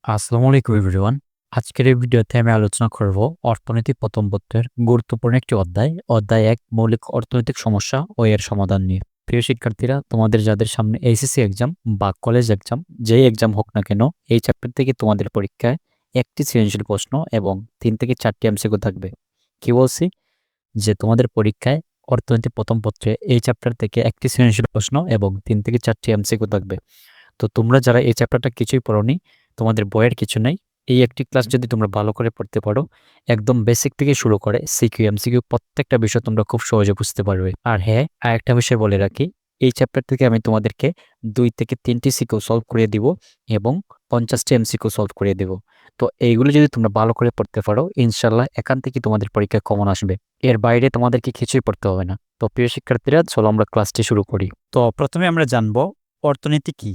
আসসালামু আলাইকুম এভরিওয়ান। আজকের এই ভিডিওতে আমি আলোচনা করব অর্থনীতি প্রথম পত্রের গুরুত্বপূর্ণ একটি অধ্যায় ১ মৌলিক অর্থনৈতিক সমস্যা ও এর সমাধান নিয়ে। প্রিয় শিক্ষার্থীরা, তোমাদের যাদের সামনে এইচএসসি এক্সাম বা কলেজ এক্সাম, যেই এক্সাম হোক না কেন, এই চ্যাপ্টার থেকে তোমাদের পরীক্ষায় একটি সৃজনশীল প্রশ্ন এবং ৩ থেকে ৪টি এমসিকিউ থাকবে। কি বলছি? যে তোমাদের পরীক্ষায় অর্থনীতি প্রথম পত্রে এই চ্যাপ্টার থেকে একটি সৃজনশীল প্রশ্ন এবং ৩ থেকে ৪টি এমসিকিউ থাকবে। তো তোমরা যারা এই চ্যাপ্টারটা কিছুই পড়োনি, তোমাদের বইয়ের কিছু নেই, এই একটি ক্লাস যদি তোমরা ভালো করে পড়তে পারো, একদম বেসিক থেকে শুরু করে সিকিউ এমসিকিউ প্রত্যেকটা বিষয় তোমরা খুব সহজে বুঝতে পারবে। আর হ্যাঁ, আরেকটা বিষয় বলে রাখি, এই চ্যাপ্টার থেকে আমি তোমাদেরকে ২ থেকে ৩টি সিকিউ সলভ করে দিব এবং ৫০টি এমসিকিউ সলভ করে দেব। তো এইগুলো যদি তোমরা ভালো করে পড়তে পারো, ইনশাল্লাহ এখান থেকে তোমাদের পরীক্ষায় কমন আসবে। এর বাইরে তোমাদেরকে কিছুই পড়তে হবে না। তো প্রিয় শিক্ষার্থীরা, চলো আমরা ক্লাসটি শুরু করি। তো প্রথমে আমরা জানবো অর্থনীতি কি।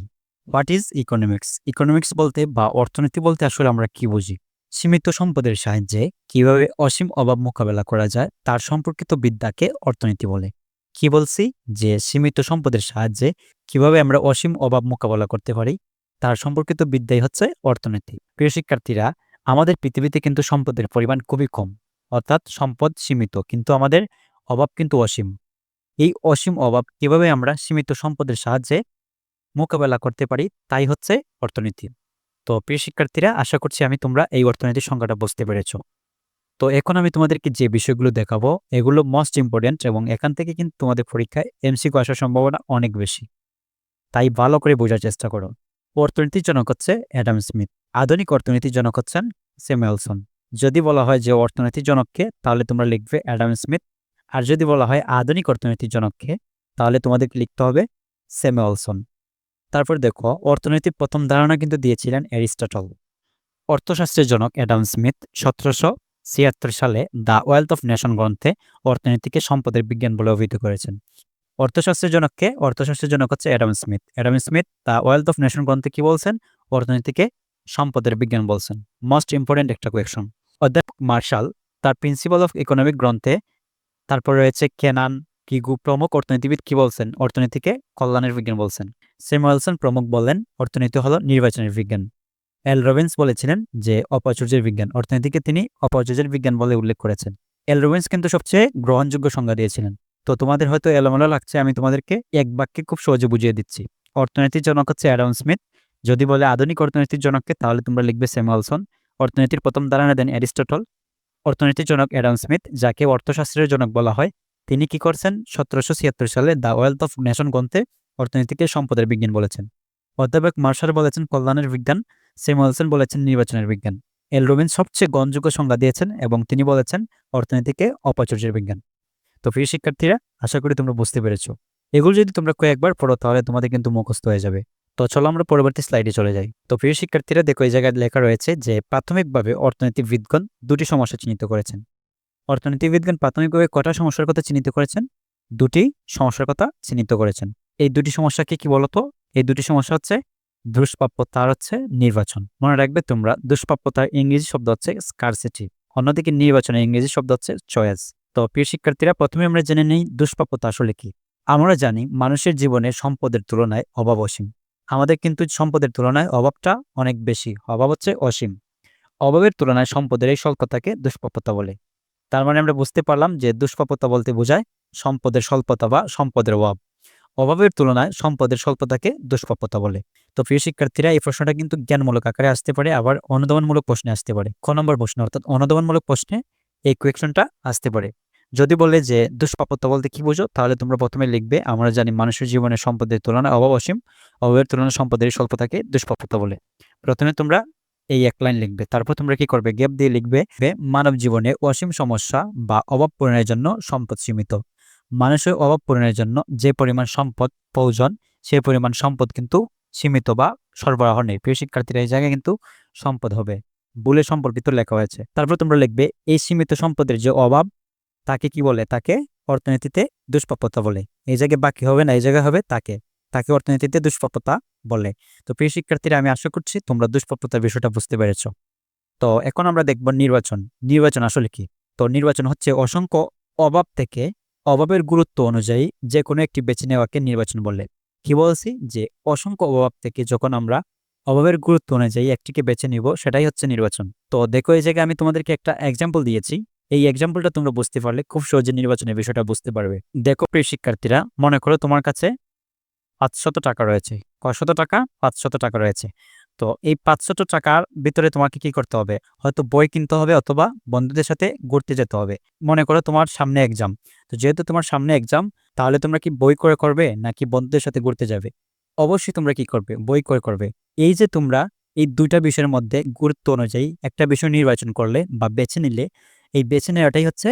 What is economics? ইকোনমিক্স বলতে বা অর্থনীতি বলতে আসলে আমরা কি বুঝি? সীমিত সম্পদের সাহায্যে কিভাবে অসীম অভাব মোকাবেলা করা যায় তার সম্পর্কিত বিদ্যাকে অর্থনীতি বলে। কি বলছি? যে সীমিত সম্পদের সাহায্যে কিভাবে আমরা অসীম অভাব মোকাবেলা করতে পারি তার সম্পর্কিত বিদ্যাই হচ্ছে অর্থনীতি। প্রিয় শিক্ষার্থীরা, আমাদের পৃথিবীতে কিন্তু সম্পদের পরিমাণ খুবই কম, অর্থাৎ সম্পদ সীমিত, কিন্তু আমাদের অভাব কিন্তু অসীম। এই অসীম অভাব কিভাবে আমরা সীমিত সম্পদের সাহায্যে মোকাবেলা করতে পারি, তাই হচ্ছে অর্থনীতি। তো প্রিয় শিক্ষার্থীরা, আশা করছি তোমরা এই অর্থনীতির সংজ্ঞাটা বুঝতে পেরেছো। তো এখন আমি তোমাদেরকে যে বিষয়গুলো দেখাবো এগুলো মোস্ট ইম্পর্টেন্ট এবং এখান থেকে কিন্তু তোমাদের পরীক্ষায় এমসিকিউ আসার সম্ভাবনা অনেক বেশি। তাই ভালো করে বোঝার চেষ্টা করো। অর্থনীতির জনক হচ্ছে অ্যাডাম স্মিথ। আধুনিক অর্থনীতির জনক হচ্ছেন স্যামুয়েলসন। যদি বলা হয় যে অর্থনীতির জনককে, তাহলে তোমরা লিখবে অ্যাডাম স্মিথ। আর যদি বলা হয় আধুনিক অর্থনীতির জনককে, তাহলে তোমাদেরকে লিখতে হবে স্যামুয়েলসন। তারপর দেখো, অর্থনৈতিক প্রথম ধারণা কিন্তু দিয়েছিলেন অ্যারিস্টটল। অর্থশাস্ত্রের জনক অ্যাডাম স্মিথ ১৭৭৬ সালে দ্য ওয়েলথ অফ নেশন গ্রন্থে অর্থনীতিকে সম্পদের বিজ্ঞান বলে অভিহিত করেছেন। অর্থশাস্ত্রের জনককে? অর্থশাস্ত্রের জনক হচ্ছে Adam Smith. Adam Smith the wealth of nation গ্রন্থে কি বলছেন? অর্থনীতিকে সম্পদের বিজ্ঞান বলছেন। মোস্ট ইম্পর্টেন্ট একটা কোয়েকশন। অধ্যাপক মার্শাল তার প্রিন্সিপাল অফ ইকোনমিক গ্রন্থে, তারপর রয়েছে কেনান, কিগু প্রমুখ অর্থনীতিবিদ কি বলছেন? অর্থনীতিকে কল্যাণের বিজ্ঞান বলছেন। স্যামুয়েলসন প্রমুখ বললেন অর্থনীতি হলো নির্বাচনের বিজ্ঞান। এল রবিন্স বলেছিলেন যে অপচর্যের বিজ্ঞান। অর্থনীতিকে তিনি অপচর্যের বিজ্ঞান বলে উল্লেখ করেছেন। এল রবিন্স কিন্তু সবচেয়ে গ্রহণযোগ্য সংজ্ঞা দিয়েছিলেন। তো তোমাদের হয়তো এলোমেলো লাগছে, আমি তোমাদেরকে এক বাক্যে খুব সহজে বুঝিয়ে দিচ্ছি। অর্থনীতির জনক হচ্ছে অ্যাডাম স্মিথ। যদি বলে আধুনিক অর্থনীতির জনককে, তাহলে তোমরা লিখবে স্যামুয়েলসন। অর্থনীতির প্রথম ধারণা দেন অ্যারিস্টটল। অর্থনীতির জনক অ্যাডাম স্মিথ, যাকে অর্থশাস্ত্রের জনক বলা হয়, তিনি কি করছেন? ১৭৭৬ সালে দ্য ওয়েলথ অফ নেশন গ্রন্থে অর্থনীতিকে সম্পদের বিজ্ঞান বলেছেন। অধ্যাপক মার্শাল বলেছেন কল্যাণের বিজ্ঞান। স্যামুয়েলসন বলেছেন নির্বাচনের বিজ্ঞান। এল রবিন সবচেয়ে গ্রহণযোগ্য সংজ্ঞা দিয়েছেন এবং তিনি বলেছেন অর্থনীতিকে অপচর্যের বিজ্ঞান। তো প্রিয় শিক্ষার্থীরা, আশা করি তোমরা বুঝতে পেরেছো। এগুলো যদি তোমরা কয়েকবার পড়ো, তাহলে তোমাদের কিন্তু মুখস্থ হয়ে যাবে। তো চলো আমরা পরবর্তী স্লাইডে চলে যাই। তো প্রিয় শিক্ষার্থীরা, দেখো এই জায়গায় লেখা রয়েছে যে প্রাথমিকভাবে অর্থনীতিবিদগণ দুটি সমস্যা চিহ্নিত করেছেন। অর্থনীতিবিদগণ প্রাথমিকভাবে কটা সমস্যার কথা চিহ্নিত করেছেন? দুটি সমস্যার কথা চিহ্নিত করেছেন। এই দুটি সমস্যা কি বলতো? এই দুটি সমস্যা হচ্ছে দুষ্প্রাপ্যতা আর হচ্ছে নির্বাচন। মনে রাখবে তোমরা, দুষ্প্রাপ্যতার ইংরেজি শব্দ হচ্ছে স্কারসিটি, অন্যদিকে নির্বাচনের ইংরেজি শব্দ হচ্ছে চয়েস। তো প্রিয় শিক্ষার্থীরা, প্রথমে আমরা জেনে নেই দুষ্প্রাপ্যতা আসলে কি। আমরা জানি মানুষের জীবনে সম্পদের তুলনায় অভাব অসীম। আমাদের কিন্তু সম্পদের তুলনায় অভাবটা অনেক বেশি, অভাব হচ্ছে অসীম। অভাবের তুলনায় সম্পদের এই স্বল্পতাকে দুষ্প্রাপ্যতা বলে। তার মানে আমরা বুঝতে পারলাম যে দুষ্প্রাপ্যতা বলতে বোঝায় সম্পদের স্বল্পতা বা সম্পদের অভাব। অভাবের তুলনায় সম্পদের স্বল্পতাকে দুষ্প্রাপ্যতা বলে। তো প্রিয় শিক্ষার্থীরা, এই প্রশ্নটা কিন্তু জ্ঞানমূলক আকারে আসতে পারে, আবার অনুধাবনমূলক প্রশ্নে আসতে পারে। ক নম্বর প্রশ্ন অর্থাৎ অনুধাবনমূলক প্রশ্নে এই কোয়েকশনটা আসতে পারে। যদি বলে যে দুষ্প্রাপ্যতা বলতে কি বোঝো, তাহলে তোমরা প্রথমে লিখবে আমরা জানি মানুষের জীবনে সম্পদের তুলনায় অভাব অসীম, অভাবের তুলনায় সম্পদের স্বল্পতাকে দুষ্প্রাপ্যতা বলে। প্রথমে তোমরা এই এক লাইন লিখবে, তারপর তোমরা কি করবে? গ্যাপ দিয়ে লিখবে মানব জীবনে অসীম সমস্যা বা অভাব পূরণের জন্য সম্পদ সীমিত। মানুষের অভাব পূরণের জন্য যে পরিমাণ সম্পদ প্রয়োজন, সেই পরিমাণ সম্পদ কিন্তু সীমিত বা সরবরাহ নেই। প্রিয় শিক্ষার্থীরা, এই জায়গায় কিন্তু সম্পদ হবে, বলে সম্পর্কিত লেখা হয়েছে। তারপর তোমরা লিখবে এই সীমিত সম্পদের যে অভাব, তাকে কি বলে? তাকে অর্থনীতিতে দুষ্প্রাপ্যতা বলে। এই জায়গায় বাকি হবে না, এই জায়গায় হবে তাকে, তাকে অর্থনীতিতে দুষ্প্রাপ্যতা বলে। তো প্রিয় শিক্ষার্থীরা, আমি আশা করছি তোমরা দুষ্প্রাপ্যতার বিষয়টা বুঝতে পেরেছো। তো এখন আমরা দেখব নির্বাচন। নির্বাচন আসলে কি? তো নির্বাচন হচ্ছে অসংখ্য অভাব থেকে অভাবের গুরুত্ব অনুযায়ী যে কোনো একটি বেছে নেওয়াকে নির্বাচন বলে। কি বলছি? যে অসংখ্য অভাব থেকে যখন আমরা অভাবের গুরুত্ব অনুযায়ী একটিকে বেছে নিব, সেটাই হচ্ছে নির্বাচন। তো দেখো এই জায়গায় আমি তোমাদেরকে একটা এক্সাম্পল দিয়েছি। এই এক্সাম্পলটা তোমরা বুঝতে পারলে খুব সহজে নির্বাচনের বিষয়টা বুঝতে পারবে। দেখো প্রিয় শিক্ষার্থীরা, মনে করো তোমার কাছে ৫০০ টাকা রয়েছে। কয়শত টাকা? ৫০০ টাকা রয়েছে। তো এই ৫০০ টাকার ভিতরে তোমাকে কি করতে হবে? হয়তো বই কিনতে হবে অথবা বন্ধুদের সাথে ঘুরতে যেতে হবে। মনে করো তোমার সামনে এক্সাম। তো যেহেতু তোমার সামনে এক্সাম, তাহলে তোমরা কি বই ক্রয় করবে নাকি বন্ধুদের সাথে ঘুরতে যাবে? অবশ্যই তোমরা কি করবে? বই ক্রয় করবে। এই যে তোমরা এই ২ টা বিষয়ের মধ্যে গুরুত্ব অনুযায়ী একটা বিষয় নির্বাচন করলে বা বেছে নিলে, এই বেছে নেওয়াটাই হচ্ছে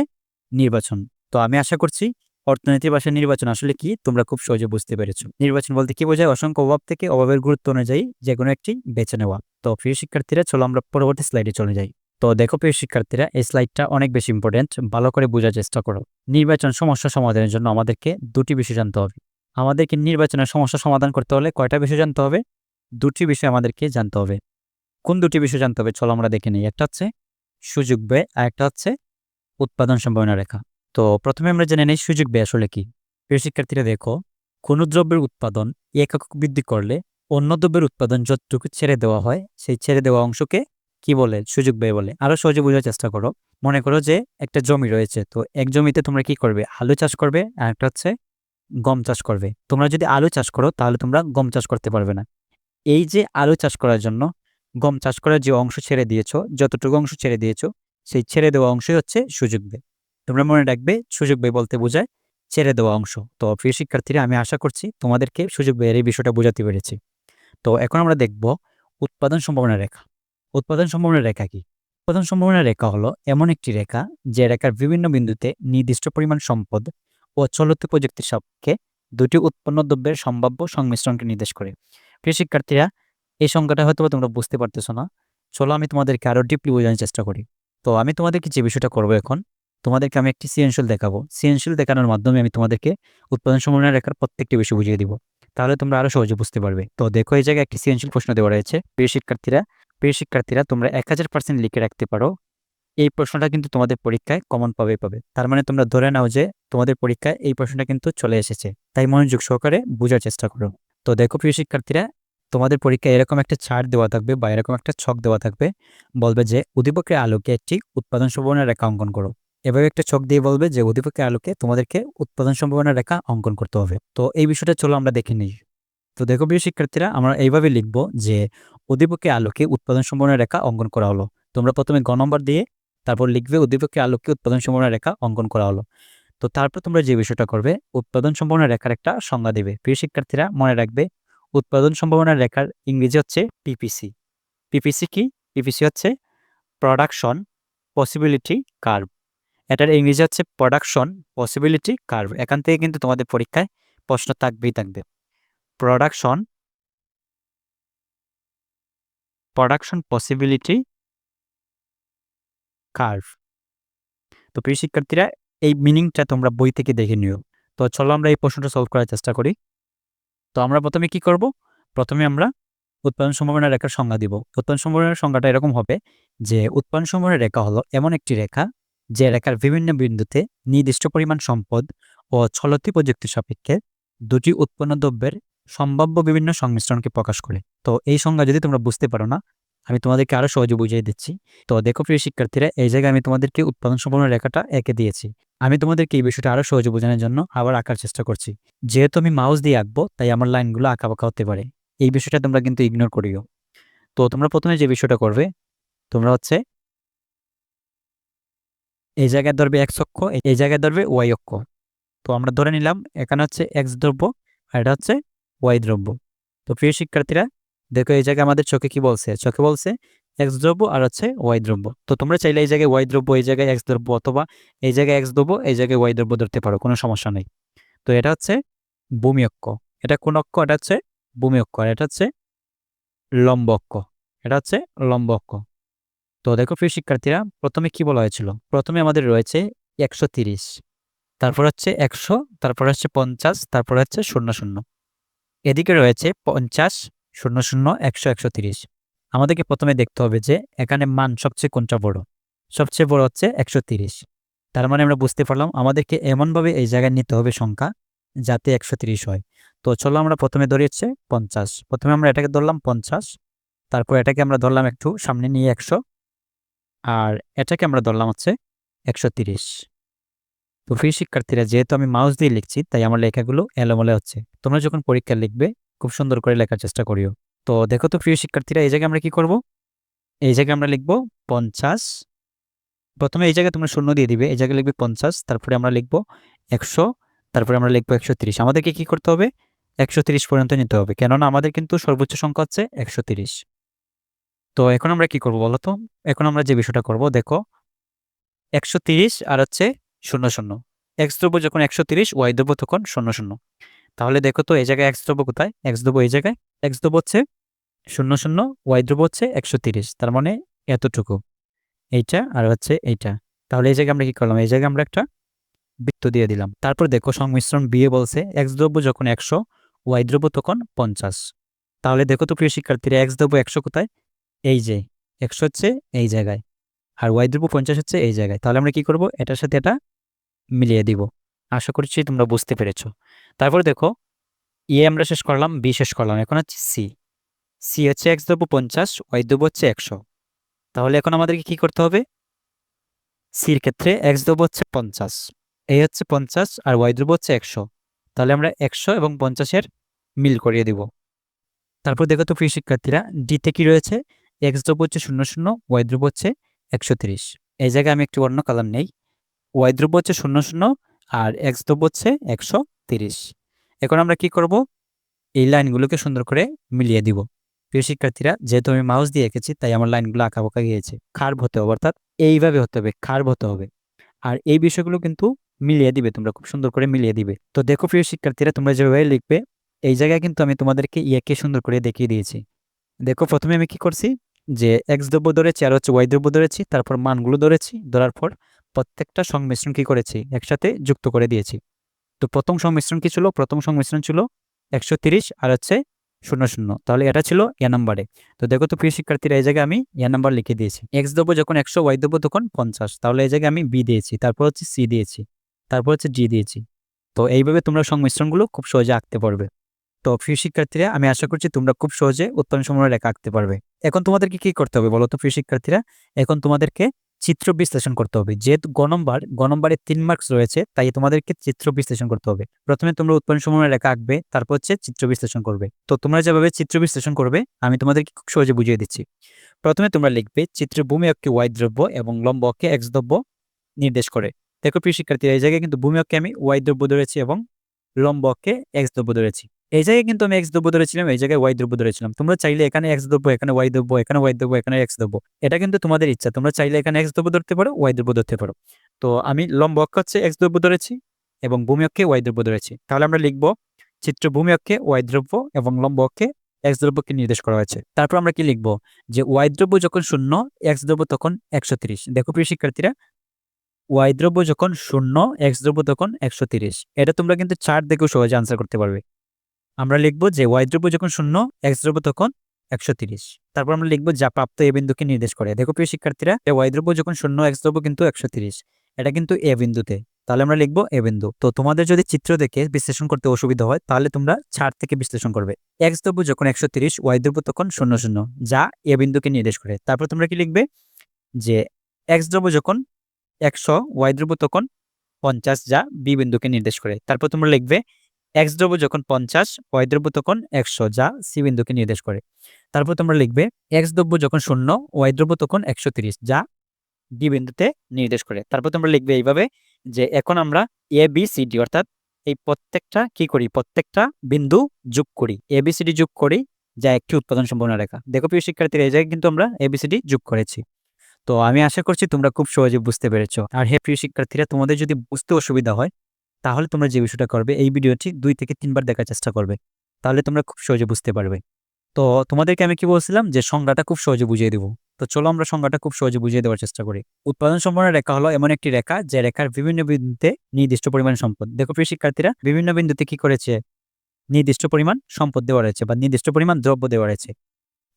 নির্বাচন। তো আমি আশা করছি অর্থনীতির ভাষায় নির্বাচন আসলে কি তোমরা খুব সহজে বুঝতে পেরেছো। নির্বাচন বলতে কি বোঝায়? অসংখ্য অভাব থেকে অভাবের গুরুত্ব অনুযায়ী যেকোনো একটি বেছে নেওয়া। তো প্রিয় শিক্ষার্থীরা, চলো আমরা পরবর্তী স্লাইডে চলে যাই। তো দেখো প্রিয় শিক্ষার্থীরা, এই স্লাইডটা অনেক বেশি ইম্পর্টেন্ট, ভালো করে বোঝার চেষ্টা করো। নির্বাচন সমস্যা সমাধানের জন্য আমাদেরকে ২টি বিষয় জানতে হবে। আমাদেরকে নির্বাচনের সমস্যা সমাধান করতে হলে কয়টা বিষয় জানতে হবে? ২টি বিষয় আমাদেরকে জানতে হবে। কোন ২টি বিষয় জানতে হবে? চলো আমরা দেখে নিই। একটা হচ্ছে সুযোগ ব্যয়, আর একটা হচ্ছে উৎপাদন সম্ভাবনা রেখা। তো প্রথমে আমরা জেনে নেই সুযোগ ব্যয় আসলে কি। প্রিয় শিক্ষার্থীরা দেখো, কোনো দ্রব্যের উৎপাদন একক বৃদ্ধি করলে অন্য দ্রব্যের উৎপাদন যতটুকু ছেড়ে দেওয়া হয়, সেই ছেড়ে দেওয়া অংশকে কি বলে? সুযোগ ব্যয় বলে। আরো সহজে বোঝার চেষ্টা করো। মনে করো যে একটা জমি রয়েছে, তো এক জমিতে তোমরা কি করবে? আলু চাষ করবে, আর একটা হচ্ছে গম চাষ করবে। তোমরা যদি আলু চাষ করো তাহলে তোমরা গম চাষ করতে পারবে না। এই যে আলু চাষ করার জন্য গম চাষ করার যে অংশ ছেড়ে দিয়েছো, যতটুকু অংশ ছেড়ে দিয়েছো, সেই ছেড়ে দেওয়া অংশই হচ্ছে সুযোগ ব্যয়। তোমরা মনে রাখবে, সুযোগ ব্যয় বলতে বোঝায় ছেড়ে দেওয়া অংশ। তো প্রিয় শিক্ষার্থীরা, আমি আশা করছি তোমাদেরকে সুযোগ ব্যয়ের এই বিষয়টা বোঝাতে পেরেছি। তো এখন আমরা দেখব উৎপাদন সম্ভাবনা রেখা। উৎপাদন সম্ভাবনা রেখা কি? উৎপাদন সম্ভাবনা রেখা হলো এমন একটি রেখা যে রেখার বিভিন্ন বিন্দুতে নির্দিষ্ট পরিমাণ সম্পদ ও চলতি প্রযুক্তির সাপেক্ষে দুটি উৎপন্ন দ্রব্যের সম্ভাব্য সংমিশ্রণকে নির্দেশ করে। প্রিয় শিক্ষার্থীরা, এই সংখ্যাটা হয়তো তোমরা বুঝতে পারতেছো না। চলো আমি তোমাদেরকে আরো ডিপলি বোঝানোর চেষ্টা করি। তো আমি তোমাদেরকে যে বিষয়টা করবো এখন, তোমাদেরকে আমি একটি সৃজনশীল দেখাবো। সৃজনশীল দেখানোর মাধ্যমে আমি তোমাদেরকে উৎপাদন সম্ভাবনা রেখার প্রত্যেকটি বিষয় বুঝিয়ে দিব। তাহলে তোমরা আরো সহজে বুঝতে পারবে। তো দেখো, এই জায়গায় একটি সৃজনশীল প্রশ্ন দেওয়া রয়েছে। প্রিয় শিক্ষার্থীরা তোমরা 1000% লিখে রাখতে পারো। এই প্রশ্নটা কিন্তু তোমাদের পরীক্ষায় কমন পাবে। তার মানে তোমরা ধরে নাও যে তোমাদের পরীক্ষায় এই প্রশ্নটা কিন্তু চলে এসেছে। তাই মনোযোগ সহকারে বোঝার চেষ্টা করো। তো দেখো প্রিয় শিক্ষার্থীরা, তোমাদের পরীক্ষায় এরকম একটা চার্ট দেওয়া থাকবে বা এরকম একটা ছক দেওয়া থাকবে। বলবে যে উদ্দীপকের আলোকে একটি উৎপাদন সম্ভাবনা রেখা অঙ্কন করো। এভাবে একটা ছক দিয়ে বলবে যে উদ্দীপকের আলোকে তোমাদেরকে উৎপাদন সম্ভাবনা রেখা অঙ্কন করতে হবে। তো এই বিষয়টা চলো আমরা দেখে নিই। তো দেখো প্রিয় শিক্ষার্থীরা, আমরা এইভাবে লিখব যে উদ্দীপকের আলোকে উৎপাদন সম্ভাবনা রেখা অঙ্কন করা হলো। তোমরা প্রথমে গ নম্বর দিয়ে তারপর লিখবে উদ্দীপকের আলোকে উৎপাদন সম্ভাবনা রেখা অঙ্কন করা হলো। তো তারপর তোমরা যে বিষয়টা করবে, উৎপাদন সম্ভাবনা রেখার একটা সংজ্ঞা দেবে। প্রিয় শিক্ষার্থীরা মনে রাখবে, উৎপাদন সম্ভাবনা রেখার ইংরেজি হচ্ছে পিপিসি। পিপিসি কি? পিপিসি হচ্ছে প্রোডাকশন পসিবিলিটি কার্ভ। এটার ইংরেজি হচ্ছে প্রোডাকশন পসিবিলিটি কার্ভ। এখান থেকে কিন্তু তোমাদের পরীক্ষায় প্রশ্ন থাকবে। Production possibility curve. তো প্রিয় শিক্ষার্থীরা, এই মিনিংটা তোমরা বই থেকে দেখে নিও। তো চলো আমরা এই প্রশ্নটা সলভ করার চেষ্টা করি। তো আমরা প্রথমে কি করব? প্রথমে আমরা উৎপাদন সম্ভাবনা রেখার সংজ্ঞা দিব। উৎপাদন সম্ভাবনার সংজ্ঞাটা এরকম হবে যে উৎপাদন সম্ভাবনা রেখা হলো এমন একটি রেখা যে রেখার বিভিন্ন বিন্দুতে নির্দিষ্ট পরিমাণ সম্পদ ও চলতি প্রযুক্তির সাপেক্ষে দুটি উৎপন্ন দ্রব্যের সম্ভাব্য বিভিন্ন সংমিশ্রণকে প্রকাশ করে। তো এই সংজ্ঞা যদি তোমরা বুঝতে পারো না, আমি তোমাদেরকে আরো সহজে বুঝিয়ে দিচ্ছি। তো দেখো প্রিয় শিক্ষার্থীরা, এই জায়গায় আমি তোমাদেরকে উৎপাদন সম্ভাবনা রেখাটা এঁকে দিয়েছি। আমি তোমাদেরকে এই বিষয়টা আরো সহজে বোঝানোর জন্য আবার আঁকার চেষ্টা করছি। যেহেতু আমি মাউস দিয়ে আঁকবো, তাই আমার লাইনগুলো আঁকাবাঁকা হতে পারে। এই বিষয়টা তোমরা কিন্তু ইগনোর করিও। তো তোমরা প্রথমে যে বিষয়টা করবে, তোমরা হচ্ছে এই জায়গায় ধরবে এক্স অক্ষ, এই জায়গায় ধরবে ওয়াই অক্ষ। তো আমরা ধরে নিলাম এখানে হচ্ছে এক্স দ্রব্য আর এটা হচ্ছে ওয়াই দ্রব্য। তো প্রিয় শিক্ষার্থীরা দেখো, এই জায়গায় আমাদের চোখে কি বলছে? চোখে বলছে এক্স দ্রব্য আর হচ্ছে ওয়াই দ্রব্য। তো তোমরা চাইলে এই জায়গায় ওয়াই দ্রব্য, এই জায়গায় এক্স দ্রব্য, অথবা এই জায়গায় এক্স দ্রব্য, এই জায়গায় ওয়াই দ্রব্য ধরতে পারো, কোনো সমস্যা নেই। তো এটা হচ্ছে ভূমি অক্ষ। এটা কোন অক্ষ? এটা হচ্ছে ভূমি অক্ষ। আর এটা হচ্ছে লম্ব অক্ষ। এটা হচ্ছে লম্ব অক্ষ। তো দেখো প্রিয় শিক্ষার্থীরা, প্রথমে কি বলা হয়েছিল? প্রথমে আমাদের রয়েছে 130, তারপর হচ্ছে 100, তারপর হচ্ছে 50, তারপর হচ্ছে 00। এদিকে রয়েছে 50, 00, 100, 130। আমাদেরকে প্রথমে দেখতে হবে যে এখানে মান সবচেয়ে কোনটা বড়। সবচেয়ে বড় হচ্ছে 130। তার মানে আমরা বুঝতে পারলাম আমাদেরকে এমনভাবে এই জায়গায় নিতে হবে সংখ্যা যাতে 130 হয়। তো চলো আমরা প্রথমে ধরি হচ্ছে 50। প্রথমে আমরা এটাকে ধরলাম 50। তারপর এটাকে আমরা ধরলাম একটু সামনে নিয়ে 100, আর এটাকে আমরা ধরলাম হচ্ছে 130। তো প্রিয় শিক্ষার্থীরা, যেহেতু আমি মাউস দিয়ে লিখছি তাই আমার লেখাগুলো এলোমেলো হচ্ছে। তোমরা যখন পরীক্ষা লিখবে খুব সুন্দর করে লেখার চেষ্টা করিও। তো দেখো তো প্রিয় শিক্ষার্থীরা, এই জায়গায় আমরা কি করব? এই জায়গায় আমরা লিখব 50। প্রথমে এই জায়গায় তোমরা শূন্য দিয়ে দিবে, এই জায়গায় লিখবে 50, তারপরে আমরা লিখব 100, তারপরে আমরা লিখবো 130। আমাদেরকে কি করতে হবে? 130 পর্যন্ত নিতে হবে, কেননা আমাদের কিন্তু সর্বোচ্চ সংখ্যা হচ্ছে 130। তো এখন আমরা কি করব বলো তো? এখন আমরা যে বিষয়টা করব, দেখো 130 আর হচ্ছে 00। এক্স দ্রব্য যখন 130, ওয়াই দ্রব্য তখন 00। তাহলে দেখো তো এই জায়গায় এক্স দ্রব্য কোথায়? এক্স দ্রব্য এই জায়গায়। এক্স দ্রব্য হচ্ছে 00, ওয়াই দ্রব্য হচ্ছে 130, তার মানে এতটুকু, এইটা আর হচ্ছে এইটা। তাহলে এই জায়গায় আমরা কি করলাম? এই জায়গায় আমরা একটা বৃত্ত দিয়ে দিলাম। তারপর দেখো সংমিশ্রণ বিয়ে বলছে এক্স দ্রব্য যখন 100, ওয়াই দ্রব্য তখন 50। তাহলে দেখো তো প্রিয় শিক্ষার্থীরা, এক্স দ্রব্য 100 কোথায়? এই যে 100 হচ্ছে এই জায়গায়, আর ওয়াই দ্রব্য 50 হচ্ছে এই জায়গায়। তাহলে আমরা কি করব? এটার সাথে এটা মিলিয়ে দিব। আশা করছি তোমরা বুঝতে পেরেছো। তারপর দেখো এ আমরা শেষ করলাম, বি শেষ করলাম, এখন হচ্ছে সি। সি হচ্ছে এক্স দ্রব্য 50, ওয়াই দ্রব্য হচ্ছে 100। তাহলে এখন আমাদেরকে কি করতে হবে? সির ক্ষেত্রে এক্স দ্রব্য হচ্ছে 50, এই হচ্ছে 50, আর ওয়াই দ্রব্য হচ্ছে 100। তাহলে আমরা 100 এবং 50-এর মিল করিয়ে দিব। তারপর দেখো তো প্রিয় শিক্ষার্থীরা, ডিতে কি রয়েছে? এক্স দ্রব্য হচ্ছে 00, ওয়াই দ্রব্য হচ্ছে 130। এই জায়গায় আমি একটু অন্য কালার নেই। ওয়াই দ্রব্য হচ্ছে 00 আর এক্স দ্রব্য হচ্ছে 130। এখন আমরা কি করব? এই লাইনগুলোকে সুন্দর করে মিলিয়ে দিব। প্রিয় শিক্ষার্থীরা, যেহেতু আমি মাউস দিয়ে এঁকেছি তাই আমার লাইনগুলো আঁকাবাঁকা গিয়েছে। খার্ভ হতে হবে, অর্থাৎ এইভাবে হতে হবে, খার্ভ হতে হবে। আর এই বিষয়গুলো কিন্তু মিলিয়ে দিবে, তোমরা খুব সুন্দর করে মিলিয়ে দিবে। তো দেখো প্রিয় শিক্ষার্থীরা, তোমরা যেভাবে লিখবে এই জায়গায় কিন্তু আমি তোমাদেরকে ইয়েকে সুন্দর করে দেখিয়ে দিয়েছি। দেখো প্রথমে আমি কি করছি, যে এক্স দ্রব্য ধরেছি আর হচ্ছে ওয়াই দ্রব্য ধরেছি, তারপর মানগুলো ধরেছি, ধরার পর প্রত্যেকটা সংমিশ্রণ কি করেছি? একসাথে যুক্ত করে দিয়েছি। তো প্রথম সংমিশ্রণ কি ছিল? প্রথম সংমিশ্রণ ছিল 130 আর হচ্ছে 00। তাহলে এটা ছিল এ নাম্বারে। তো দেখো তো প্রিয় শিক্ষার্থীরা, এই জায়গায় আমি এ নাম্বার লিখে দিয়েছি। এক্স দ্রব্য যখন 100, ওয়াই দ্রব্য তখন 50। তাহলে এই জায়গায় আমি বি দিয়েছি, তারপর হচ্ছে সি দিয়েছি, তারপর হচ্ছে ডি দিয়েছি। তো এইভাবে তোমরা সংমিশ্রণগুলো খুব সহজে আঁকতে পারবে। তো প্রিয় শিক্ষার্থীরা, আমি আশা করছি তোমরা খুব সহজে উৎপাদন সমন্বয় রেখা আঁকতে পারবে। এখন তোমাদেরকে কি করতে হবে বলো তো প্রিয় শিক্ষার্থীরা? এখন তোমাদেরকে চিত্র বিশ্লেষণ করতে হবে। যেহেতু গ নম্বরে 3 মার্কস রয়েছে, তাই তোমাদেরকে চিত্র বিশ্লেষণ করতে হবে। প্রথমে তোমরা উৎপাদন সমন্বয় রেখা আঁকবে, তারপর হচ্ছে চিত্র বিশ্লেষণ করবে। তো তোমরা যেভাবে চিত্র বিশ্লেষণ করবে আমি তোমাদেরকে খুব সহজে বুঝিয়ে দিচ্ছি। প্রথমে তোমরা লিখবে চিত্রের ভূমি অক্ষে ওয়াই দ্রব্য এবং লম্ব অক্ষে এক্স দ্রব্য নির্দেশ করে। দেখো প্রিয় শিক্ষার্থীরা, এই জায়গায় কিন্তু ভূমি অক্ষে আমি ওয়াই দ্রব্য ধরেছি এবং লম্ব অক্ষে এক্স দ্রব্য ধরেছি। এই জায়গায় কিন্তু আমি এক্স দ্রব্য ধরেছিলাম, এই জায়গায় ওয়াই দ্রব্য ধরেছিলাম। তোমরা চাইলে এখানে এক্স দ্রব্য, এখানে ওয়াই দ্রব্য, এখানে ওয়াই দ্রব্য, এখানে এক্স দ্রব্য, এটা কিন্তু তোমাদের ইচ্ছা। তোমরা চাইলে এখানে এক্স দ্রব্য ধরতে পারো, ওয়াই দ্রব্য ধরতে পারো। তো আমি লম্ব অক্ষ হচ্ছে এক্স দ্রব্য ধরেছি এবং ভূমি অক্ষে ওয়াই দ্রব্য ধরেছি। তাহলে আমরা লিখব চিত্র ভূমি অক্ষে ওয়াই দ্রব্য এবং লম্ব অক্ষে এক্স দ্রব্যকে নির্দেশ করা হয়েছে। তারপর আমরা কি লিখব, যে ওয়াই দ্রব্য যখন 0, এক্স দ্রব্য তখন 130। দেখো প্রিয় শিক্ষার্থীরা, ওয়াই দ্রব্য যখন 0, এক্স দ্রব্য তখন 130। এটা তোমরা কিন্তু চার্ট দেখেও সহজে আনসার করতে পারবে। আমরা লিখব যে ওয়াই দ্রব্য যখন 0, এক্স দ্রব্য তখন 130। তারপর আমরা লিখব যা প্রাপ্ত এ বিন্দুকে নির্দেশ করে। দেখো প্রিয় শিক্ষার্থীরা, ওয়াই দ্রব্য যখন 0, এক্স দ্রব্য কিন্তু 130, এটা কিন্তু এ বিন্দুতে। তাহলে আমরা লিখব এ বিন্দু। তো তোমাদের যদি চিত্র দেখে বিশ্লেষণ করতে অসুবিধা হয় তাহলে তোমরা চার্ট থেকে বিশ্লেষণ করবে। এক্স দ্রব্য যখন 130, ওয়াই দ্রব্য তখন 00, যা এ বিন্দুকে নির্দেশ করে। তারপর তোমরা কি লিখবে, যে এক্স দ্রব্য যখন 100, ওয়াই দ্রব্য তখন 50, যা বি বিন্দুকে নির্দেশ করে। তারপর তোমরা লিখবে এক্স দ্রব্য যখন 50, ওয়াই দ্রব্য তখন 100, যা সি বিন্দুকে নির্দেশ করে। তারপর তোমরা লিখবে এক্স দ্রব্য যখন 0, ওয়াই দ্রব্য তখন 130, যা ডি বিন্দুতে নির্দেশ করে। তারপর তোমরা লিখবে এইভাবে, যে এখন আমরা এ বি সি ডি অর্থাৎ এই প্রত্যেকটা কি করি, প্রত্যেকটা বিন্দু যোগ করি, এ বি সি ডি যোগ করি, যা একটি উৎপাদন সম্ভাবনা রেখা। দেখো প্রিয় শিক্ষার্থীরা, এই জায়গায় কিন্তু আমরা এ বি সি ডি যোগ করেছি। তো আমি আশা করছি তোমরা খুব সহজে বুঝতে পেরেছো। আর হে প্রিয় শিক্ষার্থীরা, তোমাদের যদি বুঝতে অসুবিধা হয় তাহলে তোমরা যে বিষয়টা করবে, এই ভিডিওটি 2 থেকে 3 বার দেখার চেষ্টা করবে, তাহলে তোমরা খুব সহজে বুঝতে পারবে। তো তোমাদেরকে আমি কি বলছিলাম, যে সংজ্ঞাটা খুব সহজে বুঝিয়ে দেবো। তো চলো আমরা সংজ্ঞাটা খুব সহজে বুঝিয়ে দেওয়ার চেষ্টা করি। উৎপাদন সম্পন্ন রেখা হলো এমন একটি রেখা যে রেখার বিভিন্ন বিন্দুতে নির্দিষ্ট পরিমাণ সম্পদ। দেখো প্রিয় শিক্ষার্থীরা, বিভিন্ন বিন্দুতে কি করেছে, নির্দিষ্ট পরিমাণ সম্পদ দেওয়া রয়েছে বা নির্দিষ্ট পরিমাণ দ্রব্য দেওয়া রয়েছে।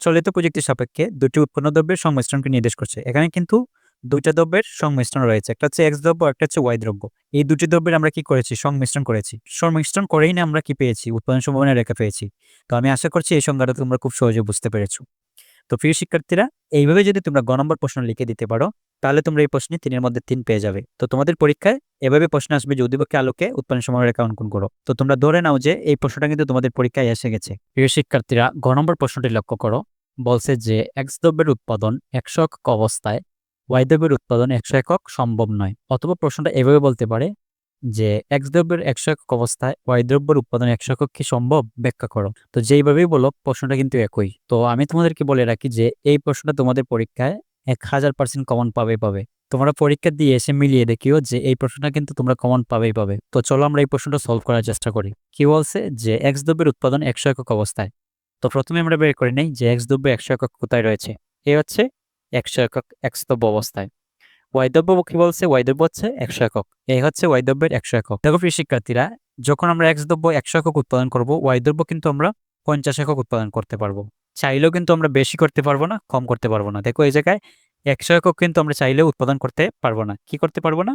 চলিত প্রযুক্তির সাপেক্ষে দুটি উৎপন্ন দ্রব্যের সংমিশ্রণকে নির্দেশ করছে। এখানে কিন্তু দুইটা দ্রব্যের সংমিশ্রণ রয়েছে, একটা হচ্ছে এক্স দ্রব্য, একটা হচ্ছে ওয়াই দ্রব্য। এই দুটি দ্রব্যের আমরা কি করেছি, সংমিশ্রণ করেছি। সংমিশ্রণ করেই না আমরা কি পেয়েছি, উৎপাদন সম্ভাবনা রেখা পেয়েছি। তো আমি আশা করছি এই সংজ্ঞাটা তোমরা খুব সহজে বুঝতে পেরেছো। তো প্রিয় শিক্ষার্থীরা, এইভাবে যদি তোমরা গ নম্বর প্রশ্ন লিখে দিতে পারো তাহলে তোমরা এই প্রশ্নে 3 এর মধ্যে 3 পেয়ে যাবে। তো তোমাদের পরীক্ষায় এভাবে প্রশ্ন আসবে যে উদ্দীপকের আলোকে উৎপাদন সমরেখা অঙ্কন করো। তো তোমরা ধরে নাও যে এই প্রশ্নটা কিন্তু তোমাদের পরীক্ষায় এসে গেছে। প্রিয় শিক্ষার্থীরা, গ নম্বর প্রশ্নটি লক্ষ্য করো। বলছে যে এক্স দ্রব্যের উৎপাদন 100 একক অবস্থায় ওয়াই দ্রব্যের উৎপাদন 100 একক সম্ভব নয়। অথবা প্রশ্নটা এভাবে বলতে পারে যে এক্স দ্রব্যের 100 একক অবস্থায় ওয়াই দ্রব্যের উৎপাদন 100 একক কি সম্ভব, ব্যাখ্যা করো। তো যেইভাবেই বলো প্রশ্নটা কিন্তু একই। তো আমি তোমাদেরকে বলে রাখি যে এই প্রশ্নটা তোমাদের পরীক্ষায় 1000% কমন পাবে। তোমরা পরীক্ষা দিয়ে এসে মিলিয়ে দেখিও যে এই প্রশ্নটা কিন্তু তোমরা কমন পাবে। তো চলো আমরা এই প্রশ্নটা সলভ করার চেষ্টা করি। কি বলছে যে এক্স দ্রব্যের উৎপাদন 100 একক অবস্থায়। তো প্রথমে আমরা বের করে নেই যে এক্স দ্রব্য 100 একক কোথায় রয়েছে। এ হচ্ছে 100 একক এক্স দ্রব্য অবস্থায়। ওয়াই দ্রব্য কি বলছে, ওয়াই দ্রব্য হচ্ছে 100 একক। এই হচ্ছে ওয়াই দ্রব্যের 100 একক। দেখো প্রিয় শিক্ষার্থীরা, যখন আমরা এক্স দ্রব্য 100 একক উৎপাদন করব, ওয়াই দ্রব্য কিন্তু আমরা 50 একক উৎপাদন করতে পারবো। চাইলেও কিন্তু আমরা বেশি করতে পারবো না, কম করতে পারবো না। দেখো এই জায়গায় 100 একক কিন্তু আমরা চাইলেও উৎপাদন করতে পারবো না। কি করতে পারবো না?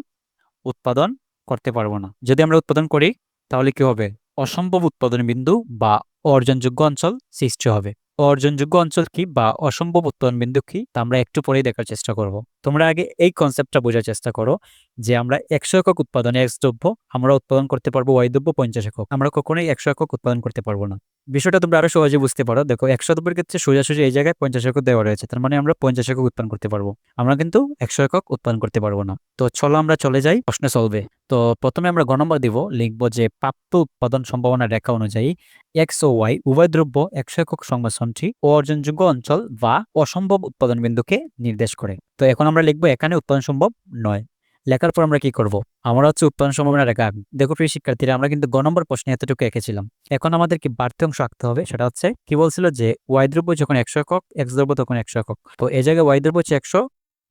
উৎপাদন করতে পারবো না। যদি আমরা উৎপাদন করি তাহলে কি হবে? অসম্ভব উৎপাদন বিন্দু বা অর্জনযোগ্য অঞ্চল সৃষ্টি হবে। অর্জনযোগ্য অঞ্চল কি বা অসম্ভব উৎপাদন বিন্দু কি তা আমরা একটু পরেই দেখার চেষ্টা করব। তোমরা আগে এই কনসেপ্টটা বোঝার চেষ্টা করো যে আমরা 100 একক উৎপাদনে এক্স দ্রব্য আমরা উৎপাদন করতে পারবো, ওয়াই দ্রব্য 50 একক। আমরা কখনোই 100 একক উৎপাদন করতে পারবো না। বিষয়টা তোমরা আরো সহজে বুঝতে পারো। দেখো 100 দ্রব্যের ক্ষেত্রে সোজাসুজি এই জায়গায় 50 একক দেওয়া রয়েছে, তার মানে আমরা 50 একক উৎপাদন করতে পারবো। আমরা কিন্তু 100 একক উৎপাদন করতে পারবো না। তো চলো আমরা চলে যাই প্রশ্নে সলভে। তো প্রথমে আমরা গ নম্বর দিব, লিখবো যে প্রাপ্ত উৎপাদন সম্ভাবনা রেখা অনুযায়ী এক্স ও ওয়াই উভয় দ্রব্য 100 একক সংমিশ্রণটি অর্জনযোগ্য অঞ্চল বা অসম্ভব উৎপাদন বিন্দুকে নির্দেশ করে। তো এখন আমরা লিখবো এখানে উৎপাদন সম্ভব নয়। লেখার পর আমরা কি করব? আমরা হচ্ছে উৎপাদন সম্ভাবনা রেখা আঁকবো। দেখো প্রিয় শিক্ষার্থীরা, আমরা কিন্তু গ নম্বর প্রশ্নে এতটুকু এঁকেছিলাম। এখন আমাদেরকে বাড়তি অংশ আঁকতে হবে। সেটা হচ্ছে কি বলছিল যে ওয়াই দ্রব্য যখন 100 একক, এক্স দ্রব্য তখন 100 একক। তো এই জায়গায় ওয়াই দ্রব্য হচ্ছে 100।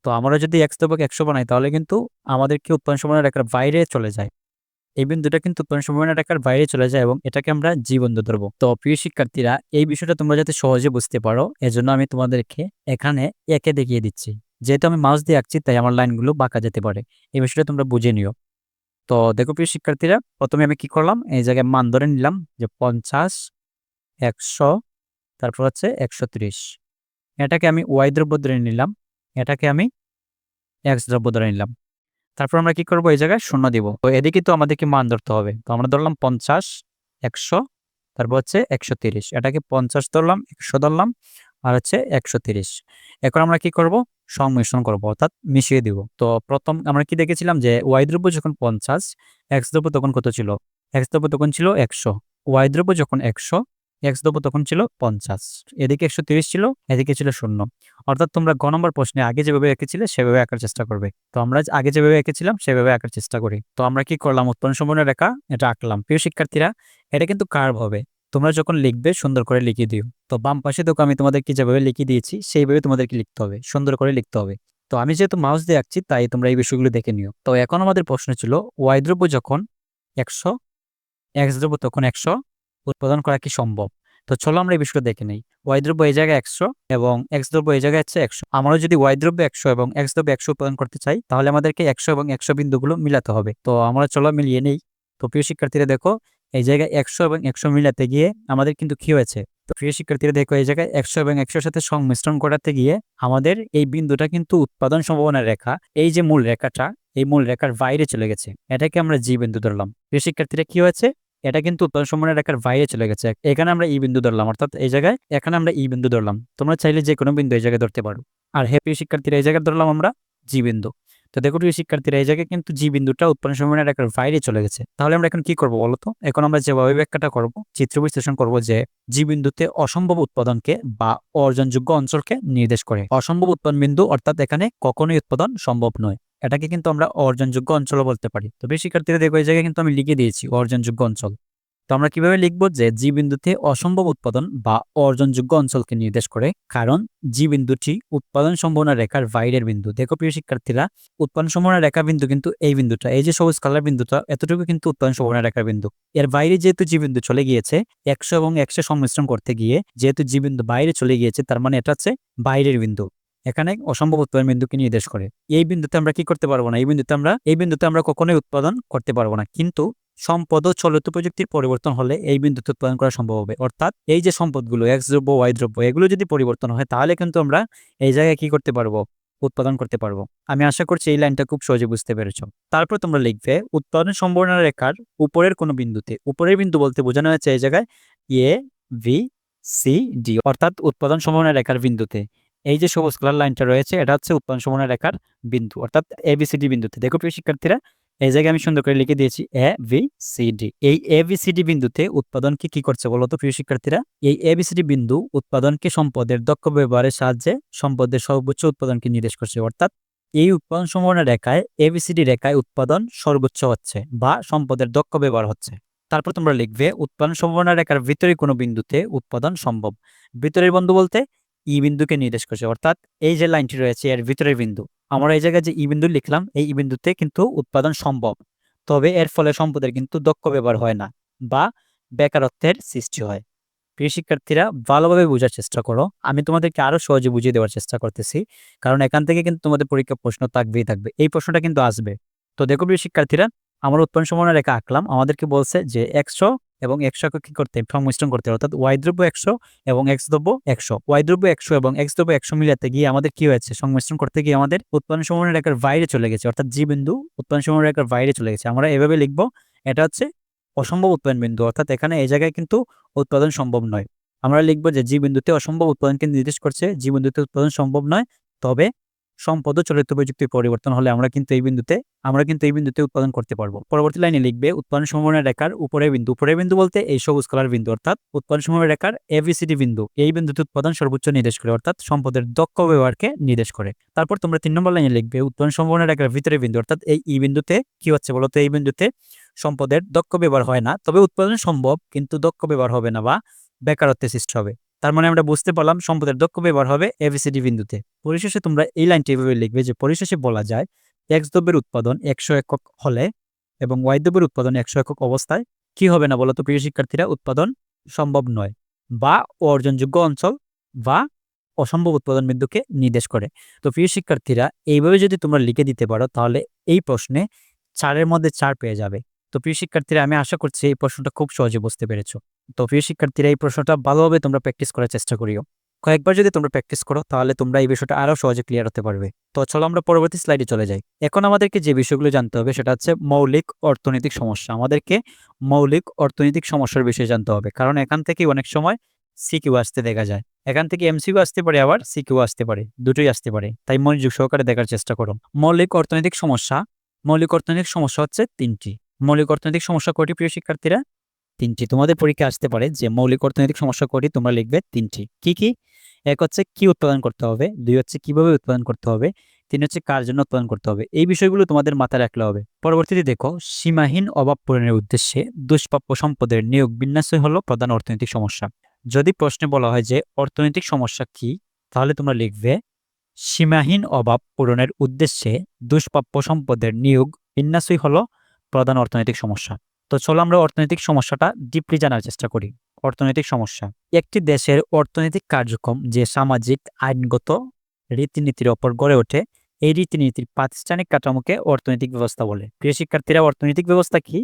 তো আমরা যদি এক্স দ্রব্যকে 100 বানাই তাহলে কিন্তু আমাদেরকে উৎপাদন সম্ভাবনা রেখার বাইরে চলে যায়। এই বিন্দুটা কিন্তু উৎপাদন সম্ভাবনা রেখার বাইরে চলে যায় এবং এটাকে আমরা জি বিন্দু ধরবো। তো প্রিয় শিক্ষার্থীরা, এই বিষয়টা তোমরা যাতে সহজে বুঝতে পারো এজন্য আমি তোমাদেরকে এখানে একে দেখিয়ে দিচ্ছি। যেহেতু আমি মাউস দিয়ে আঁকছি তাই আমার লাইনগুলো বাঁকা যেতে পারে। এই বিষয়টা তোমরা বুঝে নিও। তো দেখো প্রিয় শিক্ষার্থীরা, প্রথমে আমি কি করলাম, এই জায়গায় মান ধরে নিলাম যে 50, 100, তারপর হচ্ছে 130। এটাকে আমি ওয়াই দ্রব্য ধরে নিলাম, এটাকে আমি এক্স দ্রব্য ধরে নিলাম। তারপর আমরা কি করব, এই জায়গায় 0 দিব। তো এদিকে তো আমাদেরকে মান ধরতে হবে। তো আমরা ধরলাম 50, 100, তারপর হচ্ছে 130। এটাকে 50 ধরলাম, 100 ধরলাম, আর হচ্ছে 130। এখন আমরা কি করব, সংমিশ্রণ করব, অর্থাৎ মিশিয়ে দিব। তো প্রথম আমরা কি দেখেছিলাম যে ওয়াই দ্রব্য যখন 50, এক্স দ্রব্য তখন কত ছিল? এক্স দ্রব্য তখন ছিল 100। ওয়াই দ্রব্য যখন 100, এক্স দ্রব্য তখন ছিল 50। এদিকে 130 ছিল, এদিকে ছিল 0। অর্থাৎ তোমরা গ নম্বর প্রশ্নে আগে যেভাবে এঁকেছিলে সেভাবে আঁকার চেষ্টা করবে। তো আমরা আগে যেভাবে এঁকেছিলাম সেভাবে আঁকার চেষ্টা করি। তো আমরা কি করলাম, উৎপাদন সম্ভাবনা রেখা এটা আঁকলাম। প্রিয় শিক্ষার্থীরা, এটা কিন্তু কার্ভ হবে। তোমরা যখন লিখবে সুন্দর করে লিখে দিও। তো বাম পাশে দেখো আমি তোমাদেরকে যেভাবে লিখে দিয়েছি সেইভাবে তোমাদেরকে লিখতে হবে, সুন্দর করে লিখতে হবে। তো আমি যেহেতু মাউস দিয়ে আঁকছি তাই তোমরা এই বিষয়গুলো দেখে নিও। তো এখন আমাদের প্রশ্ন ছিল ওয়াই দ্রব্য যখন 100, এক্স দ্রব্য তখন 100 উৎপাদন করা কি সম্ভব? তো চলো আমরা এই বিষয়টা দেখে নেই। ওয়াই দ্রব্য এই জায়গায় 100 এবং এক্স দ্রব্য এই জায়গায় হচ্ছে 100। আমরা যদি ওয়াই দ্রব্য 100 এবং এক্স দ্রব্য 100 উৎপাদন করতে চাই তাহলে আমাদেরকে 100 এবং 100 বিন্দুগুলো মিলাতে হবে। তো আমরা চলো মিলিয়ে নেই। তো প্রিয় শিক্ষার্থীরা দেখো, এই জায়গায় 100 এবং 100 মিলাতে গিয়ে আমাদের কিন্তু কি হয়েছে? তো প্রিয় শিক্ষার্থীরা দেখো, এই জায়গায় 100 এবং 100 সাথে সংমিশ্রণ করাতে গিয়ে আমাদের এই বিন্দুটা কিন্তু উৎপাদন সম্ভাবনা রেখা, এই যে মূল রেখাটা, এই মূল রেখার বাইরে চলে গেছে। এটাকে আমরা জি বিন্দু ধরলাম। প্রিয় শিক্ষার্থীরা, কি হয়েছে? এটা কিন্তু উৎপাদন সম্ভাবনা রেখার বাইরে চলে গেছে। এখানে আমরা ই বিন্দু ধরলাম, অর্থাৎ এই জায়গায় এখানে আমরা ই বিন্দু ধরলাম। তোমরা চাইলে যে কোনো বিন্দু এই জায়গায় ধরতে পারো। আর হ্যাপি শিক্ষার্থীরা, এই জায়গায় ধরলাম আমরা জি বিন্দু। তো দেখো প্রিয় শিক্ষার্থীরা, এই জায়গায় কিন্তু জি বিন্দুটা উৎপাদন সম্ভাবনা রেখার বাইরে চলে গেছে। তাহলে আমরা এখন কি করবো বলতো? এখন আমরা যেভাবে ব্যাখ্যাটা করবো, চিত্র বিশ্লেষণ করবো যে জি বিন্দুতে অসম্ভব উৎপাদনকে বা অর্জনযোগ্য অঞ্চলকে নির্দেশ করে। অসম্ভব উৎপাদন বিন্দু অর্থাৎ এখানে কখনোই উৎপাদন সম্ভব নয়। এটাকে কিন্তু আমরা অর্জনযোগ্য অঞ্চলও বলতে পারি। তো প্রিয় শিক্ষার্থীরা দেখো, এই জায়গায় কিন্তু আমি লিখে দিয়েছি অর্জনযোগ্য অঞ্চল। তো আমরা কিভাবে লিখবো যে জি বিন্দুতে অসম্ভব উৎপাদন বা অর্জনযোগ্য অঞ্চলকে নির্দেশ করে, কারণ জি বিন্দুটি উৎপাদন সম্ভাবনা রেখার বাইরের বিন্দু। দেখো প্রিয় শিক্ষার্থীরা, উৎপাদন সম্ভাবনা রেখা বিন্দু কিন্তু এই বিন্দুটা, এই যে সবুজ কালার বিন্দুটা, এতটুকু কিন্তু উৎপাদন সম্ভাবনা রেখার বিন্দু। এর বাইরে যেহেতু জি বিন্দু চলে গিয়েছে, 100 এবং 100 সংমিশ্রণ করতে গিয়ে যেহেতু জি বিন্দু বাইরে চলে গিয়েছে, তার মানে এটা হচ্ছে বাইরের বিন্দু। এখানে অসম্ভব উৎপাদন বিন্দুকে নির্দেশ করে। এই বিন্দুতে আমরা কি করতে পারবো না, এই বিন্দুতে আমরা কখনোই উৎপাদন করতে পারবো না। কিন্তু সম্পদ ও চলিত প্রযুক্তির পরিবর্তন হলে এই বিন্দুতে উৎপাদন করা সম্ভব হবে। অর্থাৎ এই যে সম্পদগুলো এক্স দ্রব্য ওয়াই দ্রব্য এগুলো যদি পরিবর্তন হয় তাহলে কিন্তু আমরা এই জায়গায় কি করতে পারবো, উৎপাদন করতে পারবো। আমি আশা করছি এই লাইনটা খুব সহজে বুঝতে পেরেছো। তারপর তোমরা লিখবে উৎপাদন সম্ভাবনা রেখার উপরের কোনো বিন্দুতে, উপরের বিন্দু বলতে বোঝানো হয়েছে এই জায়গায় এ ভি সি ডি, অর্থাৎ উৎপাদন সম্ভাবনা রেখার বিন্দুতে এই যে সবুজ কালার লাইনটা রয়েছে এটা হচ্ছে উৎপাদন সম্ভাবনা রেখার বিন্দু, অর্থাৎ এবিসিডি বিন্দুতে। দেখো প্রিয় শিক্ষার্থীরা, এই জায়গায় আমি সুন্দর করে লিখে দিয়েছি এ বি সি ডি। এই এ বি সি ডি বিন্দুতে উৎপাদনকে কি করছে বলতো প্রিয় শিক্ষার্থীরা? এই এ বি সি ডি বিন্দু উৎপাদনকে সম্পদের দক্ষ ব্যবহারের সাহায্যে সম্পদের সর্বোচ্চ উৎপাদনকে নির্দেশ করছে। অর্থাৎ এই উৎপাদন সম্ভাবনা রেখায় এবিসিডি রেখায় উৎপাদন সর্বোচ্চ হচ্ছে বা সম্পদের দক্ষ ব্যবহার হচ্ছে। তারপর তোমরা লিখবে উৎপাদন সম্ভাবনা রেখার ভিতরে কোনো বিন্দুতে উৎপাদন সম্ভব। ভিতরের বিন্দু বলতে ই বিন্দুকে নির্দেশ করছে, অর্থাৎ এই যে লাইনটি রয়েছে এর ভিতরের বিন্দু। আমরা এই জায়গায় যে ই বিন্দু লিখলাম এই ই বিন্দুতে কিন্তু উৎপাদন সম্ভব, তবে এর ফলে সম্পদের কিন্তু দক্ষ ব্যবহার হয় না বা বেকারত্বের সৃষ্টি হয়। প্রিয় শিক্ষার্থীরা, ভালোভাবে বোঝার চেষ্টা করো, আমি তোমাদেরকে আরো সহজে বুঝিয়ে দেওয়ার চেষ্টা করতেছি, কারণ এখান থেকে কিন্তু তোমাদের পরীক্ষা প্রশ্ন থাকবেই থাকবে, এই প্রশ্নটা কিন্তু আসবে। তো দেখো প্রিয় শিক্ষার্থীরা, আমরা উৎপাদন সম্ভাবনা রেখা আঁকলাম, আমাদেরকে বলছে যে 100 এবং 100 কি করতে সংমিশ্রণ করতে, অর্থাৎ ওয়াই দ্রব্য 100 এবং এক্স দ্রব্য 100, ওয়াই দ্রব্য 100 এবং এক্স দ্রব্য 100 মিলাতে গিয়ে আমাদের কি হয়েছে, সংমিশ্রণ করতে গিয়ে আমাদের উৎপাদন সম্ভাবনা রেখার বাইরে চলে গেছে, অর্থাৎ জি বিন্দু উৎপাদন সম্ভাবনা রেখার বাইরে চলে গেছে। আমরা এভাবে লিখবো, এটা হচ্ছে অসম্ভব উৎপাদন বিন্দু, অর্থাৎ এখানে এই জায়গায় কিন্তু উৎপাদন সম্ভব নয়। আমরা লিখবো যে জি বিন্দুতে অসম্ভব উৎপাদনকে নির্দেশ করছে, জি বিন্দুতে উৎপাদন সম্ভব নয়, তবে সম্পদ ও চলিত প্রযুক্তির পরিবর্তন হলে আমরা কিন্তু এই বিন্দুতে উৎপাদন করতে পারবো। পরবর্তী লাইনে লিখবে উৎপাদন সম্ভাবনা রেখার উপরের বিন্দু বলতে এই সবুজ কালার বিন্দু, অর্থাৎ উৎপাদন সম্ভাবনা রেখার এবিসিডি বিন্দু, এই বিন্দুতে উৎপাদন সর্বোচ্চ নির্দেশ করে, অর্থাৎ সম্পদের দক্ষ ব্যবহারকে নির্দেশ করে। তারপর তোমরা 3 নম্বর লাইনে লিখবে উৎপাদন সম্ভাবনা রেখার ভিতরের বিন্দু, অর্থাৎ এই ই বিন্দুতে কি হচ্ছে বলতো, এই বিন্দুতে সম্পদের দক্ষ ব্যবহার হয় না, তবে উৎপাদন সম্ভব কিন্তু দক্ষ ব্যবহার হবে না বা বেকারত্বের সৃষ্টি হবে। তার মানে আমরা বুঝতে পারলাম সম্পদের দক্ষ ব্যবহার হবে এবিসিডি বিন্দুতে। পরিশেষে তোমরা এই লাইনটি এভাবে লিখবে যে পরিশেষে বলা যায় এক্স দ্রব্যের উৎপাদন 100 একক হলে এবং ওয়াই দ্রব্যের উৎপাদন 100 একক অবস্থায় কি হবে না বলতো প্রিয় শিক্ষার্থীরা, উৎপাদন সম্ভব নয় বা অর্জনযোগ্য অঞ্চল বা অসম্ভব উৎপাদন বিন্দুকে নির্দেশ করে। তো প্রিয় শিক্ষার্থীরা, এইভাবে যদি তোমরা লিখে দিতে পারো তাহলে এই প্রশ্নে 4-এর মধ্যে 4 পেয়ে যাবে। তো প্রিয় শিক্ষার্থীরা, আমি আশা করছি এই প্রশ্নটা খুব সহজে বুঝতে পেরেছো। তো প্রিয় শিক্ষার্থীরা, এই প্রশ্নটা ভালোভাবে তোমরা প্র্যাকটিস করার চেষ্টা করিও। কয়েকবার যদি তোমরা প্র্যাকটিস করো তাহলে তোমরা এই বিষয়টা আরো সহজে ক্লিয়ার হতে পারবে। তো চলো আমরা পরবর্তী স্লাইডে চলে যাই। এখন আমাদেরকে যে বিষয়গুলো জানতে হবে সেটা হচ্ছে মৌলিক অর্থনৈতিক সমস্যা। আমাদেরকে মৌলিক অর্থনৈতিক সমস্যার বিষয়ে জানতে হবে, কারণ এখান থেকে অনেক সময় সিকিউ আসতে দেখা যায়, এখান থেকে এমসিকিউ আসতে পারে, আবার সিকিউ আসতে পারে, দুটোই আসতে পারে, তাই মনোযোগ সহকারে দেখার চেষ্টা করো। মৌলিক অর্থনৈতিক সমস্যা হচ্ছে 3টি। মৌলিক অর্থনৈতিক সমস্যা কয়টি প্রিয় শিক্ষার্থীরা? 3টি। তোমাদের পরীক্ষা আসতে পারে যে মৌলিক অর্থনৈতিক সমস্যা কয়টি, তোমরা লিখবে 3টি। কি কি? এক হচ্ছে কি উৎপাদন করতে হবে, 2 হচ্ছে কিভাবে উৎপাদন করতে হবে, 3 হচ্ছে কার জন্য উৎপাদন করতে হবে। এই বিষয়গুলো তোমাদের মাথায় রাখলে হবে। পরবর্তীতে দেখো, সীমাহীন অভাব পূরণের উদ্দেশ্যে দুষ্প্রাপ্য সম্পদের নিয়োগ বিন্যাসই হলো প্রধান অর্থনৈতিক সমস্যা। যদি প্রশ্নে বলা হয় যে অর্থনৈতিক সমস্যা কি, তাহলে তোমরা লিখবে সীমাহীন অভাব পূরণের উদ্দেশ্যে দুষ্প্রাপ্য সম্পদের নিয়োগ বিন্যাসই হলো প্রধান অর্থনৈতিক সমস্যা। তো চলো আমরা অর্থনৈতিক সমস্যাটা ডিপলি জানার চেষ্টা করি। অর্থনৈতিক সমস্যা একটি দেশের অর্থনৈতিক কার্যক্রম যে সামাজিক আইনগত রীতিনীতির ওপর গড়ে ওঠে, এই রীতিনীতির প্রাতিষ্ঠানিক কাঠামোকে অর্থনৈতিক ব্যবস্থা বলে। প্রিয় শিক্ষার্থীরা, অর্থনৈতিক ব্যবস্থা কি?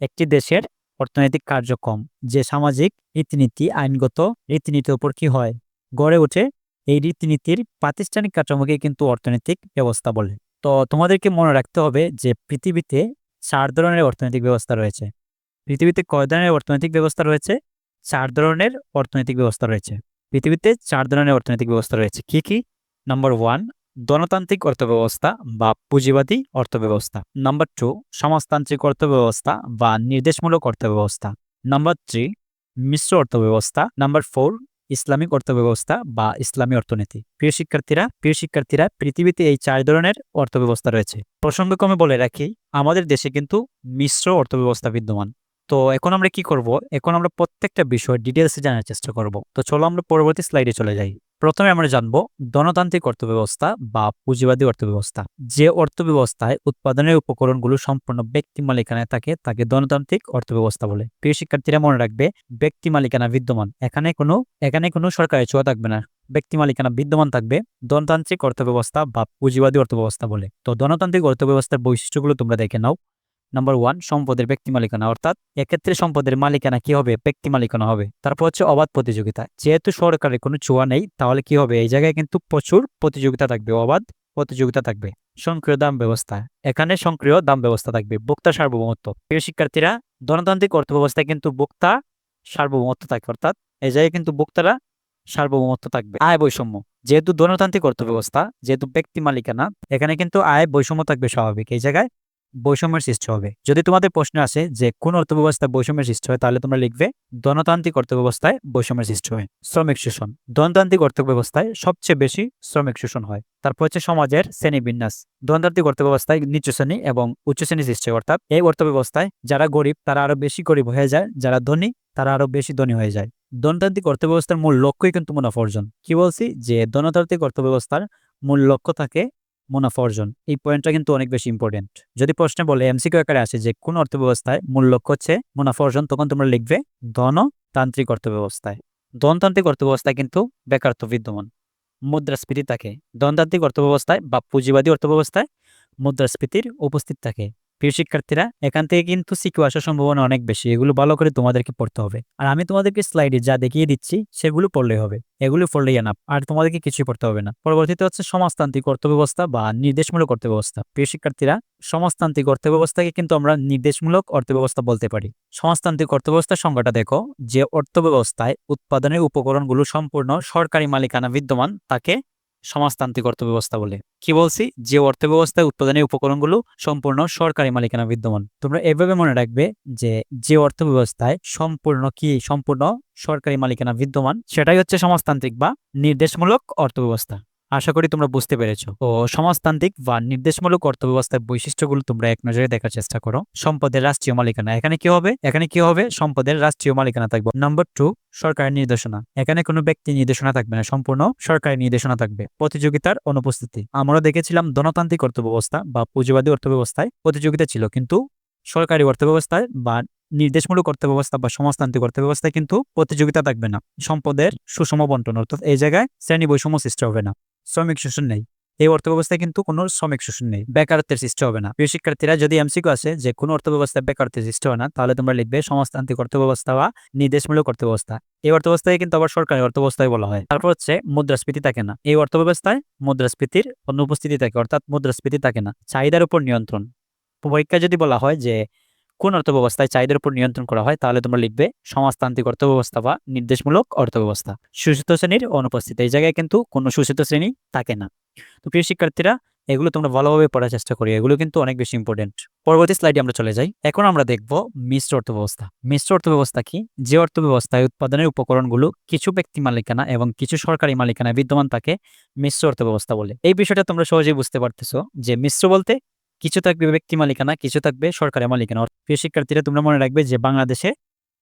একটি দেশের অর্থনৈতিক কার্যক্রম যে সামাজিক রীতিনীতি আইনগত রীতিনীতির ওপর কি হয়, গড়ে ওঠে, এই রীতিনীতির প্রাতিষ্ঠানিক কাঠামোকে কিন্তু অর্থনৈতিক ব্যবস্থা বলে। তো তোমাদেরকে মনে রাখতে হবে যে পৃথিবীতে 4 ধরনের অর্থনৈতিক ব্যবস্থা রয়েছে। পৃথিবীতে কয় ধরনের অর্থনৈতিক ব্যবস্থা রয়েছে? 4 ধরনের অর্থনৈতিক ব্যবস্থা রয়েছে। পৃথিবীতে 4 ধরনের অর্থনৈতিক ব্যবস্থা রয়েছে। কি কি? নাম্বার 1, গণতান্ত্রিক অর্থব্যবস্থা বা পুঁজিবাদী অর্থব্যবস্থা। নাম্বার 2, সমাজতান্ত্রিক অর্থব্যবস্থা বা নির্দেশমূলক অর্থব্যবস্থা। নাম্বার 3, মিশ্র অর্থব্যবস্থা। নাম্বার 4, ইসলামিক অর্থব্যবস্থা বা ইসলামী অর্থনীতি। প্রিয় শিক্ষার্থীরা, পৃথিবীতে এই 4 ধরনের অর্থব্যবস্থা রয়েছে। প্রসঙ্গক্রমে বলে রাখি, আমাদের দেশে কিন্তু মিশ্র অর্থব্যবস্থা বিদ্যমান। তো এখন আমরা কি করব? এখন আমরা প্রত্যেকটা বিষয় ডিটেলসে জানার চেষ্টা করব। তো চলো আমরা পরবর্তী স্লাইডে চলে যাই। প্রথমে আমরা জানবো গণতান্ত্রিক অর্থব্যবস্থা বা পুঁজিবাদী অর্থব্যবস্থা। যে অর্থব্যবস্থায় উৎপাদনের উপকরণগুলো সম্পূর্ণ ব্যক্তি মালিকানায় থাকে তাকে গণতান্ত্রিক অর্থব্যবস্থা বলে। প্রিয় শিক্ষার্থীরা, মনে রাখবে ব্যক্তি মালিকানা বিদ্যমান, এখানে কোনো সরকারি ছোঁয়া থাকবে না, ব্যক্তি মালিকানা বিদ্যমান থাকবে, গণতান্ত্রিক অর্থব্যবস্থা বা পুঁজিবাদী অর্থব্যবস্থা বলে। তো গণতান্ত্রিক অর্থব্যবস্থার বৈশিষ্ট্যগুলো তোমরা দেখে নাও। নাম্বার 1 সম্পদের ব্যক্তি মালিকানা, অর্থাৎ এক্ষেত্রে সম্পদের মালিকানা কি হবে? ব্যক্তি মালিকানা হবে। তারপর হচ্ছে অবাধ প্রতিযোগিতা, যেহেতু সরকারের কোনো চুয়া নেই তাহলে কি হবে? এই জায়গায় কিন্তু প্রচুর প্রতিযোগিতা থাকবে, অবাধ প্রতিযোগিতা থাকবে। সক্রিয় দাম ব্যবস্থা, এখানে সক্রিয় দাম ব্যবস্থা থাকবে। ভোক্তা সার্বভৌমত্ব, প্রিয় শিক্ষার্থীরা গণতান্ত্রিক অর্থ ব্যবস্থায় কিন্তু ভোক্তা সার্বভৌমত্ব থাকবে, অর্থাৎ এই জায়গায় কিন্তু ভোক্তারা সার্বভৌমত্ব থাকবে। আয় বৈষম্য, যেহেতু ধনতান্ত্রিক অর্থ ব্যবস্থা, যেহেতু ব্যক্তি মালিকানা, এখানে কিন্তু আয় বৈষম্য থাকবে স্বাভাবিক। এই জায়গায় বৈষম্যের সৃষ্টি হবে। যদি তোমাদের প্রশ্ন আসে যে কোন অর্থ ব্যবস্থায় বৈষম্যের সৃষ্টি হয়, তাহলে তোমরা লিখবে ধনতান্ত্রিক অর্থ ব্যবস্থায় বৈষম্যের সৃষ্টি হয়। শ্রমিক শোষণ, ধনতান্ত্রিক অর্থ ব্যবস্থায় সবচেয়ে বেশি শ্রমিক শোষণ হয়। তারপর হচ্ছে সমাজের শ্রেণীবিন্যাস, ধনতান্ত্রিক অর্থ ব্যবস্থায় নিচু শ্রেণী এবং উচ্চ শ্রেণী সৃষ্টি হয়, অর্থাৎ এই অর্থ ব্যবস্থায় যারা গরিব তারা আরো বেশি গরিব হয়ে যায়, যারা ধনী তারা আরো বেশি ধনী হয়ে যায়। ধনতান্ত্রিক অর্থ ব্যবস্থার মূল লক্ষ্যই কিন্তু মুনাফা অর্জন। কি বলছি? যে ধনতান্ত্রিক অর্থ ব্যবস্থার মূল লক্ষ্য থাকে মুনাফা অর্জন। এই পয়েন্টটা কিন্তু অনেক বেশি ইম্পর্টেন্ট। যদি প্রশ্নে বলে এমসিকিউ আকারে আসে যে কোন অর্থ ব্যবস্থায় মূল লক্ষ্য হচ্ছে মুনাফা অর্জন, তখন তোমরা লিখবে ধনতান্ত্রিক অর্থ ব্যবস্থায়। ধনতান্ত্রিক অর্থ ব্যবস্থায় কিন্তু বেকারত্ব বিদ্যমান, মুদ্রাস্ফীতি থাকে। ধনতান্ত্রিক অর্থ ব্যবস্থায় বা পুঁজিবাদী অর্থ ব্যবস্থায় মুদ্রাস্ফীতির উপস্থিত থাকে। প্রিয় শিক্ষার্থীরা, এখান থেকে কিন্তু সিকিউ আসার সম্ভাবনা অনেক বেশি। এগুলো ভালো করে তোমাদেরকে পড়তে হবে। আর আমি তোমাদেরকে স্লাইডে যা দেখিয়ে দিচ্ছি সেগুলো পড়লেই হবে, এগুলো পড়লেই এনাফ, আর তোমাদেরকে কিছুই পড়তে হবে না। পরবর্তীতে হচ্ছে সমাজতান্ত্রিক অর্থ ব্যবস্থা বা নির্দেশমূলক অর্থ ব্যবস্থা। প্রিয় শিক্ষার্থীরা, সমাজতান্ত্রিক অর্থ ব্যবস্থাকে কিন্তু আমরা নির্দেশমূলক অর্থ ব্যবস্থা বলতে পারি। সমাজতান্ত্রিক অর্থ ব্যবস্থার সংজ্ঞাটা দেখো, যে অর্থ ব্যবস্থায় উৎপাদনের উপকরণগুলো সম্পূর্ণ সরকারি মালিকানা বিদ্যমান তাকে সমাজতান্ত্রিক অর্থ ব্যবস্থা বলে। কি বলছি? যে অর্থ ব্যবস্থায় উৎপাদনের উপকরণগুলো সম্পূর্ণ সরকারি মালিকানা বিদ্যমান। তোমরা এভাবে মনে রাখবে যে অর্থ ব্যবস্থায় সম্পূর্ণ সরকারি মালিকানা বিদ্যমান সেটাই হচ্ছে সমাজতান্ত্রিক বা নির্দেশমূলক অর্থ ব্যবস্থা। আশা করি তোমরা বুঝতে পেরেছো। তো সমাজতান্ত্রিক বা নির্দেশমূলক অর্থ ব্যবস্থার বৈশিষ্ট্যগুলো তোমরা এক নজরে দেখার চেষ্টা করো। সম্পদের রাষ্ট্রীয় মালিকানা, এখানে কি হবে? সম্পদের রাষ্ট্রীয় মালিকানা থাকবে। নাম্বার 2 সরকারের নির্দেশনা, এখানে কোনো ব্যক্তি নির্দেশনা থাকবে না, সম্পূর্ণ সরকারি নির্দেশনা থাকবে। প্রতিযোগিতার অনুপস্থিতি, আমরা দেখেছিলাম ধনতান্ত্রিক অর্থ ব্যবস্থা বা পুঁজিবাদী অর্থ ব্যবস্থায় প্রতিযোগিতা ছিল, কিন্তু সরকারি অর্থ ব্যবস্থায় বা নির্দেশমূলক অর্থ ব্যবস্থা বা সমাজতান্ত্রিক অর্থ ব্যবস্থায় কিন্তু প্রতিযোগিতা থাকবে না। সম্পদের সুষম বন্টন, অর্থাৎ এই জায়গায় শ্রেণী বৈষম্য সৃষ্টি হবে না। শ্রমিক শোষণ নেই, এই অর্থ ব্যবস্থায় কিন্তু কোনো শ্রমিক শোষণ নেই। বেকারত্বের সৃষ্টি হবে না। প্রিয় শিক্ষার্থীরা, যদি এমসিকিউ আসে যে কোনো অর্থ ব্যবস্থায় বেকারত্বের সৃষ্টি হয় না, তাহলে তোমরা লিখবে সমাজতান্ত্রিক অর্থ ব্যবস্থা বা নির্দেশমূলক অর্থ ব্যবস্থা। এই অর্থ ব্যবস্থায় কিন্তু আবার সরকারি অর্থ ব্যবস্থায় বলা হয়। তারপর হচ্ছে মুদ্রাস্ফীতি থাকে না, এই অর্থ ব্যবস্থায় মুদ্রাস্ফীতির অনুপস্থিতি থাকে, অর্থাৎ মুদ্রাস্ফীতি থাকে না। চাহিদার উপর নিয়ন্ত্রণ, পরীক্ষায় যদি বলা হয় যে কোন অর্থ ব্যবস্থায় চাহিদার উপর নিয়ন্ত্রণ করা হয়, তাহলে তোমরা লিখবে সমাজতান্ত্রিক অর্থ ব্যবস্থা বা নির্দেশমূলক অর্থ ব্যবস্থা। শোষিত শ্রেণীর অনুপস্থিতি, এই জায়গায় কিন্তু কোনো শোষিত শ্রেণী থাকে না। তো প্রিয় শিক্ষার্থীরা, এগুলো তোমরা ভালোভাবে পড়ার চেষ্টা করি, এগুলো কিন্তু অনেক বেশি ইম্পর্টেন্ট। পরবর্তী স্লাইডে আমরা চলে যাই। এখন আমরা দেখব মিশ্র অর্থ ব্যবস্থা। মিশ্র অর্থ ব্যবস্থা কি? যে অর্থ ব্যবস্থায় উৎপাদনের উপকরণগুলো কিছু ব্যক্তি মালিকানা এবং কিছু সরকারি মালিকানায় বিদ্যমান থাকে মিশ্র অর্থ ব্যবস্থা বলে। এই বিষয়টা তোমরা সহজেই বুঝতে পারতেছো যে মিশ্র বলতে কিছু থাকবে ব্যক্তি মালিকানা, কিছু থাকবে সরকারি মালিকানা। প্রিয় শিক্ষার্থীরা, তোমরা মনে রাখবে যে বাংলাদেশে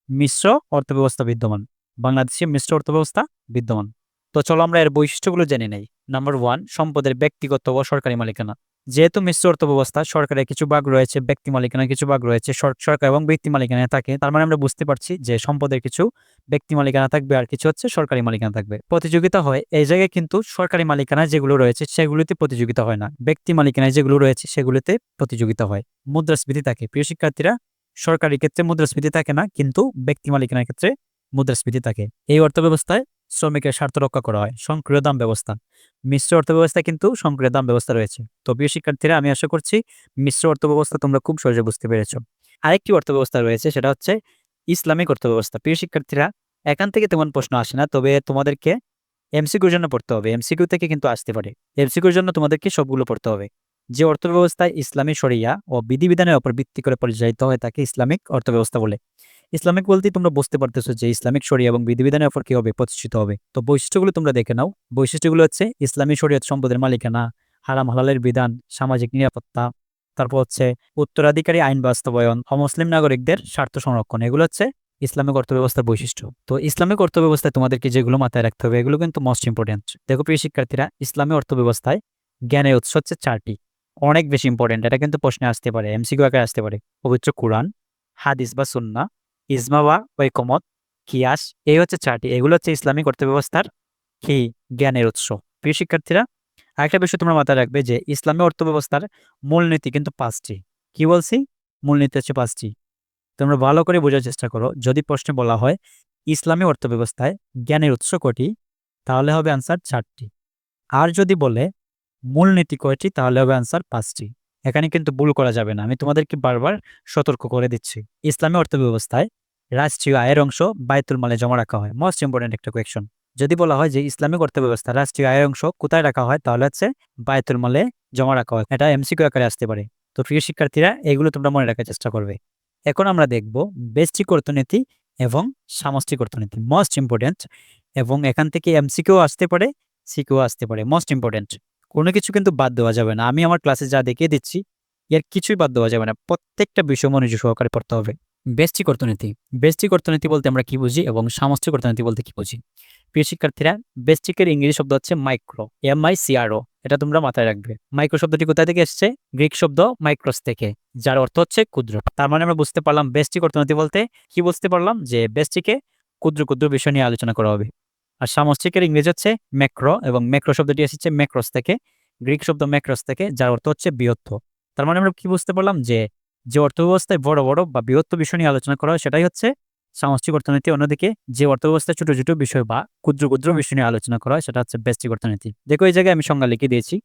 মিশ্র অর্থ ব্যবস্থা বিদ্যমান, বাংলাদেশে মিশ্র অর্থ ব্যবস্থা বিদ্যমান। তো চলো আমরা এর বৈশিষ্ট্যগুলো জেনে নেই। নাম্বার 1 সম্পদের ব্যক্তিগত ও সরকারি মালিকানা। যেহেতু মিশ্র অর্থ ব্যবস্থা, সরকারের কিছু ভাগ রয়েছে, ব্যক্তি মালিকানা কিছু ভাগ রয়েছে, সরকার এবং ব্যক্তি মালিকানায় থাকে, তার মানে আমরা বুঝতে পারছি যে সম্পদের কিছু ব্যক্তি মালিকানা থাকবে আর কিছু হচ্ছে সরকারি মালিকানা থাকবে। প্রতিযোগিতা হয় এই জায়গায় কিন্তু সরকারি মালিকানা যেগুলো রয়েছে সেগুলিতে প্রতিযোগিতা হয় না, ব্যক্তি মালিকানায় যেগুলো রয়েছে সেগুলিতে প্রতিযোগিতা হয়। মুদ্রাস্ফীতি থাকে। প্রিয় শিক্ষার্থীরা, সরকারি ক্ষেত্রে মুদ্রাস্ফীতি থাকে না, কিন্তু ব্যক্তি মালিকানার ক্ষেত্রে মুদ্রাস্ফীতি থাকে। এই অর্থ ব্যবস্থায় শ্রমিকের স্বার্থ রক্ষা করা হয়। সক্রিয় দাম ব্যবস্থা, মিশ্র অর্থ ব্যবস্থায় কিন্তু সক্রিয় দাম ব্যবস্থা রয়েছে। তো প্রিয় শিক্ষার্থীরা, আমি আশা করছি মিশ্র অর্থ ব্যবস্থা তোমরা খুব সহজে বুঝতে পেরেছো। আরেকটি অর্থ ব্যবস্থা রয়েছে, সেটা হচ্ছে ইসলামিক অর্থ ব্যবস্থা। প্রিয় শিক্ষার্থীরা, এখান থেকে তেমন প্রশ্ন আসে না, তবে তোমাদেরকে এমসিকিউর জন্য পড়তে হবে, এমসিকিউ থেকে কিন্তু আসতে পারে। এমসিকিউর জন্য তোমাদেরকে সবগুলো পড়তে হবে। যে অর্থ ব্যবস্থায় ইসলামী শরিয়া ও বিধিবিধানের উপর ভিত্তি করে পরিচালিত হয় তাকে ইসলামিক অর্থ ব্যবস্থা বলে। ইসলামিক বলতেই তোমরা বুঝতে পারতেছো যে ইসলামিক শরিয়া এবং বিধিবিধানের উপর কি হবে? প্রতিষ্ঠিত হবে। তো বৈশিষ্ট্যগুলো তোমরা দেখে নাও। বৈশিষ্ট্যগুলো হচ্ছে ইসলামী শরিয়ত সম্পদের মালিকানা, হারাম হালালের বিধান, সামাজিক নিরাপত্তা, তারপর হচ্ছে উত্তরাধিকারী আইন বাস্তবায়ন, অমুসলিম নাগরিকদের স্বার্থ সংরক্ষণ, এগুলো হচ্ছে ইসলামিক অর্থ ব্যবস্থার বৈশিষ্ট্য। তো ইসলামিক অর্থ ব্যবস্থায় তোমাদেরকে যেগুলো মাথায় রাখতে হবে এগুলো কিন্তু মোস্ট ইম্পর্টেন্ট। দেখো প্রিয় শিক্ষার্থীরা, ইসলামী অর্থ ব্যবস্থায় জ্ঞানের উৎস হচ্ছে 4টি, অনেক বেশি ইম্পর্টেন্ট। এটা কিন্তু প্রশ্নে আসতে পারে, এমসিকিউ আকারে আসতে পারে। পবিত্র কুরআন, হাদিস বা সুন্নাহ, ইজমা বা ঐকমত, কিয়াস, এই হচ্ছে 4টি। এগুলো হচ্ছে ইসলামিক অর্থ ব্যবস্থার কি জ্ঞানের উৎস। প্রিয় শিক্ষার্থীরা, আরেকটা বিষয় তোমরা মাথায় রাখবে যে ইসলামী অর্থ ব্যবস্থার মূলনীতি কিন্তু 5টি। কি বলছি? মূলনীতি হচ্ছে 5টি। তোমরা ভালো করে বোঝার চেষ্টা করো। যদি প্রশ্নে বলা হয় ইসলামী অর্থব্যবস্থায় জ্ঞানের উৎস কয়টি? তাহলে হবে আনসার 4টি। আর যদি বলে মূলনীতি কয়টি? তাহলে হবে আনসার 5টি। এখানে কিন্তু ভুল করা যাবে না। আমি তোমাদেরকে বারবার সতর্ক করে দিচ্ছি। ইসলামী অর্থব্যবস্থায় রাষ্ট্রীয় আয়ের অংশ বায়তুল মালে জমা রাখা হয়। মোস্ট ইম্পর্টেন্ট একটা কোয়েকশন। যদি বলা হয় যে ইসলামিক অর্থব্যবস্থা রাষ্ট্রীয় আয়ের অংশ কোথায় রাখা হয়? তাহলে হচ্ছে বায়তুল মালে জমা রাখা হয়। এটা এমসিকিউ আকারে আসতে পারে। তো প্রিয় শিক্ষার্থীরা, এগুলো তোমরা মনে রাখার চেষ্টা করবে। এখন আমরা দেখব ব্যষ্টিক অর্থনীতি এবং সামষ্টিক অর্থনীতি। মোস্ট ইম্পর্টেন্ট, এবং এখান থেকে এমসিকিউ আসতে পারে, সিকিউ আসতে পারে। Most important. কোনো কিছু কিন্তু বাদ দেওয়া যাবে না। আমি আমার ক্লাসে যা দেখিয়ে দিচ্ছি এর কিছুই বাদ দেওয়া যাবে না। প্রত্যেকটা বিষয় মনোযোগ সহকারে পড়তে হবে। ব্যষ্টিক অর্থনীতি। ব্যষ্টিক অর্থনীতি বলতে আমরা কি বুঝি এবং সামষ্টিক অর্থনীতি বলতে কি বুঝি? প্রিয় শিক্ষার্থীরা, ব্যষ্টিকের ইংরেজি শব্দ হচ্ছে মাইক্রো, MICRO। এটা তোমরা মাথায় রাখবে। মাইক্রো শব্দটি কোথা থেকে এসেছে? গ্রিক শব্দ মাইক্রোস থেকে, যার অর্থ হচ্ছে ক্ষুদ্র। তার মানে আমরা বুঝতে পারলাম ব্যষ্টিক অর্থনীতি বলতে কি বুঝতে পারলাম? যে ব্যষ্টিকে ক্ষুদ্র ক্ষুদ্র বিষয় নিয়ে আলোচনা করা হবে। আর সামষ্টিকের ইংরেজি হচ্ছে ম্যাক্রো, এবং ম্যাক্রো শব্দটি এসেছে ম্যাক্রোস থেকে, গ্রিক শব্দ ম্যাক্রোস থেকে, যার অর্থ হচ্ছে বৃহত্তর। তার মানে আমরা কি বুঝতে পারলাম? যে যে অর্থব্যবস্থায় বড় বড় বা বৃহত্তর বিষয় নিয়ে আলোচনা করা হয় সেটাই হচ্ছে সামষ্টিক অর্থনীতি। অন্যদিকে যে অর্থব্যবস্থায় ছোট ছোট বিষয় বা ক্ষুদ্র ক্ষুদ্র বিষয় নিয়ে আলোচনা করা হয় সেটা হচ্ছে ব্যষ্টিক অর্থনীতি। দেখো এই জায়গায় আমি সংজ্ঞা লিখে দিয়েছি।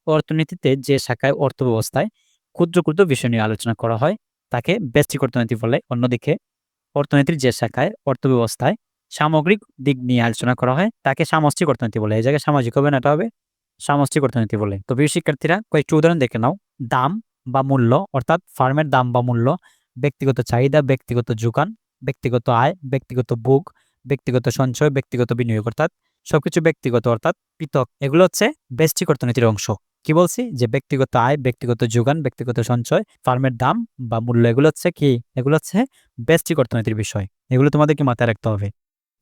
অর্থনীতিতে যে শাখায় অর্থব্যবস্থায় ক্ষুদ্র ক্ষুদ্র বিষয় নিয়ে আলোচনা করা হয় তাকে ব্যষ্টিক অর্থনীতি বলে। অন্যদিকে অর্থনীতির যে শাখায় অর্থব্যবস্থায় সামগ্রিক দিক নিয়ে আলোচনা করা হয় তাকে সামষ্টিক অর্থনীতি বলে। এই জায়গায় সামাজিক হবে না, এটা হবে সামষ্টিক অর্থনীতি বলে। তো প্রিয় শিক্ষার্থীরা, কয়েকটি উদাহরণ দেখে নাও। দাম বা মূল্য, অর্থাৎ ফার্মের দাম বা মূল্য, ব্যক্তিগত চাহিদা, ব্যক্তিগত যোগান, ব্যক্তিগত আয়, ব্যক্তিগত ভোগ, ব্যক্তিগত সঞ্চয়, ব্যক্তিগত বিনিয়োগ, অর্থাৎ সবকিছু ব্যক্তিগত অর্থাৎ পৃথক। এগুলো হচ্ছে ব্যষ্টিক অর্থনীতির অংশ। কি বলছি? যে ব্যক্তিগত আয়, ব্যক্তিগত যোগান, ব্যক্তিগত সঞ্চয়, ফার্মের দাম বা মূল্য, এগুলো হচ্ছে কি? এগুলো হচ্ছে ব্যষ্টিক অর্থনীতির বিষয়। এগুলো তোমাদেরকে মাথায় রাখতে হবে।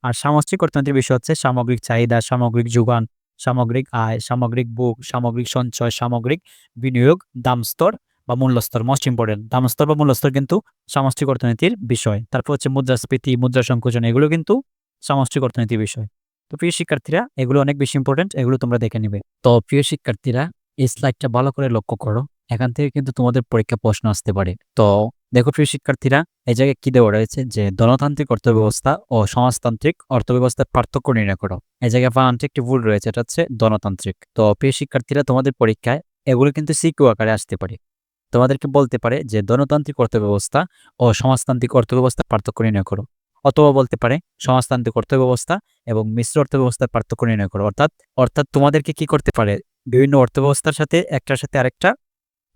আর সামষ্টিক অর্থনীতির বিষয় হচ্ছে সামগ্রিক চাহিদা, সামগ্রিক যোগান, সামগ্রিক আয়, সামগ্রিক ভোগ, সামগ্রিক সঞ্চয়, সামগ্রিক বিনিয়োগ, দাম স্তর বা মূল্য স্তর। মোস্ট ইম্পর্টেন্ট, দাম স্তর বা মূল্য স্তর কিন্তু সামষ্টিক অর্থনীতির বিষয়। তারপর হচ্ছে মুদ্রাস্ফীতি, মুদ্রা সংকোচন, এগুলো কিন্তু সামষ্টিক অর্থনীতির বিষয়। তো প্রিয় শিক্ষার্থীরা, এগুলো অনেক বেশি ইম্পর্টেন্ট, এগুলো তোমরা দেখে নিবে। তো প্রিয় শিক্ষার্থীরা, এই স্লাইডটা ভালো করে লক্ষ্য করো। এখান থেকে কিন্তু তোমাদের পরীক্ষা প্রশ্ন আসতে পারে। তো দেখো প্রিয় শিক্ষার্থীরা, এই জায়গায় কি দেওয়া রয়েছে? যে ধনতান্ত্রিক অর্থব্যবস্থা ও সমাজতান্ত্রিক অর্থব্যবস্থার পার্থক্য নির্ণয় করো। এই জায়গায় বানানটি একটি ভুল রয়েছে, এটা হচ্ছে ধনতান্ত্রিক। তো প্রিয় শিক্ষার্থীরা, তোমাদের পরীক্ষায় এগুলো কিন্তু সিকিউ আকারে আসতে পারে। তোমাদেরকে বলতে পারে যে ধনতান্ত্রিক অর্থব্যবস্থা ও সমাজতান্ত্রিক অর্থব্যবস্থার পার্থক্য নির্ণয় করো, অথবা বলতে পারে সমাজতান্ত্রিক অর্থব্যবস্থা এবং মিশ্র অর্থব্যবস্থার পার্থক্য নির্ণয় করো। অর্থাৎ অর্থাৎ তোমাদেরকে কি করতে পারে? বিভিন্ন অর্থব্যবস্থার সাথে একটার সাথে আরেকটা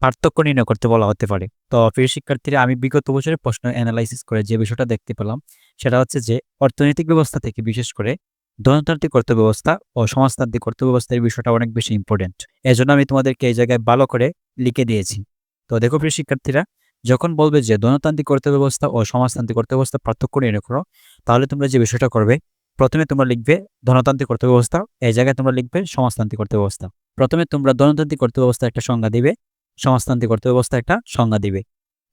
পার্থক্য নির্ণয় করতে বলা হতে পারে। তো প্রিয় শিক্ষার্থীরা, আমি বিগত বছরের প্রশ্ন অ্যানালাইসিস করে যে বিষয়টা দেখতে পেলাম সেটা হচ্ছে যে অর্থনৈতিক ব্যবস্থা থেকে বিশেষ করে ধনতান্ত্রিক অর্থব্যবস্থা ও সমাজতান্ত্রিক অর্থব্যবস্থার বিষয়টা অনেক বেশি ইম্পর্টেন্ট। এজন্য আমি তোমাদেরকে এই জায়গায় ভালো করে লিখে দিয়েছি। তো দেখো প্রিয় শিক্ষার্থীরা, যখন বলবে যে ধনতান্ত্রিক অর্থব্যবস্থা ও সমাজতান্ত্রিক অর্থব্যবস্থা পার্থক্য নির্ণয় করো, তাহলে তোমরা যে বিষয়টা করবে, প্রথমে তোমরা লিখবে ধনতান্ত্রিক অর্থব্যবস্থা, এই জায়গায় তোমরা লিখবে সমাজতান্ত্রিক অর্থব্যবস্থা। প্রথমে তোমরা ধনতান্ত্রিক অর্থব্যবস্থা একটা সংজ্ঞা দিবে, সমাজতান্ত্রিক অর্থব্যবস্থা একটা সংজ্ঞা দিবে।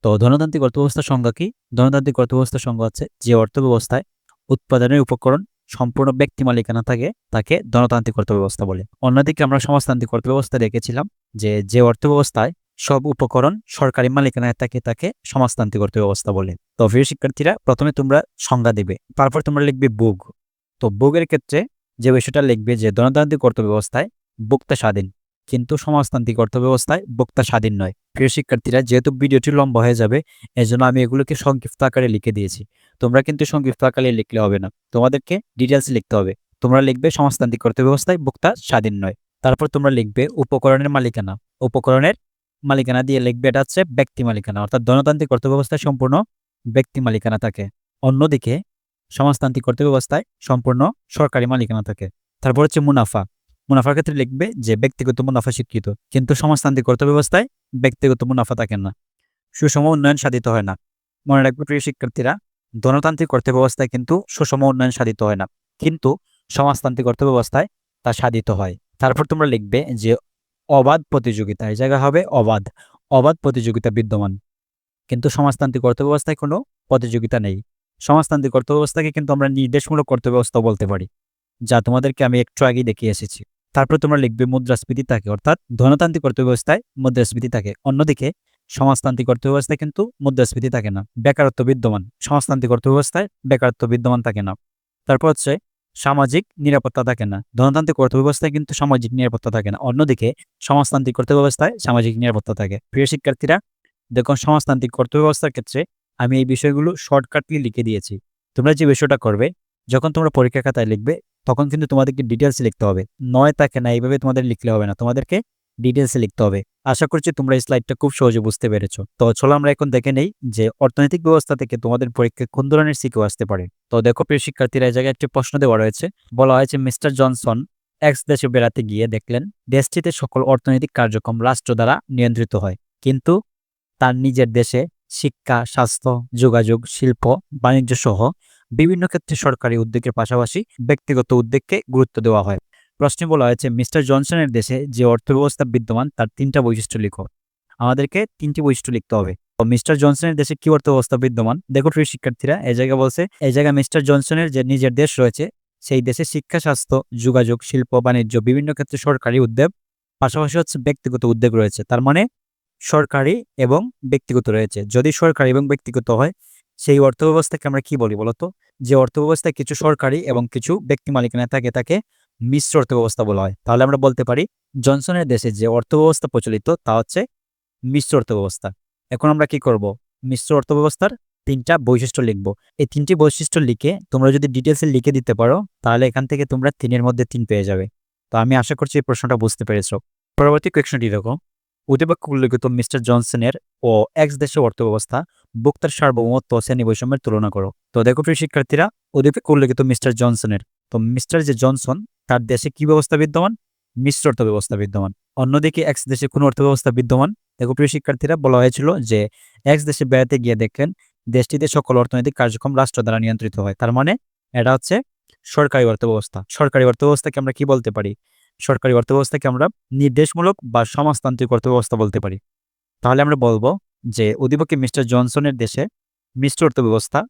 তো ধনতান্ত্রিক অর্থব্যবস্থার সংজ্ঞা কি? ধনতান্ত্রিক অর্থব্যবস্থার সংজ্ঞা হচ্ছে যে অর্থব্যবস্থায় উৎপাদনের উপকরণ সম্পূর্ণ ব্যক্তি মালিকানা থাকে তাকে ধনতান্ত্রিক অর্থব্যবস্থা বলে। অন্যদিকে আমরা সমাজতান্ত্রিক অর্থব্যবস্থা দেখেছিলাম যে যে অর্থব্যবস্থায় সব উপকরণ সরকারি মালিকানায় থাকে তাকে সমাজতান্ত্রিক অর্থব্যবস্থা বলে। তো প্রিয় শিক্ষার্থীরা, প্রথমে তোমরা সংজ্ঞা দিবে, তারপর তোমরা লিখবে ভোগ। তো ভোগের ক্ষেত্রে যে বিষয়টা লিখবে যে ধনতান্ত্রিক অর্থব্যবস্থায় ভোক্তা স্বাধীন, কিন্তু সমাজতান্ত্রিক অর্থব্যবস্থায় ভোক্তা স্বাধীন নয়। প্রিয় শিক্ষার্থীরা, যেহেতু ভিডিওটি লম্বা হয়ে যাবে এজন্য আমি এগুলোকে সংক্ষিপ্ত আকারে লিখে দিয়েছি। তোমরা কিন্তু সংক্ষিপ্ত আকারে লিখলে হবে না, তোমাদেরকে ডিটেলস লিখতে হবে। তোমরা লিখবে সমাজতান্ত্রিক অর্থব্যবস্থায় ভোক্তা স্বাধীন নয়। তারপর তোমরা লিখবে উপকরণের মালিকানা। উপকরণের মালিকানা দিয়ে লিখবে এটা হচ্ছে ব্যক্তি মালিকানা, অর্থাৎ ধনতান্ত্রিক অর্থব্যবস্থায় সম্পূর্ণ ব্যক্তি মালিকানা থাকে। অন্যদিকে সমাজতান্ত্রিক অর্থব্যবস্থায় সম্পূর্ণ সরকারি মালিকানা থাকে। তারপর হচ্ছে মুনাফা। মুনাফার ক্ষেত্রে লিখবে যে ব্যক্তিগত মুনাফা স্বীকৃত, কিন্তু সমাজতান্ত্রিক অর্থব্যবস্থায় ব্যক্তিগত মুনাফা থাকে না। সুষম উন্নয়ন সাধিত হয় না। মনে রাখবে প্রিয় শিক্ষার্থীরা, ধনতান্ত্রিক অর্থব্যবস্থায় কিন্তু সুষম উন্নয়ন সাধিত হয় না, কিন্তু সমাজতান্ত্রিক অর্থব্যবস্থায় তা সাধিত হয়। তারপর তোমরা লিখবে যে অবাধ প্রতিযোগিতা, এই জায়গা হবে অবাধ, অবাধ প্রতিযোগিতা বিদ্যমান, কিন্তু সমাজতান্ত্রিক অর্থব্যবস্থায় কোনো প্রতিযোগিতা নেই। সমাজতান্ত্রিক অর্থব্যবস্থাকে কিন্তু আমরা নির্দেশমূলক অর্থব্যবস্থা বলতে পারি, যা তোমাদেরকে আমি একটু আগে দেখিয়ে এসেছি। তারপর তোমরা লিখবে মুদ্রাস্ফীতি থাকে, অর্থাৎ ধনতান্ত্রিক অর্থব্যবস্থায় মুদ্রাস্ফীতি থাকে। অন্যদিকে সমাজতান্ত্রিক অর্থব্যবস্থায় কিন্তু মুদ্রাস্ফীতি থাকে না, বেকারত্ব বিদ্যমান। সমাজতান্ত্রিক অর্থব্যবস্থায় বেকারত্ব বিদ্যমান থাকে না। তারপর হচ্ছে সামাজিক নিরাপত্তা থাকে না। ধনতান্ত্রিক অর্থব্যবস্থায় কিন্তু সামাজিক নিরাপত্তা থাকে না। অন্যদিকে সমাজতান্ত্রিক অর্থব্যবস্থায় সামাজিক নিরাপত্তা থাকে। প্রিয় শিক্ষার্থীরা, দেখুন সমাজতান্ত্রিক অর্থব্যবস্থার ক্ষেত্রে আমি এই বিষয়গুলো শর্টকাটলি লিখে দিয়েছি। তোমরা যে বিষয়টা করবে, যখন তোমরা পরীক্ষা খাতায় লিখবে তখন কিন্তু তোমাদেরকে ডিটেলস লিখতে হবে। নয় থাকে না এইভাবে তোমাদের লিখলে হবে না, তোমাদেরকে ডিটেলসে লিখতে হবে। আশা করছি তোমরা এই স্লাইডটা খুব সহজে বুঝতে পেরেছো। তো চলো আমরা এখন দেখে নেই যে অর্থনৈতিক ব্যবস্থা থেকে তোমাদের পরীক্ষায় কোন ধরনের সিকিউ আসতে পারে। তো দেখো প্রিয় শিক্ষার্থীরা, এই জায়গায় একটি প্রশ্ন দেওয়া রয়েছে। বলা হয়েছে মিস্টার জনসন এক্স দেশে বেড়াতে গিয়ে দেখলেন দেশটিতে সকল অর্থনৈতিক কার্যক্রম রাষ্ট্র দ্বারা নিয়ন্ত্রিত হয়, কিন্তু তার নিজের দেশে শিক্ষা, স্বাস্থ্য, যোগাযোগ, শিল্প, বাণিজ্য সহ বিভিন্ন ক্ষেত্রে সরকারি উদ্যোগের পাশাপাশি ব্যক্তিগত উদ্যোগকে গুরুত্ব দেওয়া হয়। প্রশ্নে বলা হয়েছে মিস্টার জনসনের দেশে যে অর্থব্যবস্থা বিদ্যমান তার ৩টা বৈশিষ্ট্য লিখো। আমাদেরকে ৩টি বৈশিষ্ট্য লিখতে হবে। তো মিস্টার জনসনের দেশে কি অর্থব্যবস্থা বিদ্যমান? দেখো প্রিয় শিক্ষার্থীরা, এই জায়গায় বলছে, এই জায়গায় মিস্টার জনসনের যে নিজের দেশ রয়েছে সেই দেশে শিক্ষা, স্বাস্থ্য, যোগাযোগ, শিল্প, বাণিজ্য বিভিন্ন ক্ষেত্রে সরকারি উদ্যোগ, পাশাপাশি হচ্ছে ব্যক্তিগত উদ্যোগ রয়েছে। তার মানে সরকারি এবং ব্যক্তিগত রয়েছে। যদি সরকারি এবং ব্যক্তিগত হয়, সেই অর্থব্যবস্থাকে আমরা কি বলি বলতো? যে অর্থব্যবস্থায় কিছু সরকারি এবং কিছু ব্যক্তি মালিকানায় থাকে তাকে মিশ্র অর্থব্যবস্থা বলা হয়। তাহলে আমরা বলতে পারি জনসনের দেশে যে অর্থব্যবস্থা প্রচলিত তা হচ্ছে মিশ্র অর্থব্যবস্থা। এখন আমরা কি করব? মিশ্র অর্থব্যবস্থার ৩টা বৈশিষ্ট্য লিখব। এই ৩টি বৈশিষ্ট্য লিখে তোমরা যদি ডিটেলসে লিখে দিতে পারো তাহলে এখান থেকে তোমরা ৩-এর মধ্যে ৩ পেয়ে যাবে। তো আমি আশা করছি এই প্রশ্নটা বুঝতে পেরেছো। পরবর্তী কোয়েশ্চনটি দেখো। অধিপক্ষ উল্লেখিত মিস্টার জনসনের ও এক্স দেশের অর্থব্যবস্থা ভোক্তার সার্বভৌমত্ব ও শ্রেণী বৈষম্যের তুলনা করো। তো দেখো প্রিয় শিক্ষার্থীরা, অধিপক্ষ উল্লেখিত মিস্টার জনসনের, তো মিস্টার যে জনসন তার দেশে কি ব্যবস্থা বিদ্যমান? মিশ্র অর্থব্যবস্থা বিদ্যমান। অন্যদিকে এক্স দেশে কোন অর্থব্যবস্থা বিদ্যমান? দেখো প্রিয় শিক্ষার্থীরা, বলা হয়েছিল যে এক্স দেশে বেড়াতে গিয়ে দেখলেন দেশটিতে সকল অর্থনৈতিক কার্যক্রম রাষ্ট্র দ্বারা নিয়ন্ত্রিত হয়। তার মানে এটা হচ্ছে সরকারি অর্থব্যবস্থা। সরকারি অর্থব্যবস্থাকে আমরা কি বলতে পারি? সরকারি অর্থব্যবস্থাকে আমরা নির্দেশমূলক বা সমাজতান্ত্রিক অর্থব্যবস্থা বলতে পারি। তাহলে আমরা বলবো যে অধিপক্ষে মিস্টার জনসনের দেশে মিশ্র অর্থব্যবস্থা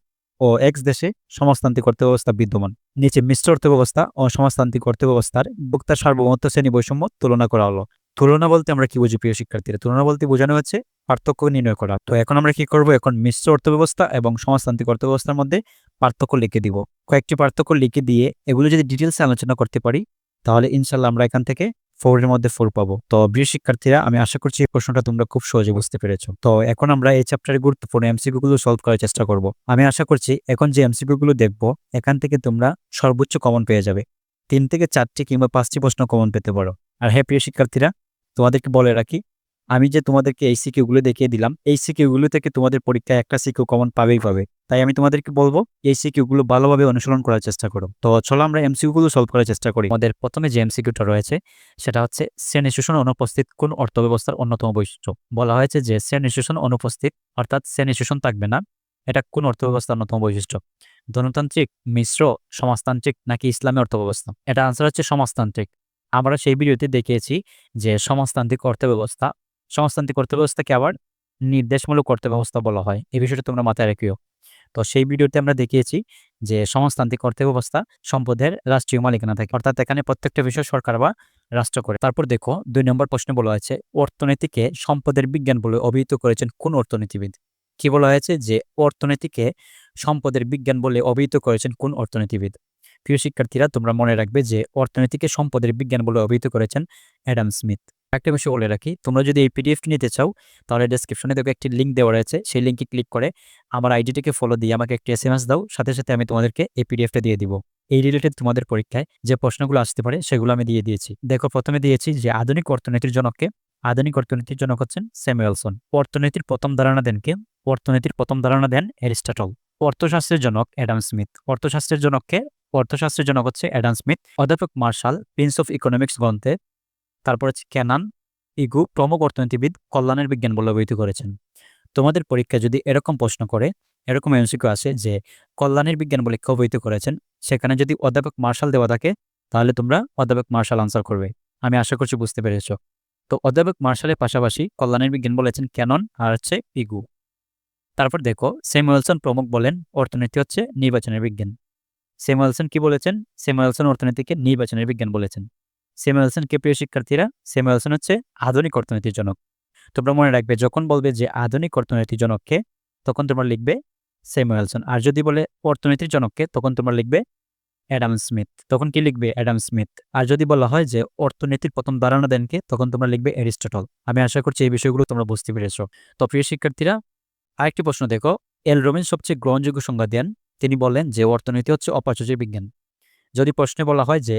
ও এক্স দেশে সমাজতান্ত্রিক অর্থব্যবস্থা বিদ্যমান। নিচে মিশ্র অর্থব্যবস্থা ও সমাজতান্ত্রিক অর্থব্যবস্থার ভোক্তার সার্বভৌমত্ব শ্রেণী বৈষম্য তুলনা করা হলো। তুলনা বলতে আমরা কি বুঝি প্রিয় শিক্ষার্থীরা? তুলনা বলতে বোঝানো হচ্ছে পার্থক্য নির্ণয় করা। তো এখন আমরা কি করব? এখন মিশ্র অর্থব্যবস্থা এবং সমাজতান্ত্রিক অর্থব্যবস্থার মধ্যে পার্থক্য লিখে দিব। কয়েকটি পার্থক্য লিখে দিয়ে এগুলো যদি ডিটেলসে আলোচনা করতে পারি তাহলে ইনশাল্লাহ আমরা এখান থেকে 4-এর মধ্যে 4 পাবো। তো প্রিয় শিক্ষার্থীরা, আমি আশা করছি এই প্রশ্নটা তোমরা খুব সহজে বুঝতে পেরেছো। তো এখন আমরা এই চ্যাপ্টারে গুরুত্বপূর্ণ এমসিকিউ গুলো সলভ করার চেষ্টা করব। আমি আশা করছি এখন যে এমসিকিউ গুলো দেখবো এখান থেকে তোমরা সর্বোচ্চ কমন পেয়ে যাবে। 3 থেকে 4টি কিংবা 5টি প্রশ্ন কমন পেতে পারো। আর হ্যাঁ প্রিয় শিক্ষার্থীরা, তোমাদেরকে বলে রাখি, আমি যে তোমাদেরকে এই সিকিউ গুলো দেখিয়ে দিলাম, এই সিকিউ গুলো থেকে তোমাদের পরীক্ষায় একটা সিকিউ কমন পাবেই পাবে। তাই আমি তোমাদেরকে বলবো এই সিকিউ গুলো ভালোভাবে অনুসরণ করার চেষ্টা করো। তো চলো আমরা এমসিকিউ গুলো সলভ করার চেষ্টা করি। আমাদের প্রথমে যে এমসিকিউটা রয়েছে সেটা হচ্ছে শ্রেণী শোষণ অনুপস্থিত কোন অর্থব্যবস্থার অন্যতম বৈশিষ্ট্য। বলা হয়েছে যে শ্রেণী শোষণ অনুপস্থিত, অর্থাৎ শ্রেণী শোষণ থাকবে না, এটা কোন অর্থব্যবস্থার অন্যতম বৈশিষ্ট্য? ধনতান্ত্রিক, মিশ্র, সমাজতান্ত্রিক নাকি ইসলামী অর্থব্যবস্থা? এটা আনসার হচ্ছে সমাজতান্ত্রিক। আমরা সেই ভিডিওতে দেখিয়েছি যে সমাজতান্ত্রিক অর্থব্যবস্থাকে আবার নির্দেশমূলক অর্থব্যবস্থা বলা হয়। এই বিষয়টা তোমরা মাথায় রেখো। তো সেই ভিডিওতে আমরা দেখিয়েছি যে সমাজতান্ত্রিক অর্থব্যবস্থা সম্পদের রাষ্ট্রীয় মালিকানা থাকে, অর্থাৎ এখানে প্রত্যেকটা বিষয় সরকার বা রাষ্ট্র করে। তারপর দেখো 2 নম্বর প্রশ্নে বলা হয়েছে অর্থনীতিকে সম্পদের বিজ্ঞান বলে অভিহিত করেছেন কোন অর্থনীতিবিদ? কি বলা হয়েছে? যে অর্থনীতিকে সম্পদের বিজ্ঞান বলে অভিহিত করেছেন কোন অর্থনীতিবিদ? প্রিয় শিক্ষার্থীরা, তোমরা মনে রাখবে যে অর্থনীতিকে সম্পদের বিজ্ঞান বলে অভিহিত করেছেন অ্যাডাম স্মিথ। একটা বিষয় বলে রাখি, তোমরা যদি এই পিডিএফটি নিতে চাও তাহলে ডেসক্রিপশনে দেখো একটি লিঙ্ক দেওয়া রয়েছে, সেই লিঙ্কে ক্লিক করে আমার আইডিটিকে ফলো দিয়ে আমাকে একটি এসএমএস দাও, সাথে সাথে আমি তোমাদেরকে এই পিডিএফটা দিয়ে দিব। এই রিলেটেড তোমাদের পরীক্ষায় যে প্রশ্নগুলো আসতে পারে সেগুলো আমি দিয়ে দিয়েছি। দেখো প্রথমে দিয়েছি যে আধুনিক অর্থনীতির জনককে। আধুনিক অর্থনীতির জনক হচ্ছেন স্যামুয়েলসন। অর্থনীতির প্রথম ধারণা দেন কে? অর্থনীতির প্রথম ধারণা দেন অ্যারিস্টটল। অর্থশাস্ত্রের জনক অ্যাডাম স্মিথ। অর্থশাস্ত্রের জনককে? অর্থশাস্ত্রের জনক হচ্ছে অ্যাডাম স্মিথ। অধ্যাপক মার্শাল প্রিন্স অফ ইকোনমিক্স গ্রন্থে, তারপর হচ্ছে ক্যানান, ইগু প্রমুখ অর্থনীতিবিদ কল্যাণের বিজ্ঞান বলে অভিহিত করেছেন। তোমাদের পরীক্ষায় যদি এরকম প্রশ্ন করে, এরকম এমসিকিউ আসে যে কল্যাণের বিজ্ঞান বলে কে অভিহিত করেছেন, সেখানে যদি অধ্যাপক মার্শাল দেওয়া থাকে তাহলে তোমরা অধ্যাপক মার্শাল আনসার করবে। আমি আশা করছি বুঝতে পেরেছো। তো অধ্যাপক মার্শালের পাশাপাশি কল্যাণের বিজ্ঞান বলেছেন ক্যানন আর হচ্ছে ইগু। তারপর দেখো স্যামুয়েলসন প্রমুখ বলেন অর্থনীতি হচ্ছে নির্বাচনের বিজ্ঞান। স্যামুয়েলসন কি বলেছেন? স্যামুয়েলসন অর্থনীতিকে নির্বাচনের বিজ্ঞান বলেছেন। স্যামুয়েলসন কে প্রিয় শিক্ষার্থীরা? স্যামুয়েলসন হচ্ছে আধুনিক অর্থনীতির জনক। তোমরা মনে রাখবে যখন বলবে যে আধুনিক অর্থনীতির জনককে, তখন তোমরা লিখবে স্যামুয়েলসন। আর যদি বলে অর্থনীতির জনককে, তখন তোমরা লিখবে অ্যাডাম স্মিথ। তখন কি লিখবে? Adam Smith. আর যদি বলা হয় যে অর্থনীতির প্রথম ধারণা দেনকে, তখন তোমরা লিখবে অ্যারিস্টটল। আমি আশা করছি এই বিষয়গুলো তোমরা বুঝতে পেরেছো। তো প্রিয় শিক্ষার্থীরা, আরেকটি প্রশ্ন দেখো। এল রবিন সবচেয়ে গ্রহণযোগ্য সংজ্ঞা দেন। তিনি বলেন যে অর্থনীতি হচ্ছে অপ্রাচুর্যের বিজ্ঞান। যদি প্রশ্নে বলা হয় যে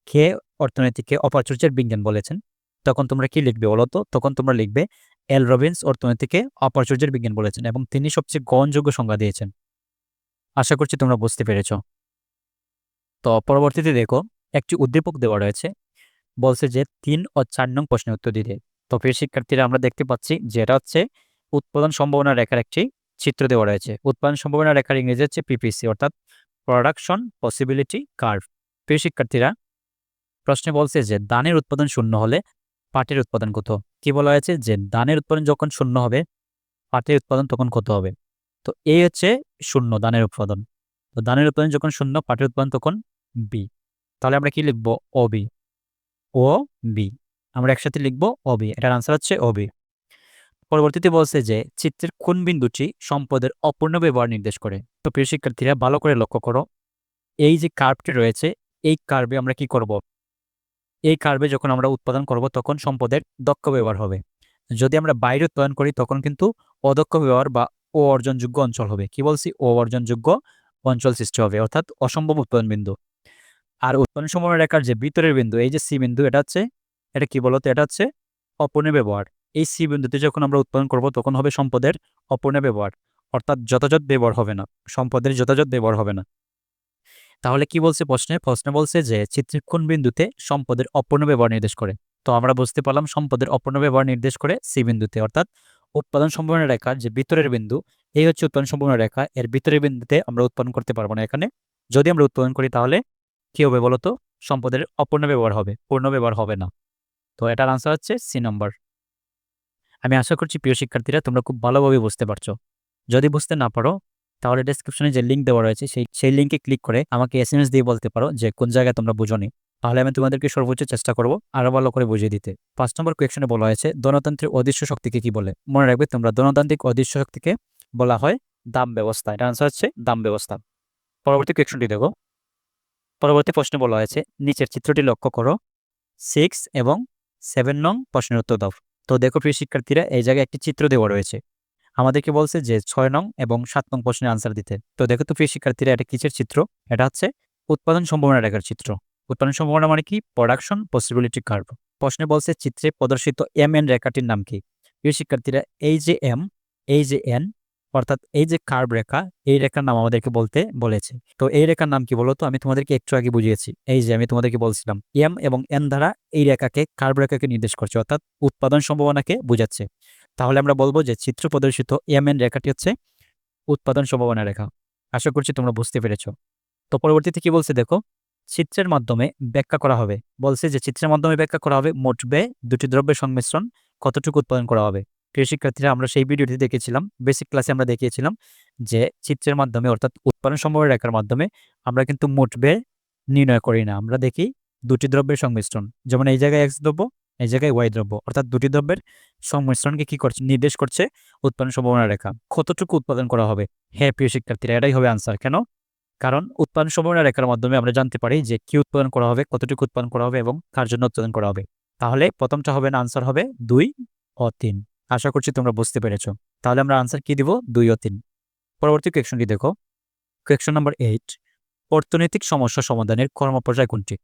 কে অর্থনীতিকে অপ্রাচুর্যের বিজ্ঞান বলেছেন, তখন তোমরা কি লিখবে বলো তো? তখন তোমরা লিখবে এল রবিন্স অর্থনীতিকে অপ্রাচুর্যের বিজ্ঞান বলেছেন এবং তিনি সবচেয়ে গ্রহণযোগ্য সংজ্ঞা দিয়েছেন। আশা করছি তোমরা বুঝতে পেরেছ। তো পরবর্তীতে দেখো, একটি উদ্দীপক দেওয়া রয়েছে, বলছে যে 3 ও 4 নং প্রশ্নের উত্তর দিতে। তো প্রিয় শিক্ষার্থীরা, আমরা দেখতে পাচ্ছি যে এটা হচ্ছে উৎপাদন সম্ভাবনা রেখার একটি চিত্র দেওয়া রয়েছে। উৎপাদন সম্ভাবনা রেখার ইংরেজি হচ্ছে পিপিসি, অর্থাৎ প্রোডাকশন পসিবিলিটি কার্ভ। প্রিয় শিক্ষার্থীরা, প্রশ্নে বলছে যে ধানের উৎপাদন শূন্য হলে পাটের উৎপাদন কত? কি বলা হয়েছে? যে ধানের উৎপাদন যখন শূন্য হবে, পাটের উৎপাদন তখন কত হবে? তো এই হচ্ছে শূন্য, ধানের উৎপাদন। তো ধানের উৎপাদন যখন শূন্য, পাটের উৎপাদন তখন বি। তাহলে আমরা কি লিখবো? ও বি। ও বি আমরা একসাথে লিখবো ও বি। এটার আনসার হচ্ছে ও বি। পরবর্তীতে বলছে যে চিত্রের কোন বিন্দুটি সম্পদের অপূর্ণ ব্যবহার নির্দেশ করে? তো প্রিয় শিক্ষার্থীরা, ভালো করে লক্ষ্য করো, এই যে কার্ভটি রয়েছে, এই কার্ভে আমরা কি করব? এই কার্ভে যখন আমরা উৎপাদন করব, তখন সম্পদের দক্ষ ব্যবহার হবে। যদি আমরা বাইরে উৎপাদন করি, তখন কিন্তু অদক্ষ ব্যবহার বা ও অর্জনযোগ্য অঞ্চল হবে। কি বলছি? ও অর্জনযোগ্য অঞ্চল সৃষ্টি হবে, অর্থাৎ অসম্ভব উৎপাদন বিন্দু। আর উৎপাদন সম্ভাবনা রেখার যে ভিতরের বিন্দু, এই যে সি বিন্দু, এটা কি বলতো? এটা হচ্ছে অপূর্ণ ব্যবহার। এই সি বিন্দুতে যখন আমরা উৎপাদন করব, তখন হবে সম্পদের অপূর্ণ ব্যবহার, অর্থাৎ যথাযথ ব্যবহার হবে না, সম্পদের যথাযথ ব্যবহার হবে না। তাহলে কি বলছে প্রশ্নে? প্রশ্নে বলছে যে চিত্রের কোন বিন্দুতে সম্পদের অপূর্ণ ব্যবহার নির্দেশ করে? তো আমরা বুঝতে পারলাম সম্পদের অপূর্ণ ব্যবহার নির্দেশ করে সি বিন্দুতে, অর্থাৎ উৎপাদন সম্ভাবনা রেখার যে ভিতরের বিন্দু, এই হচ্ছে উৎপাদন সম্ভাবনা রেখা। এর ভিতরের বিন্দুতে আমরা উৎপাদন করতে পারবো না এখানে। যদি আমরা উৎপাদন করি, তাহলে কি হবে বলতো? সম্পদের অপূর্ণ ব্যবহার হবে, পূর্ণ ব্যবহার হবে না। তো এটার আনসার হচ্ছে সি নম্বর। আমি আশা করছি প্রিয় শিক্ষার্থীরা, তোমরা খুব ভালোভাবে বুঝতে পারছো। যদি বুঝতে না পারো, তাহলে ডেসক্রিপশনে যে লিঙ্ক দেওয়া রয়েছে, সেই লিঙ্কে ক্লিক করে আমাকে এসএমএস দিয়ে বলতে পারো যে কোন জায়গায় তোমরা বুঝোনি। তাহলে আমি তোমাদেরকে সর্বোচ্চ চেষ্টা করব আরো ভালো করে বুঝিয়ে দিতে। 5 নম্বর কোয়েকশনে বলা হয়েছে ধনতন্ত্রের অদৃশ্য শক্তিকে কি বলে? মনে রাখবে তোমরা, ধনতান্ত্রিক অদৃশ্য শক্তিকে বলা হয় দাম ব্যবস্থা। এটা আনসার হচ্ছে দাম ব্যবস্থা। পরবর্তী কোয়েকশনটি দেখো। পরবর্তী প্রশ্নে বলা হয়েছে নিচের চিত্রটি লক্ষ্য করো, 6 এবং 7 নং প্রশ্নের উত্তর দাও। তো দেখো প্রিয় শিক্ষার্থীরা, এই জায়গায় একটি চিত্র দেওয়া রয়েছে। আমাদেরকে বলছে যে 6 নং এবং 7 নং প্রশ্নের আনসার দিতে। তো দেখো তো প্রিয় শিক্ষার্থীরা, এটা কিসের চিত্র? এটা হচ্ছে উৎপাদন সম্ভাবনা রেখার চিত্র। উৎপাদন সম্ভাবনা মানে কি? Production possibility curve. প্রশ্নে বলছে চিত্রে প্রদর্শিত এম এন রেখাটির নাম কি? প্রিয় শিক্ষার্থীরা, এই যে এম, এই যে এন, অর্থাৎ এই যে কার্ভ রেখা, এই রেখার নাম আমাদেরকে বলতে বলেছে। তো এই রেখার নাম কি বলতো? আমি তোমাদেরকে একটু আগে বুঝিয়েছি। এই যে আমি তোমাদেরকে বলছিলাম, এম এবং এন দ্বারা এই রেখাকে, কার্ভ রেখাকে নির্দেশ করছে, অর্থাৎ উৎপাদন সম্ভাবনাকে বোঝাচ্ছে। তাহলে আমরা বলবো যে চিত্র প্রদর্শিত এম এন রেখাটি হচ্ছে উৎপাদন সম্ভাবনা রেখা। আশা করছি তোমরা বুঝতে পেরেছো। তো পরবর্তীতে কি বলছে দেখো, চিত্রের মাধ্যমে ব্যাখ্যা করা হবে। বলছে যে চিত্রের মাধ্যমে ব্যাখ্যা করা হবে মোট ব্যয় দুটি দ্রব্যের সংমিশ্রণ কতটুকু উৎপাদন করা হবে। প্রিয় শিক্ষার্থীরা, আমরা সেই ভিডিওটি দেখেছিলাম, বেসিক ক্লাসে আমরা দেখিয়েছিলাম যে চিত্রের মাধ্যমে, অর্থাৎ উৎপাদন সম্ভাবনা রেখার মাধ্যমে আমরা কিন্তু মোট ব্যয় নির্ণয় করি না, আমরা দেখি দুটি দ্রব্যের সংমিশ্রণ। যেমন এই জায়গায় এক্স দ্রব্য, এই জায়গায় ওয়াই দ্রব্য, অর্থাৎ দুটি দ্রব্যের সংমিশ্রণকে কি করছে? নির্দেশ করছে উৎপাদন সম্ভাবনা রেখা। কতটুকু উৎপাদন করা হবে? হ্যাঁ প্রিয় শিক্ষার্থীরা, এটাই হবে আনসার। কেন? কারণ উৎপাদন সম্ভাবনা রেখার মাধ্যমে আমরা জানতে পারি যে কি উৎপাদন করা হবে, কতটুকু উৎপাদন করা হবে এবং কার জন্য উৎপাদন করা হবে। তাহলে প্রথমটা হবে না, আনসার হবে 2 ও 3। আশা করছি তোমরা বুঝতে পেরেছো। তাহলে আমরা আনসার কি দিব? 2 ও 3। পরবর্তী কোয়েকশনটি দেখো। কোয়েকশন নাম্বার 8, অর্থনৈতিক সমস্যা সমাধানের কর্মপর্যায় কোনটি?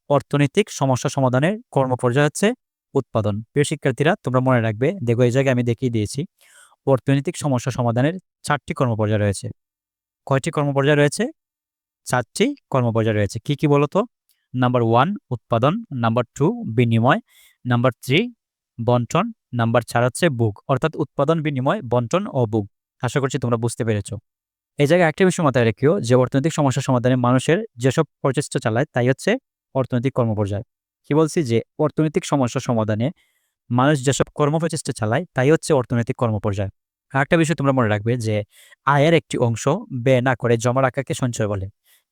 অর্থনৈতিক সমস্যা সমাধানের কর্মপর্যায় হচ্ছে উৎপাদন। প্রিয় শিক্ষার্থীরা, তোমরা মনে রাখবে, দেখো এই জায়গায় আমি দেখিয়ে দিয়েছি, অর্থনৈতিক সমস্যা সমাধানের 4টি কর্মপর্যায় রয়েছে। কয়টি কর্মপর্যায় রয়েছে? 4টি কর্মপর্যায় রয়েছে। কি কি বলতো? নাম্বার 1 উৎপাদন, নাম্বার 2 বিনিময়, নাম্বার 3 বন্টন, নাম্বার 4 হচ্ছে ভোগ, অর্থাৎ উৎপাদন, বিনিময়, বন্টন ও ভোগ। আশা করছি তোমরা বুঝতে পেরেছো। এই জায়গায় একটা বিষয় মাথায় রেখেও যে অর্থনৈতিক সমস্যা সমাধানে মানুষের যেসব প্রচেষ্টা চালায় তাই হচ্ছে অর্থনৈতিক কর্মপর্যায়। কি বলছি? যে অর্থনৈতিক সমস্যা সমাধানে মানুষ যেসব কর্মপ্রচেষ্টা চালায় তাই হচ্ছে অর্থনৈতিক কর্মপর্যায়। আরেকটা বিষয় তোমরা মনে রাখবে যে আয়ের একটি অংশ ব্যয় না করে জমা রাখাকে সঞ্চয় বলে।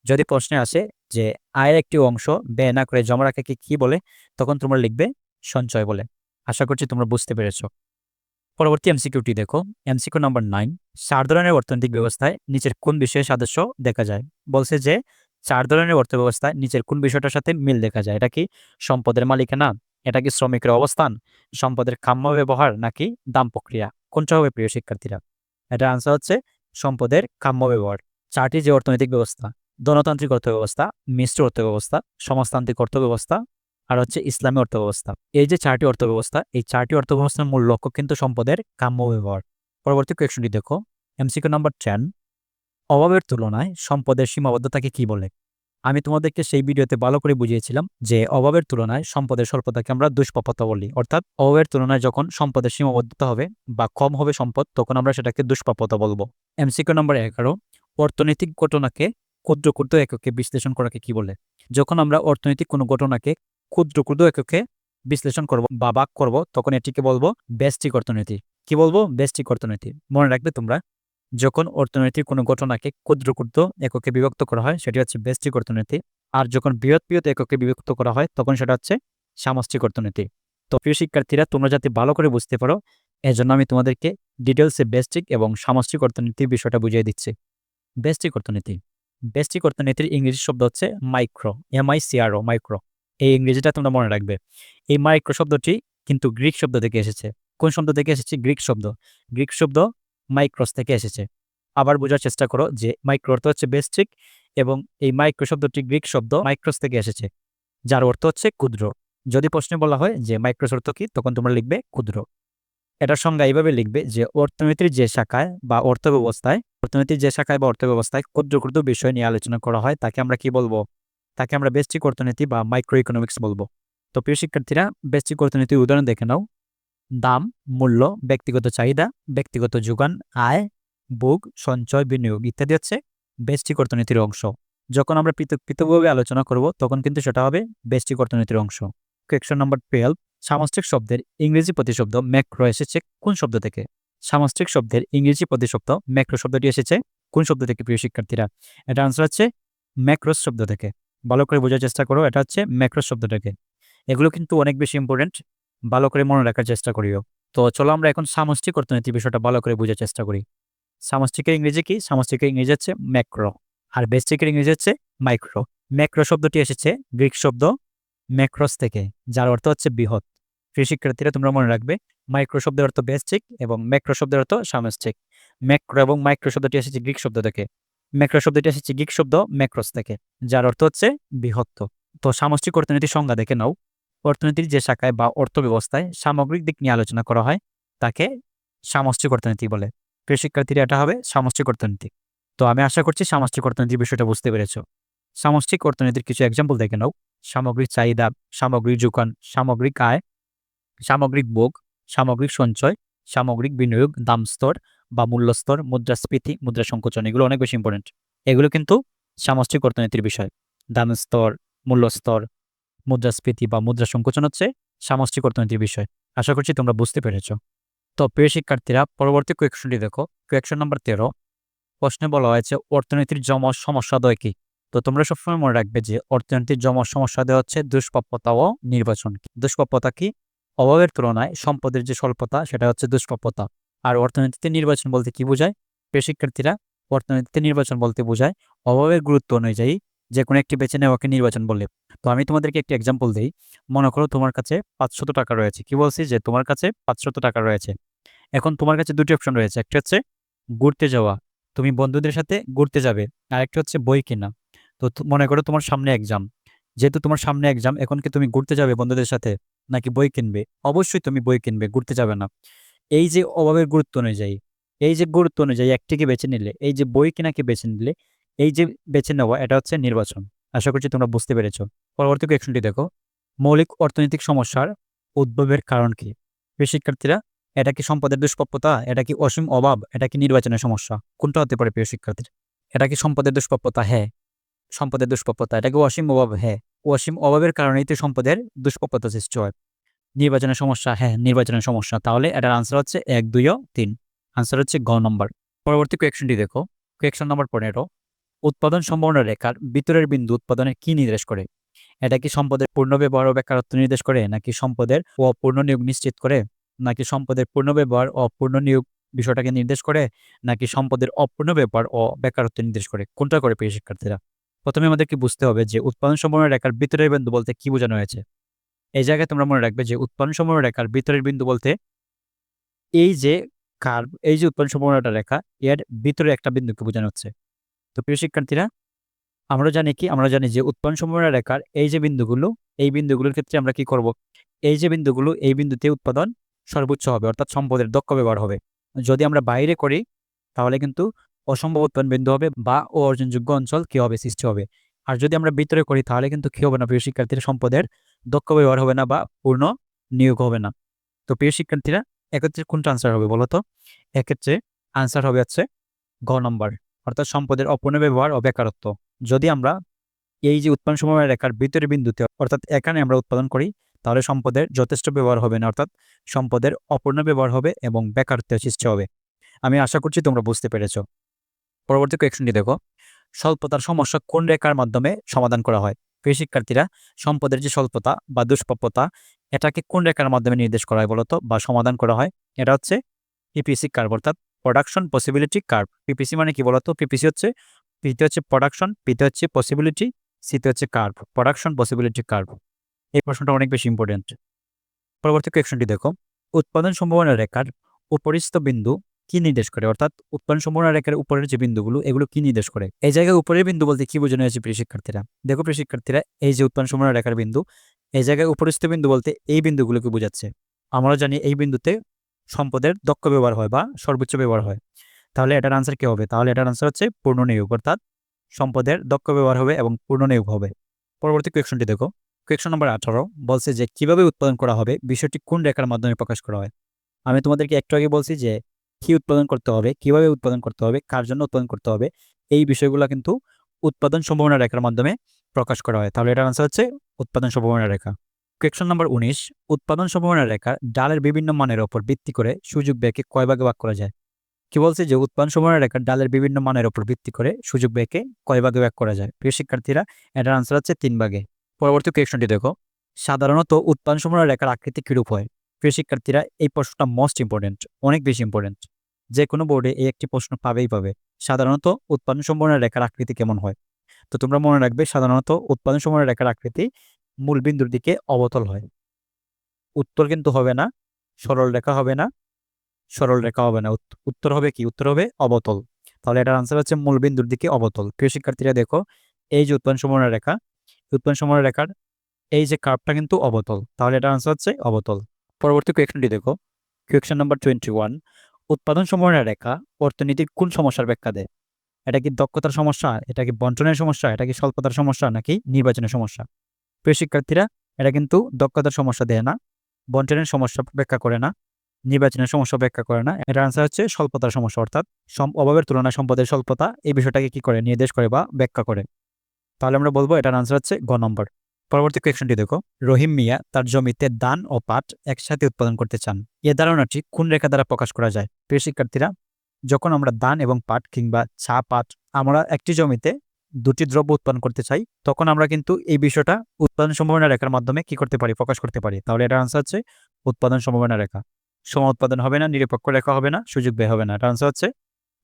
যদি প্রশ্নে আসে যে আয়ের একটি অংশ ব্যয় না করে জমা রাখাকে কি বলে, তখন তোমরা লিখবে সঞ্চয় বলে। আশা করছি তোমরা বুঝতে পেরেছো। পরবর্তী এমসিকিউটি দেখো। এমসিকিউ নাম্বার 9, 4 ধরনের অর্থনৈতিক ব্যবস্থায় নিচের কোন বিষয়ের সাদৃশ্য দেখা যায়? বলছে যে 4 ধরনের অর্থ ব্যবস্থায় নিচের কোন বিষয়টার সাথে মিল দেখা যায়? এটা কি সম্পদের মালিকানা, এটা কি শ্রমিকের অবস্থান, সম্পদের কাম্য ব্যবহার, নাকি দাম প্রক্রিয়া? কোনটা হবে প্রিয় শিক্ষার্থীরা? এটার আনসার হচ্ছে সম্পদের কাম্য ব্যবহার। 4টি যে অর্থনৈতিক ব্যবস্থা, গণতান্ত্রিক অর্থ ব্যবস্থা, মিশ্র অর্থ ব্যবস্থা, সমাজতান্ত্রিক অর্থ ব্যবস্থা, আর হচ্ছে ইসলামী অর্থ ব্যবস্থা। এই যে 4টি অর্থ ব্যবস্থা, এই 4টি অর্থ ব্যবস্থার মূল লক্ষ্য কিন্তু সম্পদের কাম্য ব্যবহার। পরবর্তী কোয়েকশনটি দেখো। এমসিকিউ নাম্বার 10, অভাবের তুলনায় সম্পদের সীমাবদ্ধতাকে কি বলে? আমি তোমাদেরকে সেই ভিডিওতে ভালো করে বুঝিয়েছিলাম যে অভাবের তুলনায় সম্পদের স্বল্পতাকে আমরা দুষ্প্রাপ্যতা বলি। অর্থাৎ অভাবের তুলনায় যখন সম্পদের সীমাবদ্ধতা হবে বা কম হবে সম্পদ, তখন আমরা সেটাকে দুষ্প্রাপ্যতা বলবো। এমসিকিউ নাম্বার 11, অর্থনৈতিক ঘটনাকে ক্ষুদ্র ক্ষুদ্র এককে বিশ্লেষণ করাকে কি বলে? যখন আমরা অর্থনৈতিক কোনো ঘটনাকে ক্ষুদ্র ক্ষুদ্র এককে বিশ্লেষণ করব বা ভাগ করব, তখন এটিকে বলবো ব্যষ্টিক অর্থনীতি। কি বলবো? ব্যষ্টিক অর্থনীতি। মনে রাখবে তোমরা, যখন অর্থনৈতিক কোনো ঘটনাকে ক্ষুদ্র ক্ষুদ্র এককে বিভক্ত করা হয় সেটি হচ্ছে ব্যষ্টিক অর্থনীতি। আর যখন বৃহৎ বৃহৎ এককে বিভক্ত করা হয় তখন সেটা হচ্ছে সামষ্টিক অর্থনীতি। তো প্রিয় শিক্ষার্থীরা, তোমরা যাতে ভালো করে বুঝতে পারো, এজন্য আমি তোমাদেরকে ডিটেলসে ব্যষ্টিক এবং সামষ্টিক অর্থনীতির বিষয়টা বুঝিয়ে দিচ্ছি। ব্যষ্টিক অর্থনীতি, ব্যষ্টিক অর্থনীতির ইংরেজি শব্দ হচ্ছে মাইক্রো, MICRO, মাইক্রো। এই ইংরেজিটা তোমরা মনে রাখবে। এই মাইক্রো শব্দটি কিন্তু গ্রিক শব্দ থেকে এসেছে। কোন শব্দ থেকে এসেছে? গ্রিক শব্দ। গ্রিক শব্দ মাইক্রোস থেকে এসেছে। আবার বোঝার চেষ্টা করো যে মাইক্রো অর্থ হচ্ছে ব্যষ্টিক এবং এই মাইক্রো শব্দটি গ্রিক শব্দ মাইক্রোস থেকে এসেছে, যার অর্থ হচ্ছে ক্ষুদ্র। যদি প্রশ্নে বলা হয় যে মাইক্রোস অর্থ কি, তখন তোমরা লিখবে ক্ষুদ্র। এটার সংজ্ঞা এইভাবে লিখবে যে অর্থনীতির যে শাখায় বা অর্থব্যবস্থায় ক্ষুদ্র ক্ষুদ্র বিষয় নিয়ে আলোচনা করা হয় তাকে আমরা কি বলবো? তাকে আমরা ব্যষ্টিক অর্থনীতি বা মাইক্রো ইকোনমিক্স বলবো। তো প্রিয় শিক্ষার্থীরা, ব্যষ্টিক অর্থনীতির উদাহরণ দেখে নাও। দাম, মূল্য, ব্যক্তিগত চাহিদা, ব্যক্তিগত যোগান, আয়, ভোগ, সঞ্চয়, বিনিয়োগ ইত্যাদি হচ্ছে ব্যষ্টিক অর্থনীতির অংশ। যখন আমরা পৃথক পৃথকভাবে আলোচনা করব তখন কিন্তু সেটা হবে ব্যষ্টিক অর্থনীতির অংশ। কোয়েকশন নাম্বার 12, সামষ্টিক শব্দের ইংরেজি প্রতিশব্দ ম্যাক্রো এসেছে কোন শব্দ থেকে? সামষ্টিক শব্দের ইংরেজি প্রতিশব্দ ম্যাক্রো শব্দটি এসেছে কোন শব্দ থেকে প্রিয় শিক্ষার্থীরা? এটা আনসার হচ্ছে ম্যাক্রোস শব্দ থেকে। ভালো করে বোঝার চেষ্টা করো, এটা হচ্ছে ম্যাক্রোস শব্দ থেকে। এগুলো কিন্তু অনেক বেশি ইম্পর্টেন্ট, ভালো করে মনে রাখার চেষ্টা করিও। তো চলো আমরা এখন সামষ্টিক অর্থনীতি বিষয়টা ভালো করে বোঝার চেষ্টা করি। সামষ্টিকের ইংরেজি কি? সামষ্টিকের ইংরেজি হচ্ছে ম্যাক্রো, আর ব্যষ্টিকের ইংরেজি হচ্ছে মাইক্রো। ম্যাক্রো শব্দটি এসেছে গ্রিক শব্দ ম্যাক্রোস থেকে, যার অর্থ হচ্ছে বৃহৎ। প্রিয় শিক্ষার্থীরা, তোমরা মনে রাখবে মাইক্রো শব্দের অর্থ ব্যষ্টিক এবং ম্যাক্রো শব্দের অর্থ সামষ্টিক। ম্যাক্রো এবং মাইক্রো শব্দটি এসেছে গ্রিক শব্দ থেকে। ম্যাক্রো শব্দটি এসেছে গ্রিক শব্দ ম্যাক্রোস থেকে, যার অর্থ হচ্ছে বৃহৎ। তো সামষ্টিক অর্থনীতির সংজ্ঞা দেখে নাও। অর্থনীতির যে শাখায় বা অর্থ ব্যবস্থায় সামগ্রিক দিক নিয়ে আলোচনা করা হয় তাকে সামষ্টিক অর্থনীতি বলে। প্রিয় শিক্ষার্থীরা, এটা হবে সামষ্টিক অর্থনীতি। তো আমি আশা করছি সামষ্টিক অর্থনীতির বিষয়টা বুঝতে পেরেছো। সামষ্টিক অর্থনীতির কিছু এক্সাম্পল দেখে নাও। সামগ্রিক চাহিদা, সামগ্রিক যোগান, সামগ্রিক আয়, সামগ্রিক ভোগ, সামগ্রিক সঞ্চয়, সামগ্রিক বিনিয়োগ, দাম স্তর বা মূল্যস্তর, মুদ্রাস্ফীতি, মুদ্রা সংকোচন, এগুলো অনেক বেশি ইম্পর্টেন্ট। এগুলো কিন্তু সামষ্টিক অর্থনীতির বিষয়। দাম স্তর, মূল্যস্তর, মুদ্রাস্ফীতি বা মুদ্রা সংকোচন হচ্ছে সামষ্টিক অর্থনীতির বিষয়। আশা করছি তোমরা বুঝতে পেরেছো। তো প্রিয় শিক্ষার্থীরা, পরবর্তী কোয়েকশনটি দেখো। কোয়েকশন নাম্বার 13, প্রশ্নে বলা হয়েছে অর্থনীতির যমজ সমস্যাদ্বয় কি? তো তোমরা সবসময় মনে রাখবে যে অর্থনীতির যমজ সমস্যাদ্বয় হচ্ছে দুষ্প্রাপ্যতা ও নির্বাচন। দুষ্প্রাপ্যতা কি? অভাবের তুলনায় সম্পদের যে স্বল্পতা, সেটা হচ্ছে দুষ্প্রাপ্যতা। আর অর্থনীতিতে নির্বাচন বলতে কি বোঝায়? প্রিয় শিক্ষার্থীরা, অর্থনীতিতে নির্বাচন বলতে বোঝায় অভাবের গুরুত্ব অনুযায়ী যে কোনো একটি বেছে নেওয়াকে নির্বাচন বলে। তো আমি তোমাদেরকে একটি এক্সাম্পল দিই। মনে করো তোমার কাছে 500 টাকা রয়েছে। কি বলছি? যে তোমার কাছে 500 টাকা রয়েছে। এখন তোমার কাছে দুটি অপশন রয়েছে। একটা হচ্ছে ঘুরতে যাওয়া, তুমি বন্ধুদের সাথে ঘুরতে যাবে। আর একটা হচ্ছে বই কেনা। তো মনে করো তোমার সামনে এক্সাম। যেহেতু তোমার সামনে এক্সাম, এখন কি তুমি ঘুরতে যাবে বন্ধুদের সাথে নাকি বই কিনবে? অবশ্যই তুমি বই কিনবে, ঘুরতে যাবে না। এই যে অভাবের গুরুত্ব অনুযায়ী, এই যে গুরুত্ব অনুযায়ী একটিকে বেছে নিলে, এই যে বই কেনাকে বেছে নিলে, এই যে বেছে নেওয়া, এটা হচ্ছে নির্বাচন। আশা করছি তোমরা বুঝতে পেরেছো। পরবর্তী কোয়েকশনটি দেখো। মৌলিক অর্থনৈতিক সমস্যার উদ্ভবের কারণ কি? প্রিয় শিক্ষার্থীরা, এটা কি সম্পদের দুষ্প্রাপ্যতা, এটা কি অসীম অভাব, এটা কি নির্বাচনের সমস্যা? কোনটা হতে পারে প্রিয় শিক্ষার্থীরা? এটা কি সম্পদের দুষ্প্রাপ্যতা? হ্যাঁ, সম্পদের দুষ্প্রাপ্যতা। এটা কি অসীম অভাব? হ্যাঁ, অসীম অভাবের কারণেই তো সম্পদের দুষ্প্রাপ্যতা সৃষ্টি হয়। নির্বাচনের সমস্যা? হ্যাঁ, নির্বাচনের সমস্যা। তাহলে এটার আনসার হচ্ছে 1, 2 ও 3। আনসার হচ্ছে গ নম্বর। পরবর্তী কোয়েকশনটি দেখো। কোয়েকশন নম্বর 15, উৎপাদন সম্ভাবনা রেখার ভিতরের বিন্দু উৎপাদনে কি নির্দেশ করে? এটা কি সম্পদের পূর্ণ ব্যবহার ও বেকারত্ব নির্দেশ করে নাকি সম্পদের অপূর্ণ নিয়োগ নিশ্চিত করে? নাকি সম্পদের পূর্ণ ব্যবহার ও পূর্ণ নিয়োগ বিষয়টাকে নির্দেশ করে, নাকি সম্পদের অপূর্ণ ব্যবহার ও বেকারত্ব নির্দেশ করে? কোনটা করে প্রিয় শিক্ষার্থীরা? প্রথমে আমাদেরকে বুঝতে হবে যে উৎপাদন সম্ভাবনা রেখার ভিতরের বিন্দু বলতে কি বোঝানো হয়েছে। এই জায়গায় তোমরা মনে রাখবে যে উৎপাদন সম্ভাবনা রেখার ভিতরের বিন্দু বলতে এই যে কার্ভ, এই যে উৎপাদন সম্ভাবনাটা রেখা, এর ভিতরে একটা বিন্দুকে বোঝানো হচ্ছে। তো প্রিয় শিক্ষার্থীরা, আমরা জানি যে উৎপাদন সম্ভাবনা রেখার এই যে বিন্দুগুলো, এই বিন্দুগুলোর ক্ষেত্রে আমরা কি করব? এই যে বিন্দুগুলো, এই বিন্দুতে উৎপাদন সর্বোচ্চ হবে, অর্থাৎ সম্পদের দক্ষ ব্যবহার হবে। যদি আমরা বাইরে করি তাহলে কিন্তু অসম্ভব উৎপাদন বিন্দু হবে বা অর্জনযোগ্য অঞ্চল কি হবে? সৃষ্টি হবে। আর যদি আমরা ভিতরে করি তাহলে কিন্তু কি হবে না প্রিয় শিক্ষার্থীরা? সম্পদের দক্ষ ব্যবহার হবে না বা পূর্ণ নিয়োগ হবে না। তো প্রিয় শিক্ষার্থীরা, এক্ষেত্রে কোনটা আনসার হবে বলো তো? এক্ষেত্রে আনসার হবে হচ্ছে ঘ নম্বর, অর্থাৎ সম্পদের অপূর্ণ ব্যবহার ও বেকারত্ব। যদি আমরা এই যে উৎপাদন সমবায় রেখার ভিতরের বিন্দুতে, অর্থাৎ এখানে আমরা উৎপাদন করি, তাহলে সম্পদের যথেষ্ট ব্যবহার হবে না, অর্থাৎ সম্পদের অপূর্ণ ব্যবহার হবে এবং বেকারত্বের সৃষ্টি হবে। আমি আশা করছি তোমরা বুঝতে পেরেছো। পরবর্তী কোয়েকশনটি দেখো, স্বল্পতার সমস্যা কোন রেখার মাধ্যমে সমাধান করা হয়? প্রিয় শিক্ষার্থীরা, সম্পদের যে স্বল্পতা বা দুষ্প্রাপ্যতা, এটাকে কোন রেখার মাধ্যমে নির্দেশ করা হয় বলতো, বা সমাধান করা হয়? এটা হচ্ছে পিপিসি কার্ভ, অর্থাৎ প্রোডাকশন পসিবিলিটি কার্ভ। পিপিসি মানে কি বলতো? পিপিসি হচ্ছে, পিতে হচ্ছে প্রোডাকশন, পিতে হচ্ছে পসিবিলিটি, সিতে হচ্ছে কার্ভ, প্রোডাকশন পসিবিলিটি কার্ভ। এই প্রশ্নটা অনেক বেশি ইম্পর্টেন্ট। পরবর্তী কোয়েকশনটি দেখো, উৎপাদন সম্ভাবনা রেখার উপরিস্থ বিন্দু কি নির্দেশ করে? অর্থাৎ উৎপাদন সম্ভাবনা রেখার উপরের যে বিন্দুগুলো, এগুলো কি নির্দেশ করে? এই জায়গায় উপরের বিন্দু বলতে কি বোঝানো হয়েছে প্রিয় শিক্ষার্থীরা? দেখো প্রিয় শিক্ষার্থীরা, এই যে উৎপাদন সম্ভাবনা রেখার বিন্দু, এই জায়গায় উপরিস্থ বিন্দু বলতে এই বিন্দুগুলোকে বোঝাচ্ছে। আমরা জানি এই বিন্দুতে সম্পদের দক্ষ ব্যবহার হয় বা সর্বোচ্চ ব্যবহার হয়। তাহলে এটার আনসার কি হবে? তাহলে এটার আনসার হচ্ছে পূর্ণ নিয়োগ, অর্থাৎ সম্পদের দক্ষ ব্যবহার হবে এবং পূর্ণ নিয়োগ হবে। পরবর্তী কোয়েকশনটি দেখো, কোয়েকশন নম্বর 18 বলছে যে কিভাবে উৎপাদন করা হবে, বিষয়টি কোন রেখার মাধ্যমে প্রকাশ করা হয়? আমি তোমাদেরকে একটু আগে বলছি যে কি উৎপাদন করতে হবে, কিভাবে উৎপাদন করতে হবে, কার জন্য উৎপাদন করতে হবে, এই বিষয়গুলো কিন্তু উৎপাদন সম্ভাবনা রেখার মাধ্যমে প্রকাশ করা হয়। তাহলে এটার আনসার হচ্ছে উৎপাদন সম্ভাবনা রেখা। কোয়েকশন নম্বর 19, উৎপাদন সম্ভাবনা রেখা ডালের বিভিন্ন মানের উপর ভিত্তি করে সুযোগ ব্যয়কে কয় ভাগে ভাগ করা যায়? কি বলছে যে উৎপাদন সম্ভাবনা রেখার ডালের বিভিন্ন মানের উপর ভিত্তি করে সুযোগ ব্যয়কে কয় ভাগে ভাগ করা যায়? প্রিয় শিক্ষার্থীরা, এটার আনসার হচ্ছে 3 ভাগে। পরবর্তী কোয়েকশনটি দেখো, সাধারণত উৎপাদন সম্ভাবনা রেখার আকৃতি কিরূপ হয়? প্রিয় শিক্ষার্থীরা, এই প্রশ্নটা মোস্ট ইম্পর্টেন্ট, অনেক বেশি ইম্পর্টেন্ট। যে কোনো বোর্ডে এই একটি প্রশ্ন পাবেই পাবে। সাধারণত উৎপাদন সম্ভাবনা রেখার আকৃতি কেমন হয়? তো তোমরা মনে রাখবে, সাধারণত উৎপাদন সম্ভাবনা রেখার আকৃতি মূল বিন্দুর দিকে অবতল হয়। উত্তর কিন্তু হবে না, সরল রেখা হবে না, সরল রেখা হবে না, উত্তর হবে কি? উত্তর হবে অবতল। তাহলে এটার আনসার হচ্ছে মূল বিন্দুর দিকে অবতল। প্রিয় শিক্ষার্থীরা দেখো, এই যে উৎপাদন সম্ভাবনা রেখা, উৎপাদন সম্ভাবনা রেখার এই যে কার্ভটা কিন্তু অবতল। তাহলে এটার আনসার হচ্ছে অবতল। পরবর্তী কোয়েকশনটি দেখো, কোয়েকশন নাম্বার 21, উৎপাদন সম্ভাবনা রেখা অর্থনীতির কোন সমস্যার ব্যাখ্যা দেয়? এটা কি দক্ষতার সমস্যা, এটা কি বন্টনের সমস্যা, এটা কি স্বল্পতার সমস্যা, নাকি নির্বাচনের সমস্যা? প্রিয় শিক্ষার্থীরা, এটা কিন্তু দক্ষতার সমস্যা দেয় না, বন্টনের সমস্যা ব্যাখ্যা করে না, নির্বাচনের সমস্যা ব্যাখ্যা করে না। এটার আনসার হচ্ছে স্বল্পতার সমস্যা, অর্থাৎ অভাবের তুলনায় সম্পদের স্বল্পতা এই বিষয়টাকে কি করে? নির্দেশ করে বা ব্যাখ্যা করে। তাহলে আমরা বলবো এটার আনসার হচ্ছে গ নম্বর। পরবর্তী কোয়েকশনটি দেখো, রহিম মিয়া তার জমিতে ধান ও পাট একসাথে উৎপাদন করতে চান। এ ধারণাটি কোন রেখা দ্বারা প্রকাশ করা যায়? প্রিয় শিক্ষার্থীরা, যখন আমরা ধান এবং পাট কিংবা চা পাট, আমরা একটি জমিতে দুটি দ্রব্য উৎপাদন করতে চাই, তখন আমরা কিন্তু এই বিষয়টা উৎপাদন সম্ভাবনা রেখার মাধ্যমে কি করতে পারি? প্রকাশ করতে পারি। তাহলে এটার আনসার হচ্ছে উৎপাদন সম্ভাবনা রেখা। সম উৎপাদন হবে না, নিরপেক্ষ রেখা হবে না, সুযোগ ব্যয় হবে না। এটার আনসার হচ্ছে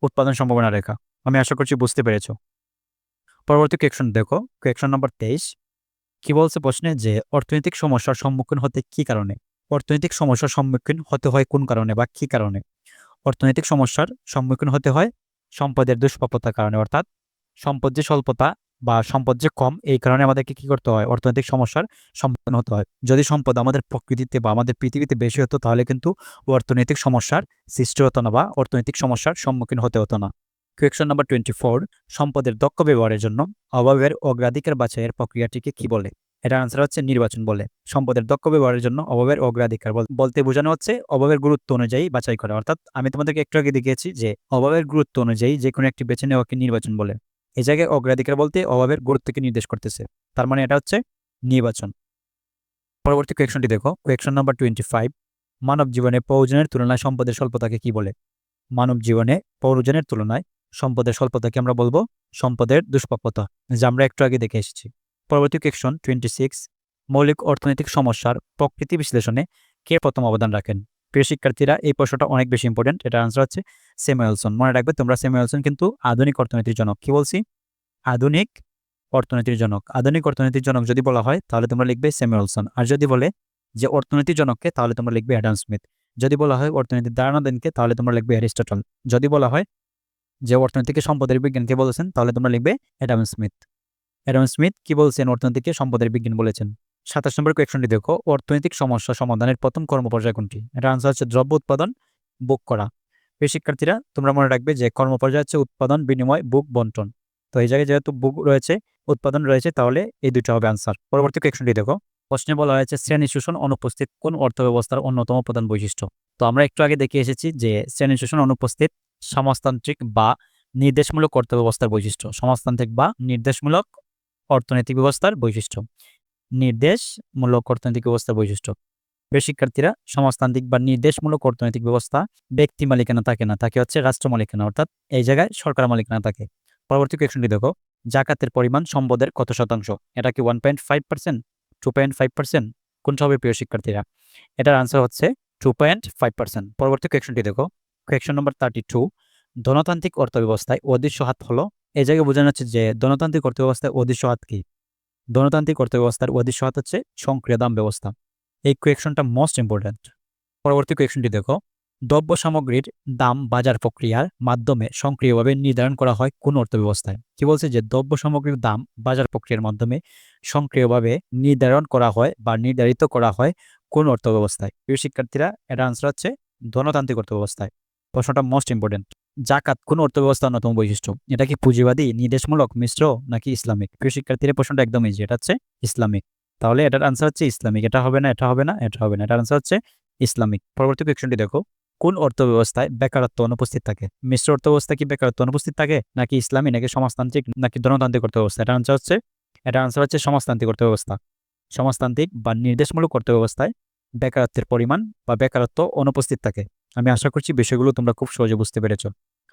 উৎপাদন সম্ভাবনা রেখা। আমি আশা করছি বুঝতে পেরেছো। পরবর্তী কোয়েকশন দেখো, কোয়েকশন নম্বর 23, কি বলছে প্রশ্নে যে অর্থনৈতিক সমস্যার সম্মুখীন হতে কি কারণে? অর্থনৈতিক সমস্যার সম্মুখীন হতে হয় কোন কারণে বা কি কারণে? অর্থনৈতিক সমস্যার সম্মুখীন হতে হয় সম্পদের দুষ্প্রাপ্যতার কারণে, অর্থাৎ সম্পদ যে স্বল্পতা বা সম্পদ যে কম, এই কারণে আমাদেরকে কি করতে হয়? অর্থনৈতিক সমস্যার সম্মুখীন হতে হয়। যদি সম্পদ আমাদের প্রকৃতিতে বা আমাদের পৃথিবীতে বেশি হতো তাহলে কিন্তু অর্থনৈতিক সমস্যার সৃষ্টি হতো না বা অর্থনৈতিক সমস্যার সম্মুখীন হতে হতো না। কোয়েকশন নাম্বার 24, সম্পদের দক্ষ ব্যবহারের জন্য অভাবের অগ্রাধিকার বাছাইয়ের প্রক্রিয়াটিকে কি বলে? এটা আনসার হচ্ছে নির্বাচন বলে। সম্পদের দক্ষ ব্যবহারের জন্য অভাবের অগ্রাধিকার বলতে বোঝানো হচ্ছে অভাবের গুরুত্ব অনুযায়ী বাছাই করা। অর্থাৎ আমি তোমাদেরকে একটু আগে দেখিয়েছি যে অভাবের গুরুত্ব অনুযায়ী যে কোনো একটি বেছে নেওয়াকে নির্বাচন বলে। এই জায়গায় অগ্রাধিকার বলতে অভাবের গুরুত্বকে নির্দেশ করতেছে, তার মানে এটা হচ্ছে নির্বাচন। পরবর্তী কোয়েকশনটি দেখো, কোয়েকশন নাম্বার 25, মানব জীবনে প্রয়োজনের তুলনায় সম্পদের স্বল্পতাকে কি বলে? মানব জীবনে প্রয়োজনের তুলনায় সম্পদের স্বল্পতাকে আমরা বলবো সম্পদের দুষ্প্রাপ্যতা, যা আমরা একটু আগে দেখে এসেছি। পরবর্তী কোয়েকশন 26, মৌলিক অর্থনৈতিক সমস্যার প্রকৃতি বিশ্লেষণে কে প্রথম অবদান রাখেন? প্রিয় শিক্ষার্থীরা, এই প্রশ্নটা অনেক বেশি ইম্পর্টেন্ট। এটার আনসার হচ্ছে স্যামুয়েলসন। মনে রাখবে তোমরা, স্যামুয়েলসন কিন্তু আধুনিক অর্থনীতির জনক। কি বলছি? আধুনিক অর্থনীতির জনক। আধুনিক অর্থনীতির জনক যদি বলা হয় তাহলে তোমরা লিখবে স্যামুয়েলসন। আর যদি বলে যে অর্থনীতির জনককে তাহলে তোমরা লিখবে অ্যাডাম স্মিথ। যদি বলা হয় অর্থনীতির ধারণাদেনকে তাহলে তোমরা লিখবে অ্যারিস্টটল। যদি বলা হয় যে অর্থনীতিকে সম্পদের বিজ্ঞানকে বলেছেন তাহলে তোমরা লিখবে অ্যাডাম স্মিথ। অ্যাডাম স্মিথ কি বলছেন? অর্থনীতিকে সম্পদের বিজ্ঞান বলেছেন। ২৭ নম্বর কোয়েকশনটি দেখো, অর্থনৈতিক সমস্যা সমাধানের প্রথম কর্মপর্যায় কোনটি? এটা আনসার হচ্ছে দ্রব্য উৎপাদন, ভোগ করা। প্রিয় শিক্ষার্থীরা, তোমরা মনে রাখবে যে কর্মপর্যায় হচ্ছে উৎপাদন, বিনিময়, ভোগ, বন্টন। তো এই জায়গায় যেহেতু ভোগ রয়েছে, উৎপাদন রয়েছে, তাহলে এই দুটো হবে আনসার। পরবর্তী কোয়েকশনটি দেখো, প্রশ্নে বলা হয়েছে শ্রেণী শোষণ অনুপস্থিত কোন অর্থব্যবস্থার অন্যতম প্রধান বৈশিষ্ট্য? তো আমরা একটু আগে দেখে এসেছি যে শ্রেণী শোষণ অনুপস্থিত সমাজতান্ত্রিক বা নির্দেশমূলক অর্থব্যবস্থার বৈশিষ্ট্য। সমাজতান্ত্রিক বা নির্দেশমূলক অর্থনৈতিক ব্যবস্থার বৈশিষ্ট্য। নির্দেশমূলক অর্থনৈতিক ব্যবস্থার বৈশিষ্ট্য। প্রিয় শিক্ষার্থীরা, সমাজতান্ত্রিক বা নির্দেশমূলক অর্থনৈতিক ব্যবস্থা ব্যক্তি মালিকানা থাকে না, থাকে হচ্ছে রাষ্ট্র মালিকানা, অর্থাৎ এই জায়গায় সরকার মালিকানা থাকে। পরবর্তী কোয়েকশনটি দেখো, জাকাতের পরিমাণ সম্পদের কত শতাংশ? এটা কি 1.5%, 2.5%? কোনটা হবে প্রিয় শিক্ষার্থীরা? এটার আনসার হচ্ছে 2.5%। পরবর্তী কোয়েকশনটি দেখো, কোয়েকশন নম্বর 32, ধনতান্ত্রিক অর্থব্যবস্থায় অদৃশ্য হাত হলো। এই জায়গায় বোঝানো হচ্ছে যে ধনতান্ত্রিক অর্থব্যবস্থায় অদৃশ্য হাত কি? ধনতান্ত্রিক অর্থব্যবস্থার অদৃশ্য হাত হচ্ছে সক্রিয় দাম ব্যবস্থা। এই কোয়েকশনটা মোস্ট ইম্পর্ট্যান্ট। পরবর্তী কোয়েকশনটি দেখো, দ্রব্য সামগ্রীর দাম বাজার প্রক্রিয়ার মাধ্যমে সক্রিয়ভাবে নির্ধারণ করা হয় কোন অর্থব্যবস্থায়? কি বলছে? যে দ্রব্য সামগ্রীর দাম বাজার প্রক্রিয়ার মাধ্যমে সক্রিয়ভাবে নির্ধারণ করা হয় বা নির্ধারিত করা হয় কোন অর্থব্যবস্থায়? প্রিয় শিক্ষার্থীরা, এটা আনসার হচ্ছে ধনতান্ত্রিক অর্থব্যবস্থায়। প্রশ্নটা মোস্ট ইম্পর্টেন্ট। জাকাত কোন অর্থব্যবস্থার অন্যতম বৈশিষ্ট্য? এটা কি পুঁজিবাদী, নির্দেশমূলক, মিশ্র নাকি ইসলামিক? প্রিয় শিক্ষার্থীরা, প্রশ্নটা একদম ইজি, এটা হচ্ছে ইসলামিক। তাহলে এটার আনসার হচ্ছে ইসলামিক। এটা হবে না, এটা হবে না, এটা হবে না, এটার আনসার হচ্ছে ইসলামিক। পরবর্তী কোয়েকশনটি দেখো, কোন অর্থব্যবস্থায় বেকারত্ব অনুপস্থিত থাকে? মিশ্র অর্থব্যবস্থা কি বেকারত্ব অনুপস্থিত থাকে, নাকি ইসলামী, নাকি সমাজতান্ত্রিক, নাকি ধনতান্ত্রিক অর্থব্যবস্থা? এটা আনসার হচ্ছে সমাজতান্ত্রিক অর্থব্যবস্থা। সমাজতান্ত্রিক বা নির্দেশমূলক অর্থব্যবস্থায় বেকারত্বের পরিমাণ বা বেকারত্ব অনুপস্থিত থাকে। আমি আশা করছি বিষয়গুলো তোমরা খুব সহজে বুঝতে পেরেছো।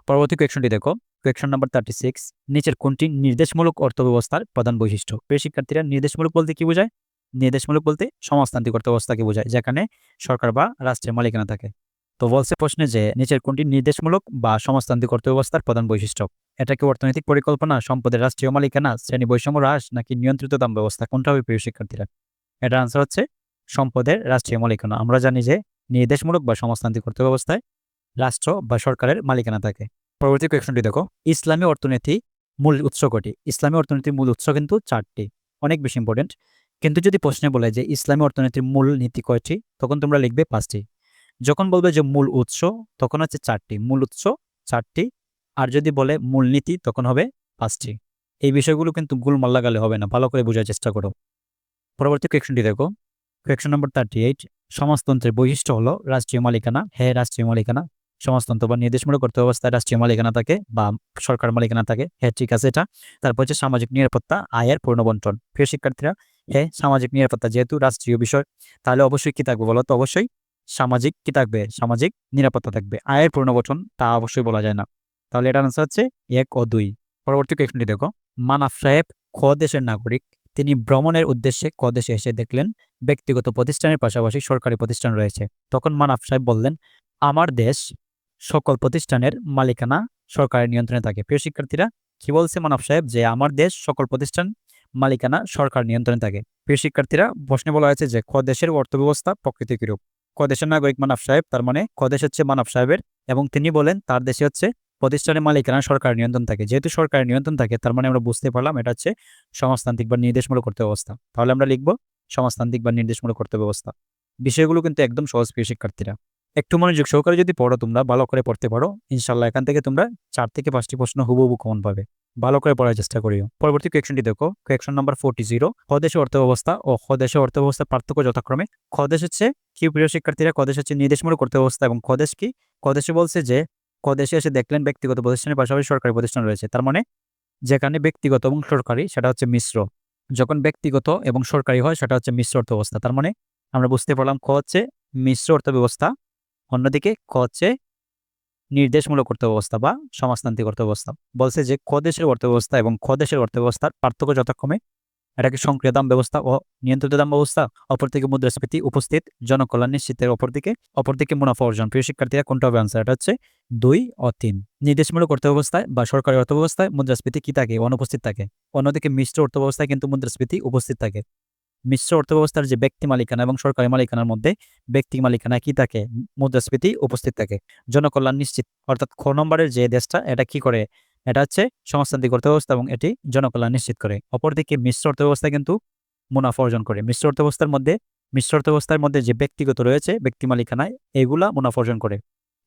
পরবর্তী কোয়েকশনটি দেখো, কোয়েকশন নাম্বার 36, নিচের কোনটি নির্দেশমূলক অর্থব্যবস্থার প্রধান বৈশিষ্ট্য? প্রিয় শিক্ষার্থীরা, নির্দেশমূলক বলতে কি বোঝায়? নির্দেশমূলক বলতে সমাজতান্ত্রিক অর্থব্যবস্থাকে বোঝায়, যেখানে সরকার বা রাষ্ট্রের মালিকানা থাকে। তো বলছে প্রশ্নে যে নিচের কোনটি নির্দেশমূলক বা সমাজতান্ত্রিক অর্থব্যবস্থার প্রধান বৈশিষ্ট্য? এটা কি অর্থনৈতিক পরিকল্পনা, সম্পদের রাষ্ট্রীয় মালিকানা, শ্রেণী বৈষম্য হ্রাস, নাকি নিয়ন্ত্রিত দাম ব্যবস্থা? কোনটা হবে প্রিয় শিক্ষার্থীরা? এটার আনসার হচ্ছে সম্পদের রাষ্ট্রীয় মালিকানা। আমরা জানি যে নির্দেশমূলক বা সমাজতান্ত্রিক অর্থব্যবস্থায় রাষ্ট্র বা সরকারের মালিকানা থাকে। পরবর্তী কোয়েকশনটি দেখো, ইসলামী অর্থনীতি মূল উৎস কটি? ইসলামী অর্থনীতির মূল উৎস কিন্তু 4টি, অনেক বেশি ইম্পর্টেন্ট। কিন্তু যদি প্রশ্নে বলে যে ইসলামী অর্থনীতির মূল নীতি কয়টি, তখন তোমরা লিখবে 5টি। যখন বলবে যে মূল উৎস, তখন হচ্ছে 4টি। মূল উৎস 4টি, আর যদি বলে মূল নীতি তখন হবে 5টি। এই বিষয়গুলো কিন্তু গোলমাল লাগালে হবে না, ভালো করে বোঝার চেষ্টা করো। পরবর্তী কোয়েকশনটি দেখো, কোয়েকশন নম্বর 38, সমাজতন্ত্রের বৈশিষ্ট্য হলো রাষ্ট্রীয় মালিকানা। হ্যাঁ, রাষ্ট্রীয় মালিকানা। সমাজতন্ত্র বা নির্দেশমূলক অর্থব্যবস্থায় রাষ্ট্রীয় মালিকানা থাকে বা সরকার মালিকানা থাকে। হ্যাঁ, ঠিক আছে এটা। তারপর হচ্ছে সামাজিক নিরাপত্তা, আয়ের পূর্ণ বন্টন। প্রিয় শিক্ষার্থীরা, হ্যাঁ, সামাজিক নিরাপত্তা যেহেতু রাষ্ট্রীয় বিষয়, তাহলে অবশ্যই কি থাকবে বলো তো? অবশ্যই সামাজিক কি থাকবে? সামাজিক নিরাপত্তা থাকবে। আয়ের পূর্ণ বন্টন তা অবশ্যই বলা যায় না। তাহলে এটা আনসার হচ্ছে 1 ও 2। পরবর্তী কোয়েকশনটি দেখো, মানাফ সাহেব খ দেশের নাগরিক। তিনি ভ্রমণের উদ্দেশ্যে ক দেশে এসে দেখলেন ব্যক্তিগত প্রতিষ্ঠানের পাশাপাশি সরকারি প্রতিষ্ঠান রয়েছে। তখন মানাফ সাহেব বললেন, আমার দেশ সকল প্রতিষ্ঠানের মালিকানা সরকারের নিয়ন্ত্রণে থাকে। প্রিয় শিক্ষার্থীরা, কি বলছে মানাফ সাহেব? যে আমার দেশ সকল প্রতিষ্ঠান মালিকানা সরকার নিয়ন্ত্রণে থাকে। প্রিয় শিক্ষার্থীরা, প্রশ্নে বলা হয়েছে যে ক দেশের অর্থব্যবস্থা প্রকৃতি কিরূপ? ক দেশের নাগরিক মানাফ সাহেব, তার মানে ক দেশ হচ্ছে মানাফ সাহেবের, এবং তিনি বলেন তার দেশে হচ্ছে প্রতিষ্ঠানের মালিকানা সরকার নিয়ন্ত্রণ থাকে। যেহেতু সরকারের নিয়ন্ত্রণ থাকে, তার মানে আমরা বুঝতে পারলাম এটা হচ্ছে সমাজতান্ত্রিক বা নির্দেশমূলক অর্থব্যবস্থা। তাহলে আমরা লিখব সমাজতান্ত্রিক বা নির্দেশমূলক অর্থব্যবস্থা। বিষয়গুলো কিন্তু একদম সহজ প্রিয় শিক্ষার্থীরা। একটু মনোযোগ সহকারে যদি পড়ো, তোমরা ভালো করে পড়তে পারো, ইনশাল্লাহ এখান থেকে তোমরা 4 থেকে 5টি প্রশ্ন হুবহু কমন পাবে। ভালো করে পড়ার চেষ্টা করিও। পরবর্তী কোয়েকশনটি দেখো, কোয়েকশন নাম্বার 40, খদেশে অর্থব্যবস্থা ও খদেশে অর্থব্যবস্থার পার্থক্য যথাক্রমে। খদেশ হচ্ছে কি প্রিয় শিক্ষার্থীরা? খদেশ হচ্ছে নির্দেশমূলক অর্থব্যবস্থা, এবং খদেশ কি? খদেশে বলছে যে খদেশে এসে দেখলেন ব্যক্তিগত প্রতিষ্ঠানের পাশাপাশি সরকারি প্রতিষ্ঠান রয়েছে। তার মানে যেখানে ব্যক্তিগত এবং সরকারি সেটা হচ্ছে মিশ্র। যখন ব্যক্তিগত এবং সরকারি হয় সেটা হচ্ছে মিশ্র অর্থব্যবস্থা। তার মানে আমরা বুঝতে পারলাম খ হচ্ছে মিশ্র অর্থব্যবস্থা, অন্যদিকে খ হচ্ছে নির্দেশমূলক অর্থব্যবস্থা বা সমাজতান্ত্রিক অর্থব্যবস্থা। বলছে যে খ দেশের অর্থব্যবস্থা এবং খ দেশের অর্থব্যবস্থার পার্থক্য যথাক্রমে এটাকে সক্রিয় দাম ব্যবস্থা ও নিয়ন্ত্রিত দাম ব্যবস্থা, অপরদিকে মুদ্রাস্ফীতি উপস্থিত, জনকল্যাণ নিশ্চিতের অপরদিকে মুনাফা অর্জন। প্রিয় শিক্ষার্থীরা, কোনটা হবে আনসার? এটা হচ্ছে 2 ও 3। নির্দেশমূলক অর্থব্যবস্থায় বা সরকারি অর্থব্যবস্থায় মুদ্রাস্ফীতি কি থাকে? অনুপস্থিত থাকে। অন্যদিকে মিশ্র অর্থব্যবস্থায় কিন্তু মুদ্রাস্ফীতি উপস্থিত থাকে। মিশ্র অর্থব্যবস্থার যে ব্যক্তি মালিকানা এবং সরকারি মালিকানার মধ্যে ব্যক্তি মালিকানা কি থাকে? মুদ্রাস্ফীতি উপস্থিত থাকে। জনকল্যাণ নিশ্চিত, অর্থাৎ খ নম্বরের যে দেশটা, এটা কি করে? এটা হচ্ছে সমাজতান্ত্রিক অর্থব্যবস্থা এবং এটি জনকল্যাণ নিশ্চিত করে। অপরদিকে মিশ্র অর্থব্যবস্থা কিন্তু মুনাফা অর্জন করে। মিশ্র অর্থব্যবস্থার মধ্যে যে ব্যক্তিগত রয়েছে ব্যক্তি মালিকানায়, এগুলা মুনাফা অর্জন করে।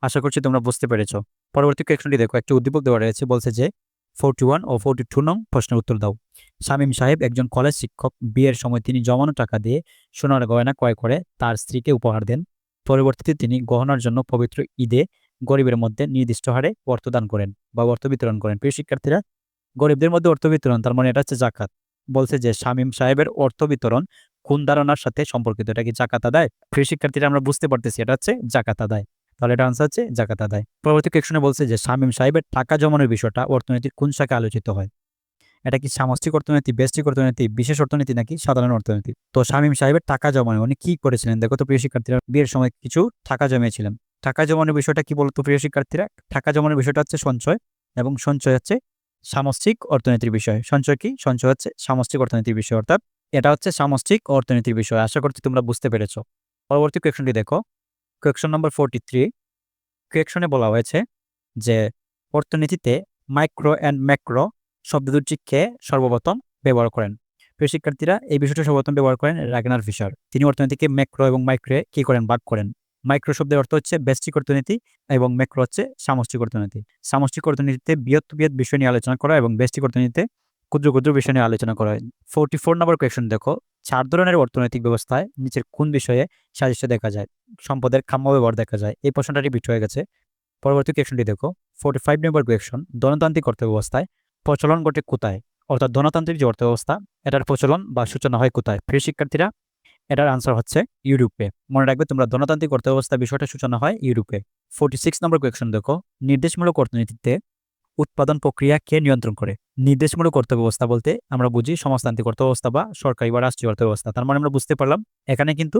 আশা করছি তোমরা বুঝতে পেরেছো। পরবর্তী কোয়েশ্চনটি দেখো, একটা উদ্দীপক দেওয়া রয়েছে, বলছে যে 41 ও 42 নং প্রশ্নের উত্তর দাও। শামীম সাহেব একজন কলেজ শিক্ষক। বিয়ের সময় তিনি জমানো টাকা দিয়ে সোনার গয়না ক্রয় করে তার স্ত্রীকে উপহার দেন। পরবর্তীতে তিনি গহনার জন্য পবিত্র ঈদে গরিবের মধ্যে নির্দিষ্ট হারে অর্থ দান করেন বা অর্থ বিতরণ করেন। প্রিয় শিক্ষার্থীরা, গরিবদের মধ্যে অর্থ বিতরণ, তার মানে এটা হচ্ছে জাকাত। বলছে যে শামীম সাহেবের অর্থ বিতরণ কোন ধারণার সাথে সম্পর্কিত? এটা কি জাকাত আদায়? প্রিয় শিক্ষার্থীরা, আমরা বুঝতে পারতেছি এটা হচ্ছে জাকাত আদায়। তাহলে এটা আনসার হচ্ছে জাকাত আদায়। পরবর্তী কোয়েশ্চনে বলছে যে শামীম সাহেবের টাকা জমানোর বিষয়টা অর্থনীতির কোন শাখায় আলোচিত হয়? এটা কি সামষ্টিক অর্থনীতি, ব্যষ্টিক অর্থনীতি, বিশেষ অর্থনীতি নাকি সাধারণ অর্থনীতি? তো শামীম সাহেবের টাকা জমানো উনি কি করেছিলেন? দেখো তো প্রিয় শিক্ষার্থীরা, বিয়ের সময় কিছু টাকা জমিয়েছিলেন। টাকা জমানোর বিষয়টা কি বলতো প্রিয় শিক্ষার্থীরা? টাকা জমানোর বিষয়টা হচ্ছে সঞ্চয়, এবং সঞ্চয় হচ্ছে সামষ্টিক অর্থনীতির বিষয়। সঞ্চয় কি? সঞ্চয় হচ্ছে সামষ্টিক অর্থনীতির বিষয়, অর্থাৎ এটা হচ্ছে সামষ্টিক অর্থনীতির বিষয়। আশা করছি তোমরা বুঝতে পেরেছো। পরবর্তী কোয়েশ্চনটি দেখো, কোয়েশ্চন নম্বর 43। কোয়েশ্চনে বলা হয়েছে যে অর্থনীতিতে মাইক্রো অ্যান্ড ম্যাক্রো শব্দ দুটি কে সর্বপ্রথম ব্যবহার করেন? প্রিয় শিক্ষার্থীরা, এই বিষয়টা সর্বপ্রথম ব্যবহার করেন রাগনার ফিশার। তিনি অর্থনীতিকে ম্যাক্রো এবং মাইক্রোয়ে কি করেন? ভাগ করেন। মাইক্রো শব্দের অর্থ হচ্ছে ব্যষ্টিক অর্থনীতি এবং ম্যাক্রো হচ্ছে সামষ্টিক অর্থনীতি। সামষ্টিক অর্থনীতিতে বৃহৎ বিষয় নিয়ে আলোচনা করা এবং ব্যষ্টিক অর্থনীতিতে ক্ষুদ্র ক্ষুদ্র বিষয় নিয়ে আলোচনা করা হয়। 44 নম্বর কোয়েশ্চন দেখো, 4 ধরনের অর্থনৈতিক ব্যবস্থায় নিচের কোন বিষয়ে সাদৃশ্য দেখা যায়? সম্পদের খাম্য ব্যবহার দেখা যায়। এই প্রশ্নটা রিপিট হয়ে গেছে। পরবর্তী কোয়েশ্চনটি দেখো, 45 নম্বর কোয়েশ্চন, ধনতান্ত্রিক অর্থব্যবস্থায় প্রচলন ঘটে কোথায়? অর্থাৎ ধনতান্ত্রিক যে অর্থব্যবস্থা, এটার প্রচলন বা সূচনা হয় কোথায়? প্রিয় শিক্ষার্থীরা, এটার আনসার হচ্ছে ইউরোপে। মনে রাখবে তোমরা, ধনতান্ত্রিক অর্থব্যবস্থা বিষয়টা সূচনা হয় ইউরোপে। 46 নম্বর কোয়েশ্চন দেখো, নির্দেশমূলক অর্থনীতিতে উৎপাদন প্রক্রিয়া কে নিয়ন্ত্রণ করে? নির্দেশমূলক অর্থব্যবস্থা বলতে আমরা বুঝি সমাজতান্ত্রিক অর্থব্যবস্থা বা সরকারি বা রাষ্ট্রীয় অর্থব্যবস্থা। তার মানে আমরা বুঝতে পারলাম এখানে কিন্তু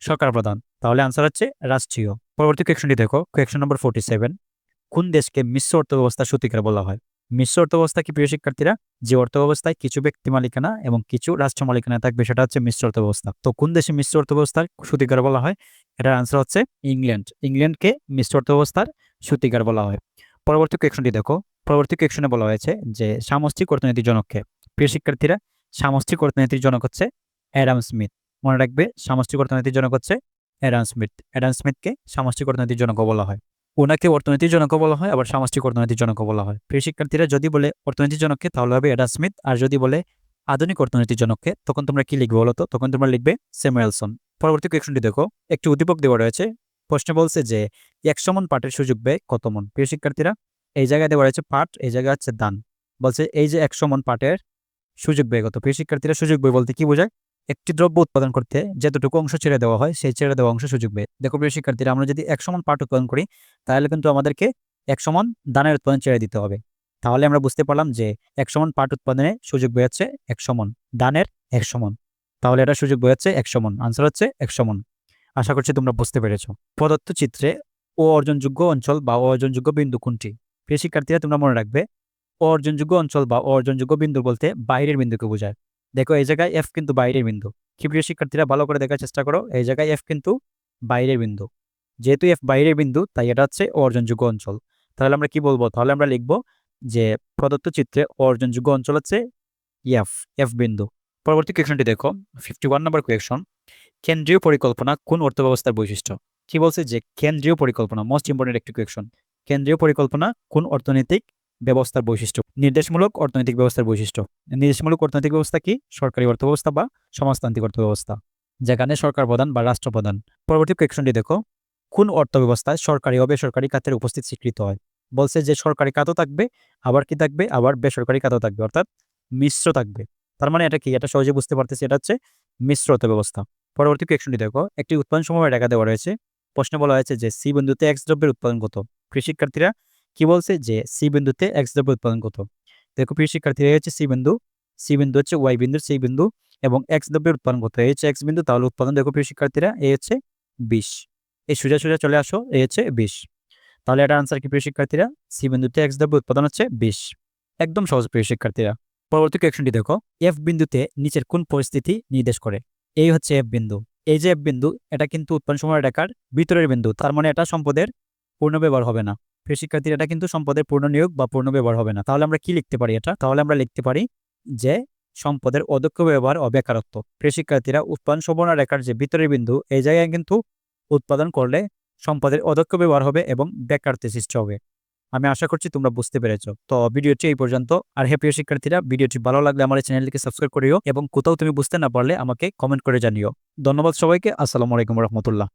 সরকার প্রধান। তাহলে আনসার হচ্ছে রাষ্ট্রীয়। পরবর্তী কোয়েশ্চনটি দেখো, কোয়েশ্চন নম্বর 47। কোন দেশকে মিশ্র অর্থব্যবস্থার সূতিকার বলা হয়? মিশ্র অর্থব্যবস্থা কি প্রিয় শিক্ষার্থীরা? যে অর্থব্যবস্থায় কিছু ব্যক্তি মালিকানা এবং কিছু রাষ্ট্র মালিকানা থাকবে, সেটা হচ্ছে মিশ্র অর্থব্যবস্থা। তো কোন দেশে মিশ্র অর্থব্যবস্থার সূতিকার বলা হয়? এটার আনসার হচ্ছে ইংল্যান্ড। ইংল্যান্ডকে মিশ্র অর্থব্যবস্থার সূতিকার বলা হয়। পরবর্তী কোয়েশ্চনটি দেখো, পরবর্তী কোয়েশ্চনে বলা হয়েছে যে সামষ্টিক অর্থনীতির জনককে? প্রিয় শিক্ষার্থীরা, সামষ্টিক অর্থনীতির জনক হচ্ছে অ্যাডাম স্মিথ। মনে রাখবে, সামষ্টিক অর্থনীতির জনক হচ্ছে অ্যাডাম স্মিথ। অ্যাডাম স্মিথকে সামষ্টিক অর্থনীতির জনকও বলা হয়। ওনাকে অর্থনীতির জনকও বলা হয়, আবার সামষ্টিক অর্থনীতির জনকও বলা হয়। প্রিয় শিক্ষার্থীরা, যদি বলে অর্থনীতির জনককে তাহলে হবে অ্যাডাম স্মিথ, আর যদি বলে আধুনিক অর্থনীতির জনককে তখন তোমরা কি লিখবে বলো তো? তখন তোমরা লিখবে স্যামুয়েলসন। পরবর্তী কোয়েশ্চনটি দেখো, একটি উদ্দীপক দেওয়া রয়েছে। প্রশ্নে বলছে যে 100 মণ পাটের সুযোগ ব্যয় কত মণ? প্রিয় শিক্ষার্থীরা, এই জায়গায় দেওয়া রয়েছে পাট, এই জায়গায় হচ্ছে ধান। বলছে এই যে 100 মণ পাটের সুযোগ ব্যয় কত? প্রিয় শিক্ষার্থীরা, সুযোগ ব্যয় বলতে কি বোঝায়? একটি দ্রব্য উৎপাদন করতে যতটুকু অংশ ছেড়ে দেওয়া হয়, সেই ছেড়ে দেওয়া অংশ সুযোগ ব্যয়। দেখো প্রিয় শিক্ষার্থীরা, আমরা যদি 100 মণ পাট উৎপাদন করি, তাহলে কিন্তু আমাদেরকে 100 মণ ধানের উৎপাদন ছেড়ে দিতে হবে। তাহলে আমরা বুঝতে পারলাম যে 100 মণ পাট উৎপাদনে সুযোগ ব্যয় হচ্ছে 100 মণ, ধানের 100 মণ। তাহলে এটা সুযোগ ব্যয় হচ্ছে 100 মণ। আনসার হচ্ছে 100 মণ। আশা করছি তোমরা বুঝতে পেরেছো। প্রদত্ত চিত্রে ও অর্জনযোগ্য অঞ্চল বা অর্জনযোগ্য বিন্দু কোনটি? প্রিয় শিক্ষার্থীরা, তোমরা মনে রাখবে, অর্জনযোগ্য অঞ্চল বা অর্জনযোগ্য বিন্দু বলতে বাইরের বিন্দুকে বোঝায়। দেখো এই জায়গায় এফ কিন্তু বাইরের বিন্দু। কি প্রিয় শিক্ষার্থীরা, ভালো করে দেখার চেষ্টা করো, এই জায়গায় এফ কিন্তু বাইরের বিন্দু। যেহেতু এফ বাইরের বিন্দু, তাই এটা হচ্ছে অর্জনযোগ্য অঞ্চল। তাহলে আমরা কি বলবো? তাহলে আমরা লিখবো যে প্রদত্ত চিত্রে অর্জনযোগ্য অঞ্চল হচ্ছে এফ, এফ বিন্দু। পরবর্তী কোয়েশ্চনটি দেখো, 51 নম্বর কোয়েশ্চন, কেন্দ্রীয় পরিকল্পনা কোন অর্থব্যবস্থার বৈশিষ্ট্য? কি বলছে যে কেন্দ্রীয় পরিকল্পনা, মোস্ট ইম্পর্টেন্ট একটি কোয়েশ্চন। কেন্দ্রীয় পরিকল্পনা কোন অর্থনৈতিক ব্যবস্থার বৈশিষ্ট্য? নির্দেশমূলক অর্থনৈতিক ব্যবস্থার বৈশিষ্ট্য। নির্দেশমূলক অর্থনৈতিক ব্যবস্থা কি? সরকারি অর্থব্যবস্থা বা সমাজতান্ত্রিক অর্থব্যবস্থা, যেখানে সরকার প্রধান বা রাষ্ট্রপ্রধান। পরবর্তী কোয়েশ্চনটি দেখো, কোন অর্থব্যবস্থায় সরকারি ও বেসরকারি খাতের উপস্থিত স্বীকৃত হয়? বলছে যে সরকারি খাতও থাকবে, আবার কি থাকবে? আবার বেসরকারি খাতও থাকবে, অর্থাৎ মিশ্র থাকবে। তার মানে এটা কি? এটা সহজে বুঝতে পারতেছি, এটা হচ্ছে মিশ্র অর্থব্যবস্থা। পরবর্তী কোয়েশ্চনটি দেখো, একটি উৎপাদন সমবায় টাকা দেওয়া রয়েছে। প্রশ্নে বলা হয়েছে যে সি বিন্দুতে এক্স দ্রব্যের উৎপাদন কত? প্রিয় শিক্ষার্থীরা, কি বলছে যে সি বিন্দুতে এক্স দ্রব্যের উৎপাদন কত? দেখো প্রিয় শিক্ষার্থীরা, হচ্ছে সি বিন্দু। সি বিন্দু হচ্ছে ওয়াই বিন্দুর সি বিন্দু এবং এক্স দ্রব্যের উৎপাদন করতে হয়। এই হচ্ছে এক্স বিন্দু, তাহলে উৎপাদন দেখো প্রিয় শিক্ষার্থীরা এই হচ্ছে 20। এই সোজা সোজা চলে আসো, এই হচ্ছে 20। তাহলে এটা আনসার কি প্রিয় শিক্ষার্থীরা? সি বিন্দুতে এক্স দ্রব্য উৎপাদন হচ্ছে 20। একদম সহজ প্রিয় শিক্ষার্থীরা। পরবর্তী কোয়েকশনটি দেখো, এফ বিন্দুতে নিচের কোন পরিস্থিতি নির্দেশ করে? এই হচ্ছে এফ বিন্দু। এই যে এফ বিন্দু, এটা কিন্তু উৎপন্ন সময় রেখার ভিতরের বিন্দু, তার মানে এটা সম্পদের পূর্ণ ব্যবহার হবে না। প্রিয় শিক্ষার্থীরা, এটা কিন্তু সম্পদের পূর্ণ নিয়োগ বা পূর্ণ ব্যবহার হবে না। তাহলে আমরা কি লিখতে পারি এটা? তাহলে আমরা লিখতে পারি যে সম্পদের অদক্ষ ব্যবহার ও বেকারত্ব। প্রিয় শিক্ষার্থীরা, উৎপাদন সম্ভাবনা রেখার যে ভিতরের বিন্দু, এই জায়গায় কিন্তু উৎপাদন করলে সম্পদের অদক্ষ ব্যবহার হবে এবং বেকারত্বের সৃষ্টি হবে। আমি আশা করছি তোমরা বুঝতে পেরেছো। তো ভিডিওটি এই পর্যন্ত। আর হ্যাঁ প্রিয় শিক্ষার্থীরা, ভিডিওটি ভালো লাগলে আমার চ্যানেলটিকে সাবস্ক্রাইব করিও এবং কোথাও তুমি বুঝতে না পারলে আমাকে কমেন্ট করে জানিও। ধন্যবাদ সবাইকে। আসসালামু আলাইকুম রহমতুল্লাহ।